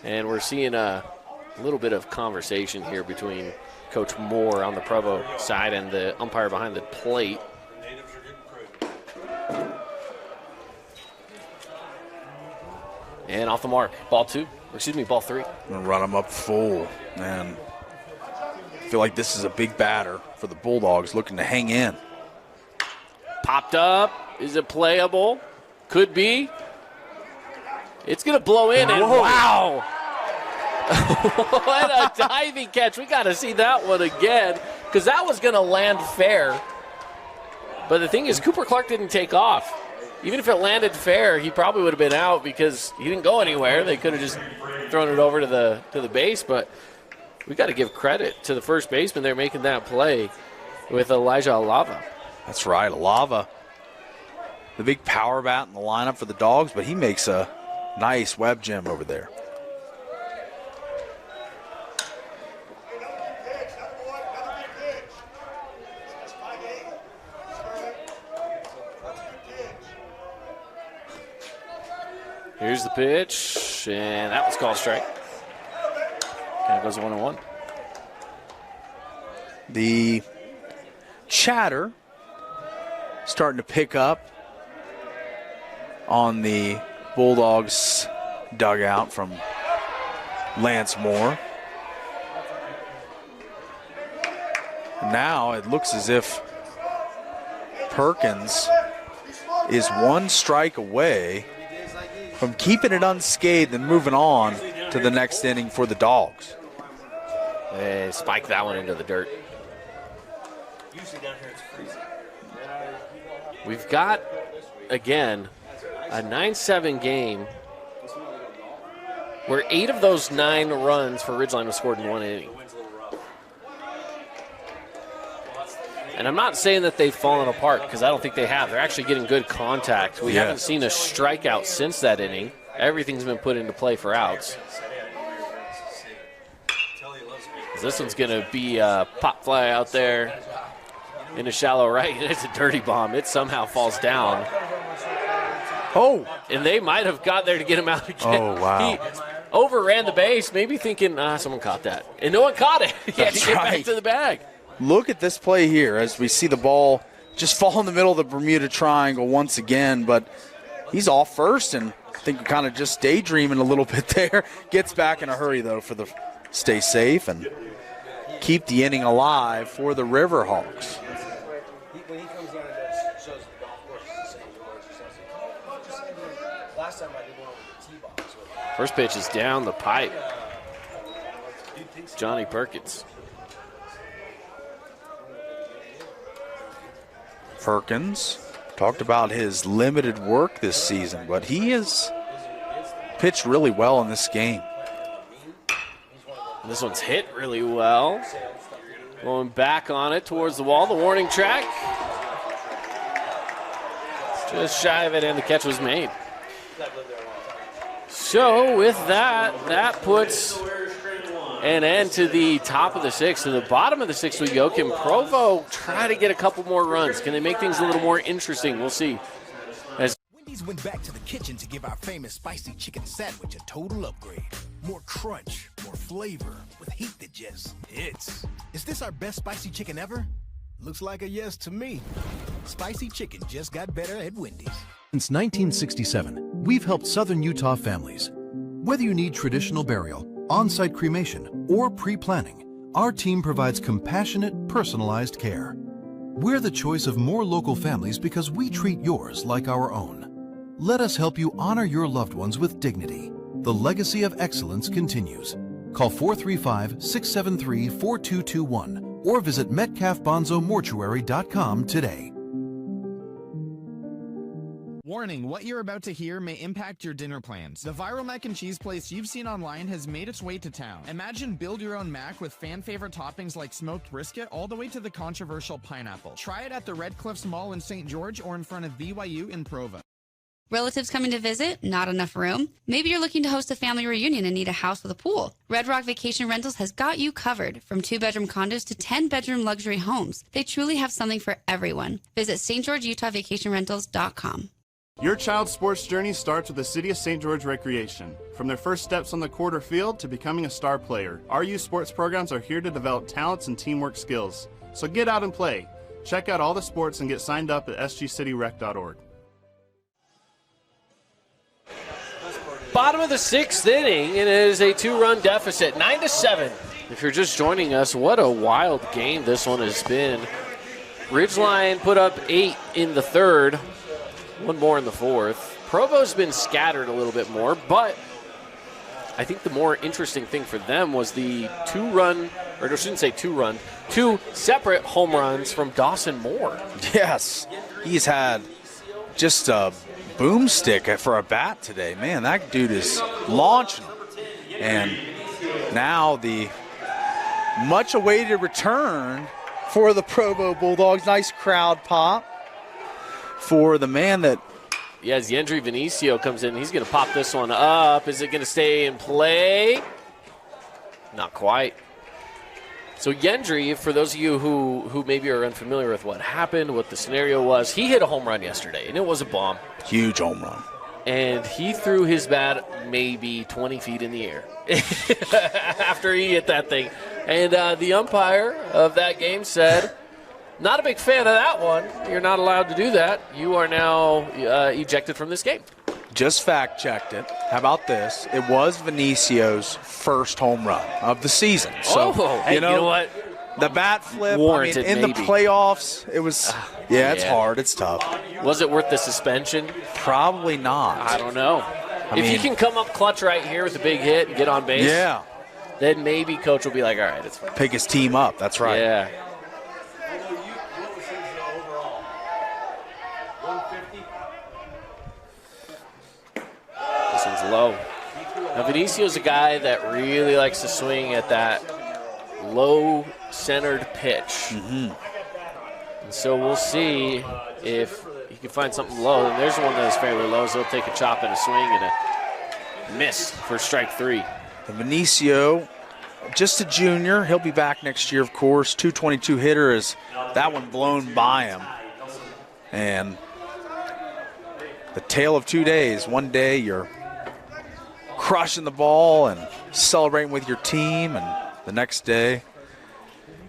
And we're seeing a little bit of conversation here between Coach Moore on the Provo side and the umpire behind the plate. And off the mark, ball three. I'm going to run him up full. And I feel like this is a big batter for the Bulldogs looking to hang in. Popped up. Is it playable? Could be. It's going to blow in, and wow. What a diving catch. We got to see that one again because that was going to land fair. But the thing is, Cooper Clark didn't take off. Even if it landed fair, he probably would have been out because he didn't go anywhere. They could have just thrown it over to the base, but we got to give credit to the first baseman there making that play with Elijah Alava. That's right, Alava. The big power bat in the lineup for the Dogs, but he makes a nice web gem over there. Here's the pitch, and that was called strike. Kind of goes 1-1. The chatter starting to pick up on the Bulldogs dugout from Lance Moore. Now it looks as if Perkins is one strike away from keeping it unscathed and moving on to the next inning for the Dogs. They spike that one into the dirt. We've got, again, a 9-7 game where 8 of those 9 runs for Ridgeline was scored in one inning. And I'm not saying that they've fallen apart because I don't think they have. They're actually getting good contact. We haven't seen a strikeout since that inning. Everything's been put into play for outs. This one's going to be a pop fly out there in a shallow right. It's a dirty bomb. It somehow falls down. Oh. And they might have got there to get him out again. Oh, wow. He overran the base, maybe thinking, someone caught that. And no one caught it. He had to get back to the bag. Look at this play here as we see the ball just fall in the middle of the Bermuda Triangle once again, but he's off first and I think kind of just daydreaming a little bit there. Gets back in a hurry, though, for the stay safe and keep the inning alive for the Riverhawks. When he comes on and shows the golf course, it's the same course. Last time I did one with the tee box. First pitch is down the pipe. Johnny Perkins. Perkins talked about his limited work this season, but he has pitched really well in this game. This one's hit really well. Going back on it towards the wall, the warning track. Just shy of it, and the catch was made. So with that, that puts an end to the top of the sixth. To the bottom of the sixth we go. Can Provo try to get a couple more runs? Can they make things a little more interesting? We'll see. Wendy's went back to the kitchen to give our famous spicy chicken sandwich a total upgrade. More crunch, more flavor, with heat that just hits. Is this our best spicy chicken ever? Looks like a yes to me. Spicy chicken just got better at Wendy's. Since 1967, we've helped Southern Utah families. Whether you need traditional burial, on-site cremation, or pre-planning, our team provides compassionate, personalized care. We're the choice of more local families because we treat yours like our own. Let us help you honor your loved ones with dignity. The legacy of excellence continues. Call 435-673-4221 or visit metcalfbonzomortuary.com today. Warning, what you're about to hear may impact your dinner plans. The viral mac and cheese place you've seen online has made its way to town. Imagine build your own mac with fan favorite toppings like smoked brisket all the way to the controversial pineapple. Try it at the Red Cliffs Mall in St. George or in front of BYU in Provo. Relatives coming to visit? Not enough room? Maybe you're looking to host a family reunion and need a house with a pool. Red Rock Vacation Rentals has got you covered. From 2-bedroom condos to 10-bedroom luxury homes, they truly have something for everyone. Visit stgeorgeutahvacationrentals.com. Your child's sports journey starts with the City of St. George Recreation. From their first steps on the court or field to becoming a star player, our youth sports programs are here to develop talents and teamwork skills. So get out and play. Check out all the sports and get signed up at sgcityrec.org. Bottom of the 6th inning, and it is a 2-run deficit, 9-7. If you're just joining us, what a wild game this one has been. Ridgeline put up 8 in the 3rd, one more in the 4th. Provo's been scattered a little bit more, but I think the more interesting thing for them was the 2 separate home runs from Dawson Moore. Yes, he's had just a boomstick for a bat today. Man, that dude is launching. And now the much-awaited return for the Provo Bulldogs. Nice crowd pop for the man that... Yes, Yendry Vinicio comes in. He's going to pop this one up. Is it going to stay in play? Not quite. So Yendry, for those of you who maybe are unfamiliar with what happened, what the scenario was, he hit a home run yesterday, and it was a bomb. Huge home run. And he threw his bat maybe 20 feet in the air after he hit that thing. And the umpire of that game said, not a big fan of that one. You're not allowed to do that. You are now ejected from this game. Just fact-checked it. How about this? It was Vinicio's first home run of the season. So, hey, you know what? The bat flip, Warranted, in maybe. the playoffs, it was, it's hard. It's tough. Was it worth the suspension? Probably not. I don't know. If you can come up clutch right here with a big hit and get on base, then maybe coach will be like, all right, it's fine. Pick his team up. That's right. Yeah. This one's low. Now, Vinicio's a guy that really likes to swing at that low-centered pitch. And so we'll see if he can find something low. And there's one that is fairly low, so he'll take a chop and a swing and a miss for strike 3. And Vinicio, just a junior. He'll be back next year, of course. 222 hitter is that one blown by him. And the tale of 2 days. One day you're crushing the ball and celebrating with your team, and the next day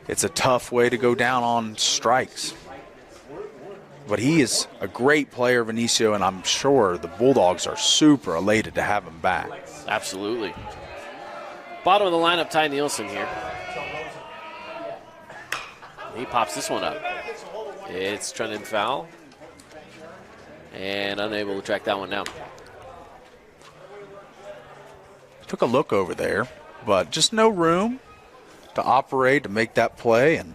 it's a tough way to go down on strikes. But he is a great player, Vinicio, and I'm sure the Bulldogs are super elated to have him back. Absolutely. Bottom of the lineup, Ty Nielsen here. He pops this one up. It's trending foul. And unable to track that one down. Took a look over there, but just no room to operate, to make that play, and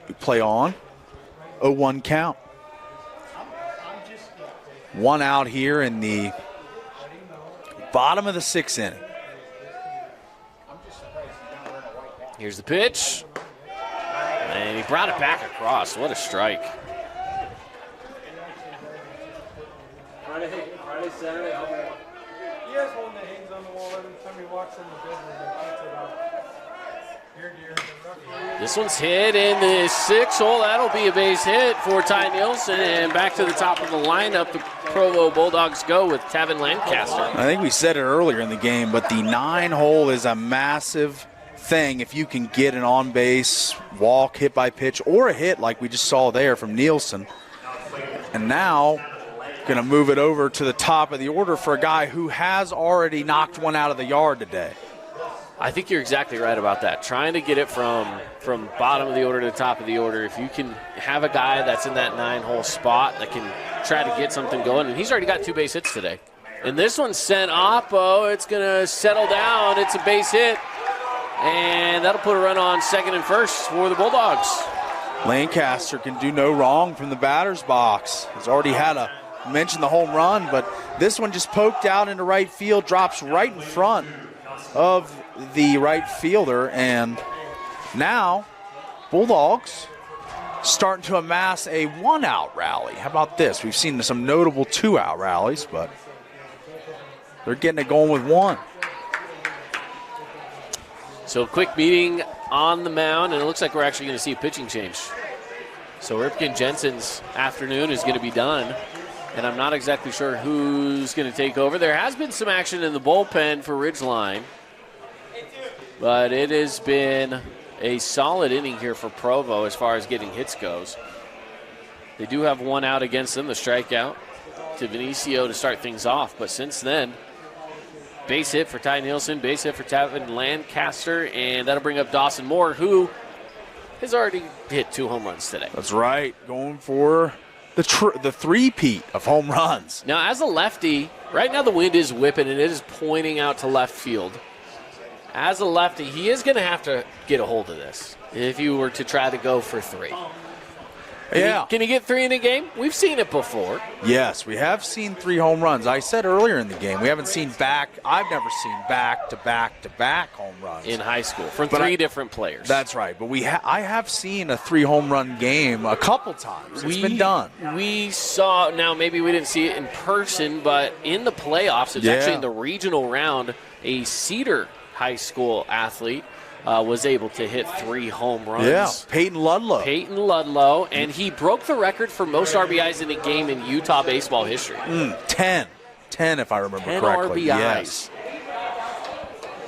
we play on. 0-1 count. 1 out here in the bottom of the 6th inning. Here's the pitch. And he brought it back across. What a strike. Friday, Saturday, he has one that hangs on the wall every time he walks in the bedroom and puts it up. Here, dear, the rough This one's hit in the 6th hole. That'll be a base hit for Ty Nielsen. And back to the top of the lineup, the Provo Bulldogs go with Tavin Lancaster. I think we said it earlier in the game, but the 9 hole is a massive thing if you can get an on-base walk, hit by pitch, or a hit like we just saw there from Nielsen. And now, going to move it over to the top of the order for a guy who has already knocked one out of the yard today. I think you're exactly right about that. Trying to get it from bottom of the order to the top of the order. If you can have a guy that's in that 9-hole spot that can try to get something going, and he's already got 2 base hits today. And this one's sent oppo. It's going to settle down. It's a base hit, and that'll put a run on second and first for the Bulldogs. Lancaster can do no wrong from the batter's box. He's already had mentioned the home run, but this one just poked out into right field, drops right in front of the right fielder, and now Bulldogs starting to amass a 1-out rally. How about this? We've seen some notable 2-out rallies, but they're getting it going with 1. So quick meeting on the mound, and it looks like we're actually going to see a pitching change. So Ripken Jensen's afternoon is going to be done, and I'm not exactly sure who's going to take over. There has been some action in the bullpen for Ridgeline, but it has been a solid inning here for Provo as far as getting hits goes. They do have 1 out against them, the strikeout to Vinicio to start things off, but since then, base hit for Ty Nielsen, base hit for Tavin Lancaster, and that'll bring up Dawson Moore, who has already hit 2 home runs today. That's right, going for the three-peat of home runs. Now, as a lefty, right now the wind is whipping, and it is pointing out to left field. As a lefty, he is going to have to get a hold of this if you were to try to go for 3. Can he get 3 in a game? We've seen it before. Yes, we have seen 3 home runs. I said earlier in the game, we haven't seen I've never seen back-to-back-to-back home runs. In high school from 3 different players. That's right, but I have seen a 3-home run game a couple times. It's been done. We saw, now maybe we didn't see it in person, but in the playoffs, it's actually in the regional round, a Cedar High School athlete was able to hit 3 home runs. Yeah, Peyton Ludlow, and he broke the record for most RBIs in a game in Utah baseball history. 10 if I remember 10 correctly. RBIs. Yes.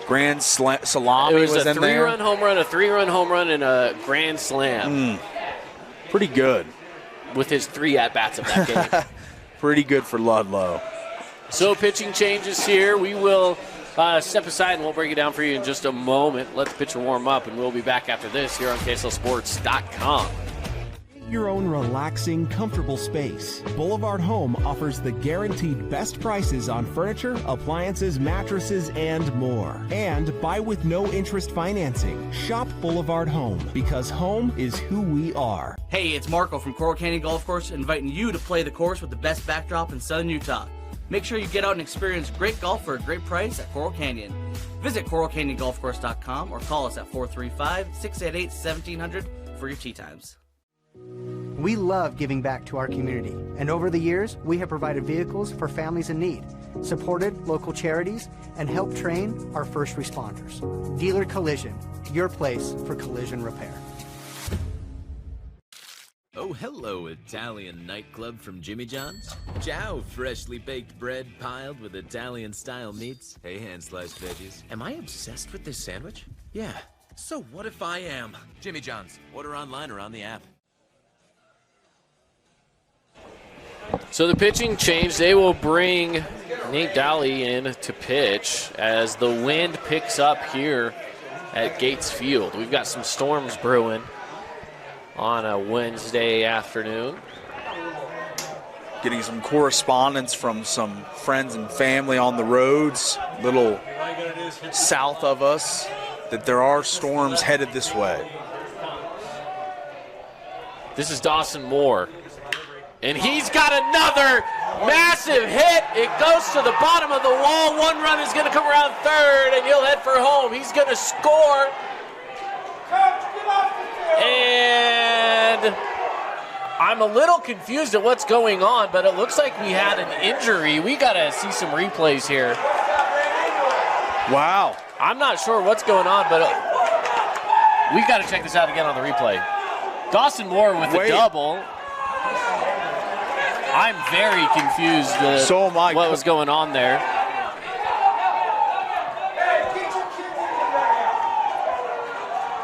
Grand Salami was in a there. 3-run home run, a 3-run home run, and a grand slam. Pretty good. With his 3 at-bats of that game. Pretty good for Ludlow. So pitching changes here. We will step aside and we'll break it down for you in just a moment. Let the pitcher warm up, and we'll be back after this here on KSLSports.com. Your own relaxing, comfortable space. Boulevard Home offers the guaranteed best prices on furniture, appliances, mattresses, and more. And buy with no interest financing. Shop Boulevard Home, because home is who we are. Hey, it's Marco from Coral Canyon Golf Course, inviting you to play the course with the best backdrop in southern Utah. Make sure you get out and experience great golf for a great price at Coral Canyon. Visit CoralCanyonGolfCourse.com or call us at 435-688-1700 for your tee times. We love giving back to our community, and over the years, we have provided vehicles for families in need, supported local charities, and helped train our first responders. Dealer Collision, your place for collision repair. Oh, hello, Italian nightclub from Jimmy John's. Ciao, freshly baked bread piled with Italian-style meats. Hey, hand-sliced veggies. Am I obsessed with this sandwich? Yeah. So what if I am? Jimmy John's. Order online or on the app. So the pitching change, they will bring Nate Daly in to pitch as the wind picks up here at Gates Field. We've got some storms brewing on a Wednesday afternoon. Getting some correspondence from some friends and family on the roads, a little south of us, that there are storms headed this way. This is Dawson Moore. And he's got another massive hit. It goes to the bottom of the wall. 1 run is going to come around third, and he'll head for home. He's going to score. And I'm a little confused at what's going on, but it looks like we had an injury. We got to see some replays here. Wow. I'm not sure what's going on, but We got to check this out again on the replay. Dawson Moore with a double. I'm very confused what was going on there.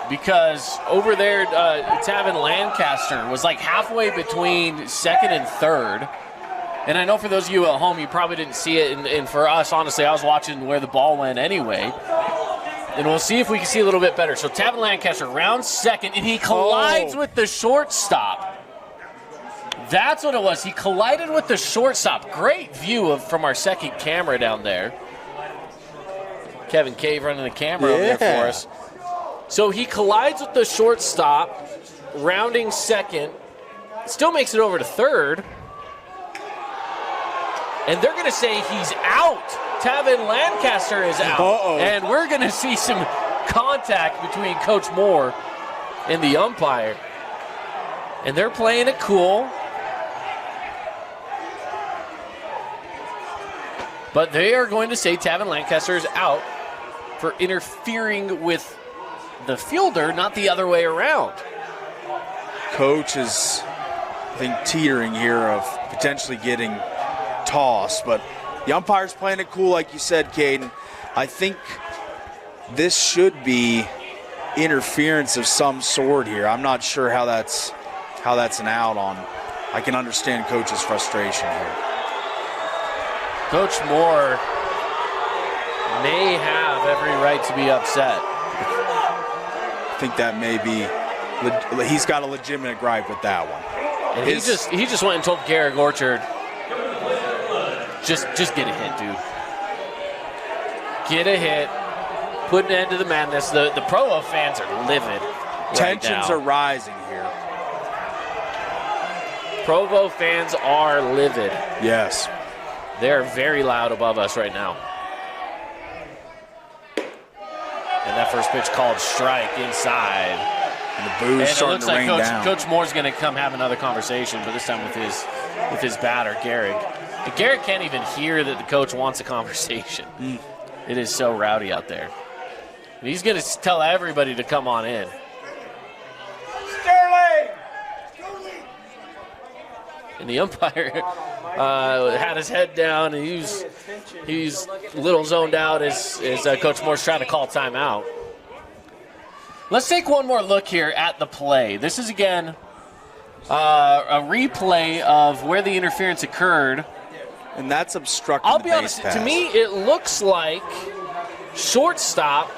Because over there, Tavin Lancaster was like halfway between second and third. And I know for those of you at home, you probably didn't see it. And for us, honestly, I was watching where the ball went anyway. And we'll see if we can see a little bit better. So Tavin Lancaster rounds second, and he collides with the shortstop. That's what it was. He collided with the shortstop. Great view from our second camera down there. Kevin Cave running the camera over there for us. So he collides with the shortstop, rounding second. Still makes it over to third. And they're going to say he's out. Tavin Lancaster is out. And we're going to see some contact between Coach Moore and the umpire. And they're playing it cool. But they are going to say Tavin Lancaster is out for interfering with the fielder, not the other way around. Coach is, I think, teetering here of potentially getting tossed, but the umpire's playing it cool, like you said, Caden. I think this should be interference of some sort here. I'm not sure how that's an out on. I can understand Coach's frustration here. Coach Moore may have every right to be upset. I think that may be, he's got a legitimate gripe with that one. And he just went and told Garrick Orchard, just get a hit, dude. Get a hit. Put an end to the madness. The Provo fans are livid. Tensions are rising here. Provo fans are livid. Yes. They're very loud above us right now. And that first pitch called strike inside. And the boo's starting to rain down. Coach Moore's going to come have another conversation, but this time with his batter, Garrick. And Garrick can't even hear that the coach wants a conversation. It is so rowdy out there. And he's going to tell everybody to come on in. And the umpire had his head down, and he's a little zoned out as Coach Moore's trying to call timeout. Let's take one more look here at the play. This is, again, a replay of where the interference occurred. And that's obstructing I'll be honest, to me, it looks like shortstop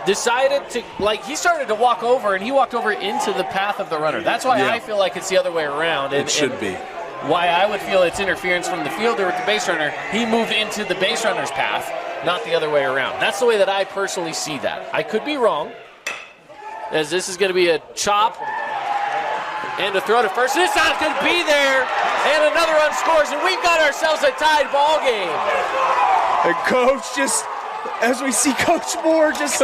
decided to, he started to walk over, and he walked over into the path of the runner. That's why I feel like it's the other way around. It should be. Why I would feel it's interference from the fielder with the base runner. He moved into the base runner's path, not the other way around. That's the way that I personally see that. I could be wrong, as this is going to be a chop and a throw to first. This one's going to be there, and another run scores, and we've got ourselves a tied ball game. And Coach just, as we see Coach Moore just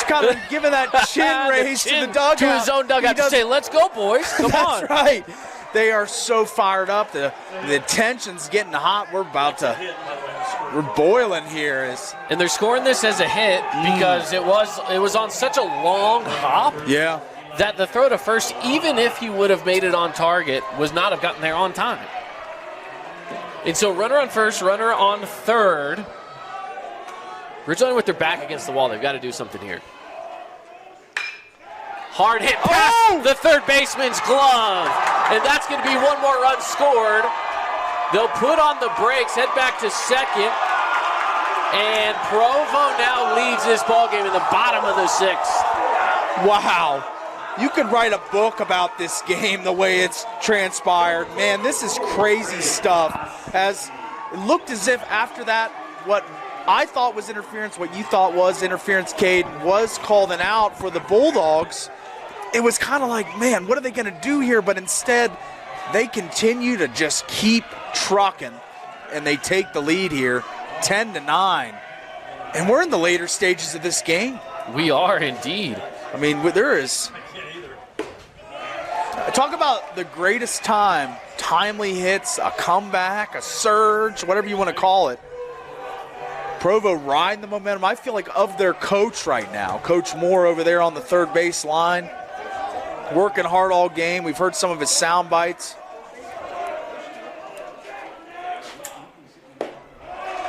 kind of giving that chin raise to the dugout. To his own dugout to say, let's go, boys. Come on. That's right. They are so fired up. The tension's getting hot. We're boiling here. And they're scoring this as a hit because it was on such a long hop. Yeah. That the throw to first, even if he would have made it on target, was not have gotten there on time. And so runner on first, runner on third. Ridgeline with their back against the wall. They've got to do something here. Hard hit past the third baseman's glove. And that's going to be one more run scored. They'll put on the brakes, head back to second. And Provo now leads this ballgame in the bottom of the sixth. Wow. You could write a book about this game the way it's transpired. Man, this is crazy stuff. As it looked as if after that, what I thought was interference, what you thought was interference, Cade, was called an out for the Bulldogs. It was kind of like, man, what are they going to do here? But instead, they continue to just keep trucking, and they take the lead here, 10-9. And we're in the later stages of this game. We are indeed. I mean, there is... Talk about the greatest time, timely hits, a comeback, a surge, whatever you want to call it. Provo riding the momentum, I feel like, of their coach right now. Coach Moore over there on the third base line, working hard all game. We've heard some of his sound bites.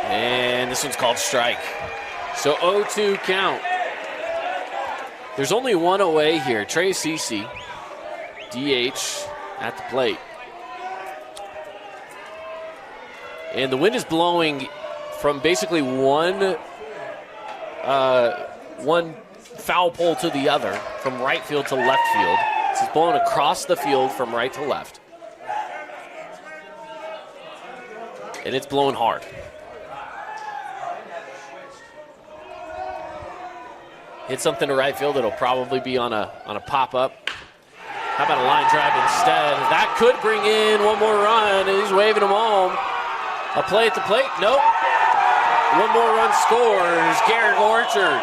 And this one's called strike. So 0-2 count. There's only one away here. Trey Cece, DH at the plate. And the wind is blowing from basically one foul pole to the other, from right field to left field. So it's blowing across the field from right to left. And it's blowing hard. Hit something to right field. It'll probably be on a pop-up. How about a line drive instead? That could bring in one more run. He's waving him home. A play at the plate? Nope. One more run scores. Garrett Orchard.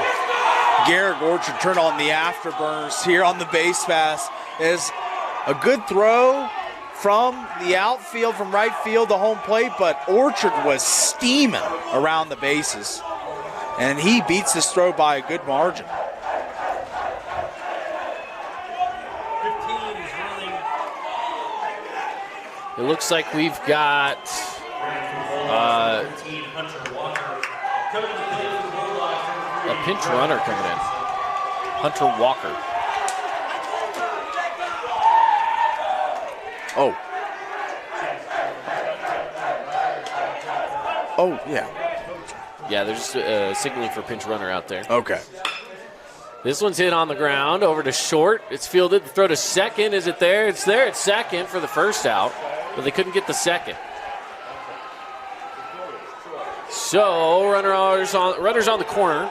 Garrett Orchard turned on the afterburners here on the base pass. Is a good throw from the outfield, from right field to home plate, but Orchard was steaming around the bases. And he beats this throw by a good margin. It looks like we've got a pinch runner coming in. Hunter Walker. Oh. Oh, yeah. Yeah, there's signaling for pinch runner out there. Okay. This one's hit on the ground, over to short. It's fielded. The throw to second. Is it there? It's there at second for the first out, but they couldn't get the second. So runners on the corner.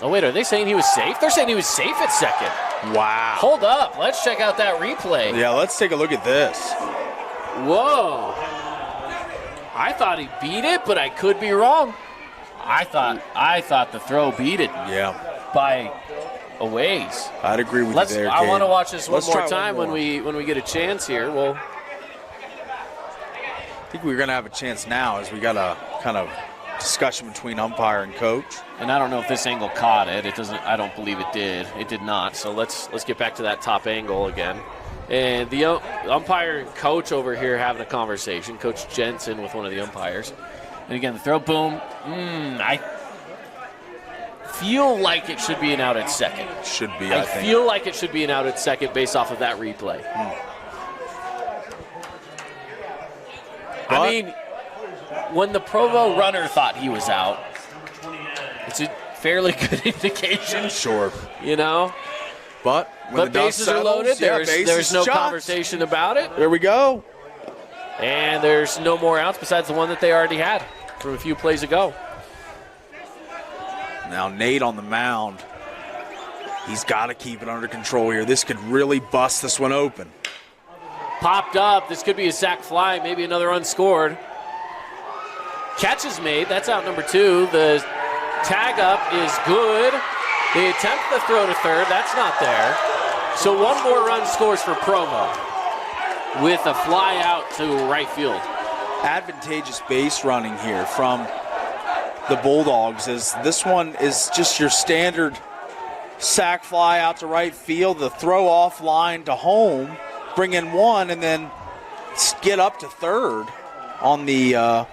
Oh, wait, are they saying he was safe? They're saying he was safe at second. Wow. Hold up. Let's check out that replay. Yeah, let's take a look at this. Whoa. I thought he beat it, but I could be wrong. I thought the throw beat it. Yeah. By a ways. I'd agree with you there, I Gabe. want to watch this one Let's more try time one when more. we get a chance here. Well, I think we're going to have a chance now as we got a kind of discussion between umpire and coach. and I don't know if this angle caught it. It doesn't. I don't believe it did. It did not. So let's get back to that top angle again. And the umpire and coach over here having a conversation. Coach Jensen with one of the umpires. And again, the throw, boom. I feel like it should be an out at second. Should be, I think. feel like it should be an out at second based off of that replay. I mean, when the Provo runner thought he was out, it's a fairly good indication. Sure. You know? But when the dust bases are settles, loaded. yeah, There's bases no chopped. conversation about it. There we go. And there's no more outs besides the one that they already had from a few plays ago. Now Nate on the mound. He's got to keep it under control here. This could really bust this one open. Popped up. This could be a sac fly, maybe another unscored. Catch is made. That's out number 2. The tag up is good. They attempt the throw to third. That's not there. So one more run scores for Provo with a fly out to right field. Advantageous base running here from the Bulldogs. As this one is just your standard sac fly out to right field, the throw off line to home, bring in one, and then get up to third on the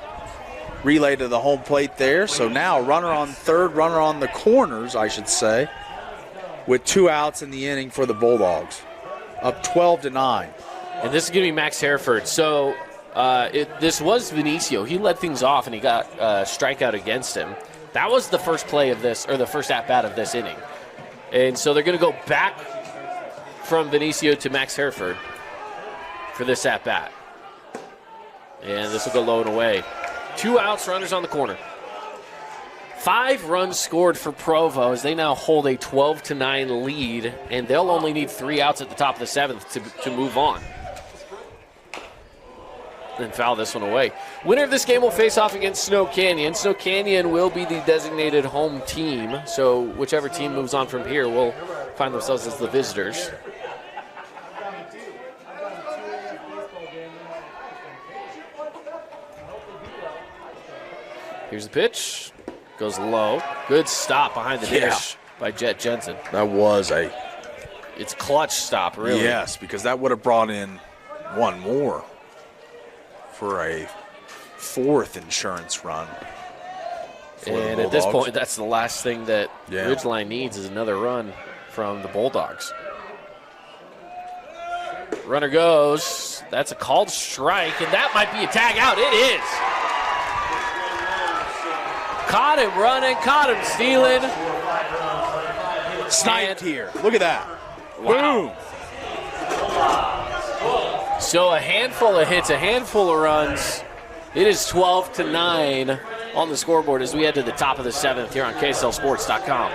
relay to the home plate there. So now runner on third, runner on the corners, I should say, with 2 outs in the inning for the Bulldogs. Up 12-9. And this is going to be Max Hereford. So this was Vinicio. He led things off, and he got a strikeout against him. That was the first play of this, or the first at-bat of this inning. And so they're going to go back from Vinicio to Max Hereford for this at-bat. And this will go low and away. 2 outs, runners on the corner. 5 runs scored for Provo as they now hold a 12-9 lead, and they'll only need 3 outs at the top of the 7th to move on. Then foul this one away. Winner of this game will face off against Snow Canyon. Snow Canyon will be the designated home team, so whichever team moves on from here will find themselves as the visitors. Here's the pitch. Goes low. Good stop behind the dish by Jet Jensen. That was It's clutch stop, really. Yes, because that would have brought in one more for a 4th insurance run. And at this point, that's the last thing that Ridgeline needs is another run from the Bulldogs. Runner goes. That's a called strike, and that might be a tag out. It is. Caught him running, caught him stealing. Sniped here. Look at that. Wow. Boom. So a handful of hits, a handful of runs. It is 12-9 on the scoreboard as we head to the top of the 7th here on KSLSports.com.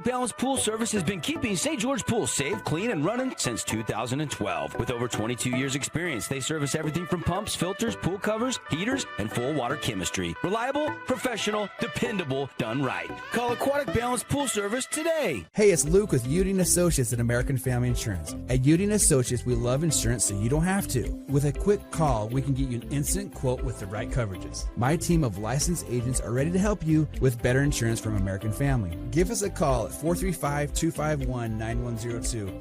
Balance Pool Service has been keeping St. George Pool safe, clean, and running since 2012. With over 22 years experience, they service everything from pumps, filters, pool covers, heaters, and full water chemistry. Reliable, professional, dependable, done right. Call Aquatic Balance Pool Service today. Hey, it's Luke with Udine Associates at American Family Insurance. At Udine Associates, we love insurance so you don't have to. With a quick call, we can get you an instant quote with the right coverages. My team of licensed agents are ready to help you with better insurance from American Family. Give us a call at 435-251-9102.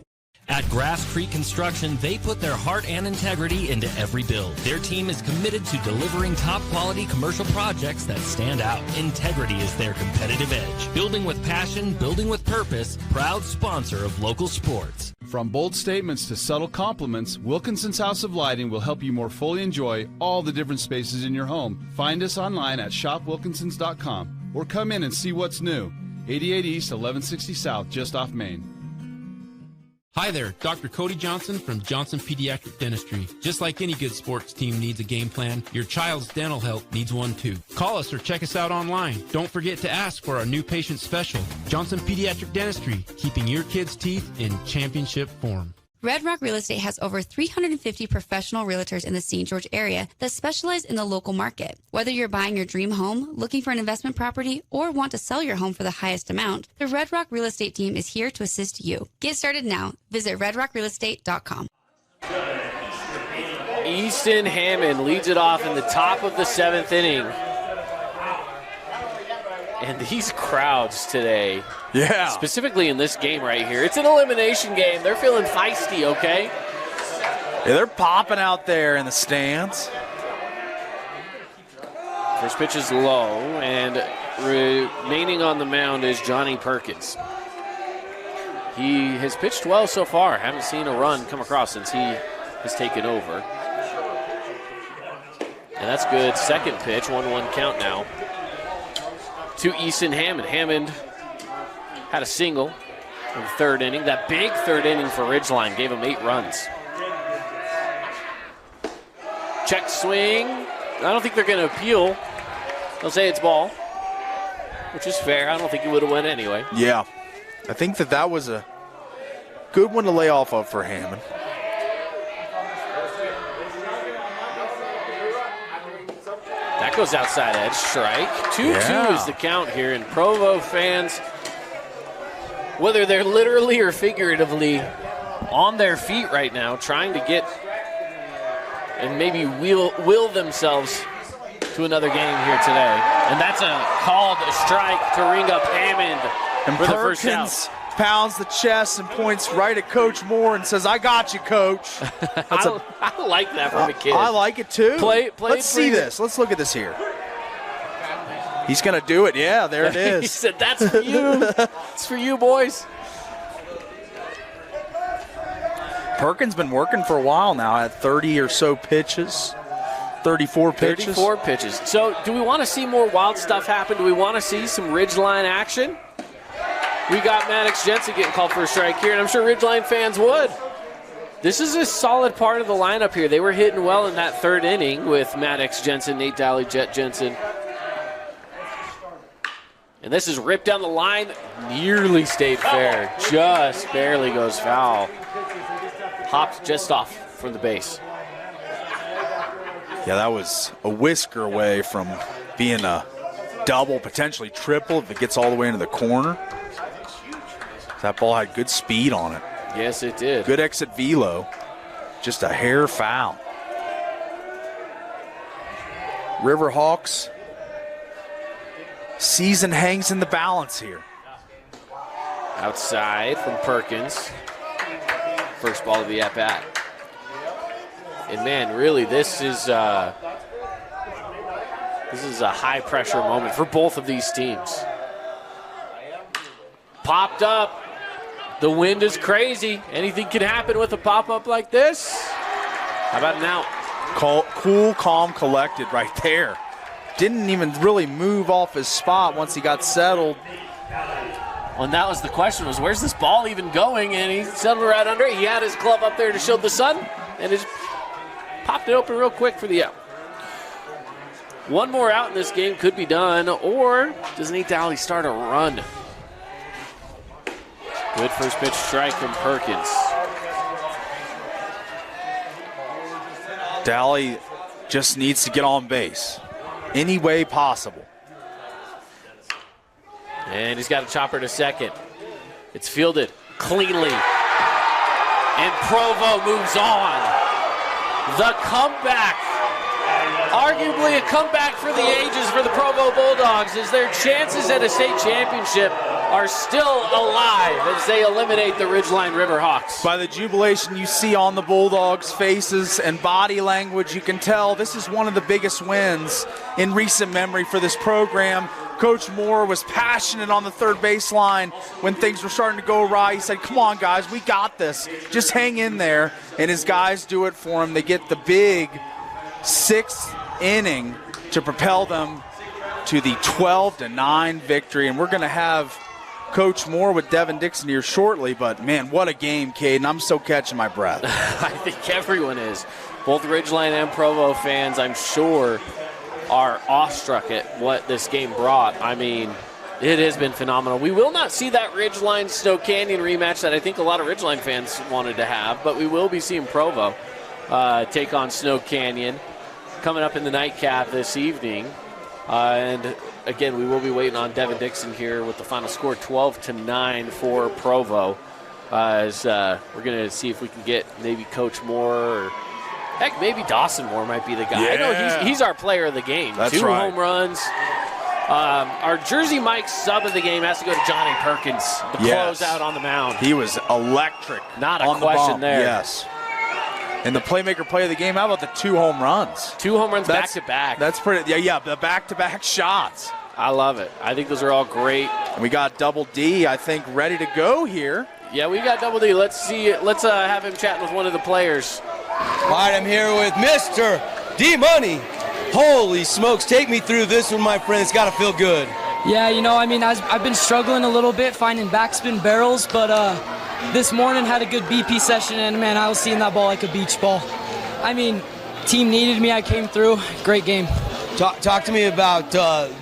At Grass Creek Construction, they put their heart and integrity into every build. Their team is committed to delivering top-quality commercial projects that stand out. Integrity is their competitive edge. Building with passion, building with purpose, proud sponsor of local sports. From bold statements to subtle compliments, Wilkinson's House of Lighting will help you more fully enjoy all the different spaces in your home. Find us online at shopwilkinsons.com or come in and see what's new. 88 East, 1160 South, just off Main. Hi there, Dr. Cody Johnson from Johnson Pediatric Dentistry. Just like any good sports team needs a game plan, your child's dental health needs one too. Call us or check us out online. Don't forget to ask for our new patient special. Johnson Pediatric Dentistry, keeping your kids' teeth in championship form. Red Rock Real Estate has over 350 professional realtors in the St. George area that specialize in the local market. Whether you're buying your dream home, looking for an investment property, or want to sell your home for the highest amount, the Red Rock Real Estate team is here to assist you. Get started now. Visit redrockrealestate.com. Easton Hammond leads it off in the top of the 7th inning. And these crowds today, specifically in this game right here, it's an elimination game. They're feeling feisty, okay? Yeah, they're popping out there in the stands. First pitch is low, and remaining on the mound is Johnny Perkins. He has pitched well so far. Haven't seen a run come across since he has taken over. And that's good. Second pitch, 1-1 count now to Easton Hammond. Hammond had a single in the 3rd inning. That big 3rd inning for Ridgeline gave him 8 runs. Check swing. I don't think they're going to appeal. They'll say it's ball, which is fair. I don't think he would have went anyway. Yeah. I think that was a good one to lay off of for Hammond. That goes outside edge, strike. 2-2 is the count here, and Provo fans, whether they're literally or figuratively on their feet right now, trying to get and maybe will themselves to another game here today. And that's a called strike to ring up Hammond for the first out. Pounds the chest and points right at Coach Moore and says, "I got you, Coach." I like that from a kid. I like it too. Let's see this. Let's look at this here. He's going to do it. Yeah, there it is. He said, "That's for you. It's for you, boys." Perkins been working for a while now at 30 or so pitches. 34 pitches. 34 pitches. So do we want to see more wild stuff happen? Do we want to see some Ridgeline action? We got Maddox Jensen getting called for a strike here, and I'm sure Ridgeline fans would. This is a solid part of the lineup here. They were hitting well in that 3rd inning with Maddox Jensen, Nate Dowley, Jet Jensen. And this is ripped down the line. Nearly stayed fair. Just barely goes foul. Hopped just off from the base. Yeah, that was a whisker away from being a double, potentially triple if it gets all the way into the corner. That ball had good speed on it. Yes, it did. Good exit velo. Just a hair foul. Riverhawks season hangs in the balance here. Outside from Perkins. First ball of the at-bat. And man, really, this is a high-pressure moment for both of these teams. Popped up. The wind is crazy. Anything can happen with a pop-up like this. How about an out? Cool, calm, collected right there. Didn't even really move off his spot once he got settled. Well, and that was the question, was where's this ball even going? And he settled right under it. He had his glove up there to show the sun, and just popped it open real quick for the out. One more out in this game could be done, or does Nate Dowley start a run? Good first pitch strike from Perkins. Dowley just needs to get on base any way possible. And he's got a chopper to second. It's fielded cleanly. And Provo moves on. The comeback. Arguably a comeback for the ages for the Provo Bulldogs, as their chances at a state championship are still alive as they eliminate the Ridgeline Riverhawks. By the jubilation you see on the Bulldogs' faces and body language, you can tell this is one of the biggest wins in recent memory for this program. Coach Moore was passionate on the third baseline when things were starting to go awry. He said, come on, guys, we got this. Just hang in there. And his guys do it for him. They get the big 6th inning to propel them to the 12-9 victory. And we're going to have Coach Moore with Devin Dixon here shortly. But, man, what a game, Caden. I'm still catching my breath. I think everyone is. Both Ridgeline and Provo fans, I'm sure, are awestruck at what this game brought. I mean, it has been phenomenal. We will not see that Ridgeline Snow Canyon rematch that I think a lot of Ridgeline fans wanted to have, but we will be seeing Provo take on Snow Canyon coming up in the nightcap this evening. And again, we will be waiting on Devin Dixon here with the final score 12-9 for Provo. As we're going to see if we can get maybe Coach Moore or heck, maybe Dawson Moore might be the guy. Yeah. I know he's our player of the game. That's 2 right. home runs. Our Jersey Mike sub of the game has to go to Johnny Perkins, the closeout on the mound. He was electric. Not a on question the bump. there. Yes. And the playmaker play of the game, how about the 2 home runs? 2 home runs back-to-back. That's pretty, yeah, the back-to-back shots. I love it. I think those are all great. And we got Double D, I think, ready to go here. Yeah, we got Double D. Let's see. Let's have him chatting with one of the players. All right, I'm here with Mr. D-Money. Holy smokes, take me through this one, my friend. It's got to feel good. Yeah, you know, I mean, I've been struggling a little bit finding backspin barrels, but this morning had a good BP session, and, man, I was seeing that ball like a beach ball. I mean, team needed me. I came through. Great game. Talk to me about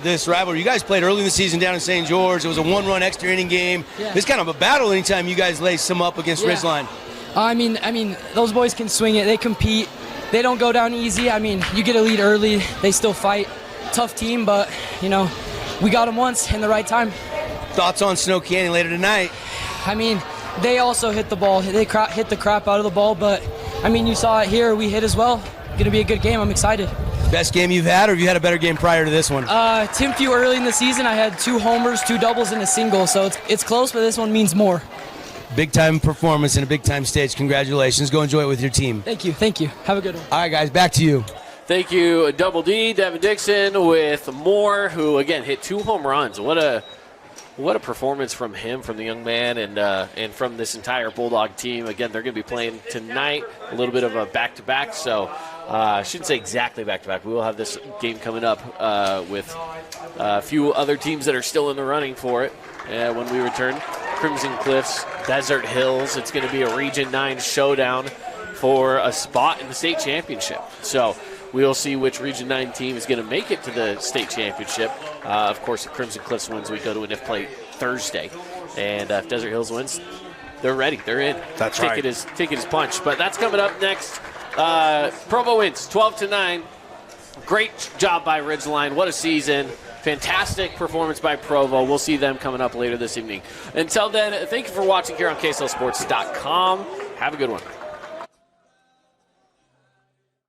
this rivalry. You guys played early in the season down in St. George. It was a 1-run extra inning game. Yeah. It's kind of a battle anytime you guys lace them up against Ridgeline. I mean, those boys can swing it. They compete. They don't go down easy. I mean, you get a lead early. They still fight. Tough team, but, you know, we got them once in the right time. Thoughts on Snow Canyon later tonight? I mean, they also hit the ball. They hit the crap out of the ball, but, I mean, you saw it here. We hit as well. Going to be a good game. I'm excited. Best game you've had, or have you had a better game prior to this one? Tim Few early in the season, I had 2 homers, 2 doubles, and a single, so it's close, but this one means more. Big-time performance in a big-time stage. Congratulations. Go enjoy it with your team. Thank you. Have a good one. All right, guys, back to you. Thank you, Double D, Devin Dixon with Moore, who, again, hit 2 home runs. What a performance from him, from the young man, and from this entire Bulldog team. Again, they're going to be playing tonight, a little bit of a back-to-back, so I shouldn't say exactly back-to-back. We will have this game coming up with a few other teams that are still in the running for it when we return. Crimson Cliffs, Desert Hills. It's going to be a Region 9 showdown for a spot in the state championship. So we'll see which Region 9 team is going to make it to the state championship. Of course, if Crimson Cliffs wins, we go to an if play Thursday. And if Desert Hills wins, they're ready. They're in. That's right. Ticket is punched. But that's coming up next. Provo wins 12-9. Great job by Ridgeline. What a season. Fantastic performance by Provo. We'll see them coming up later this evening. Until then, thank you for watching here on KSLSports.com. Have a good one.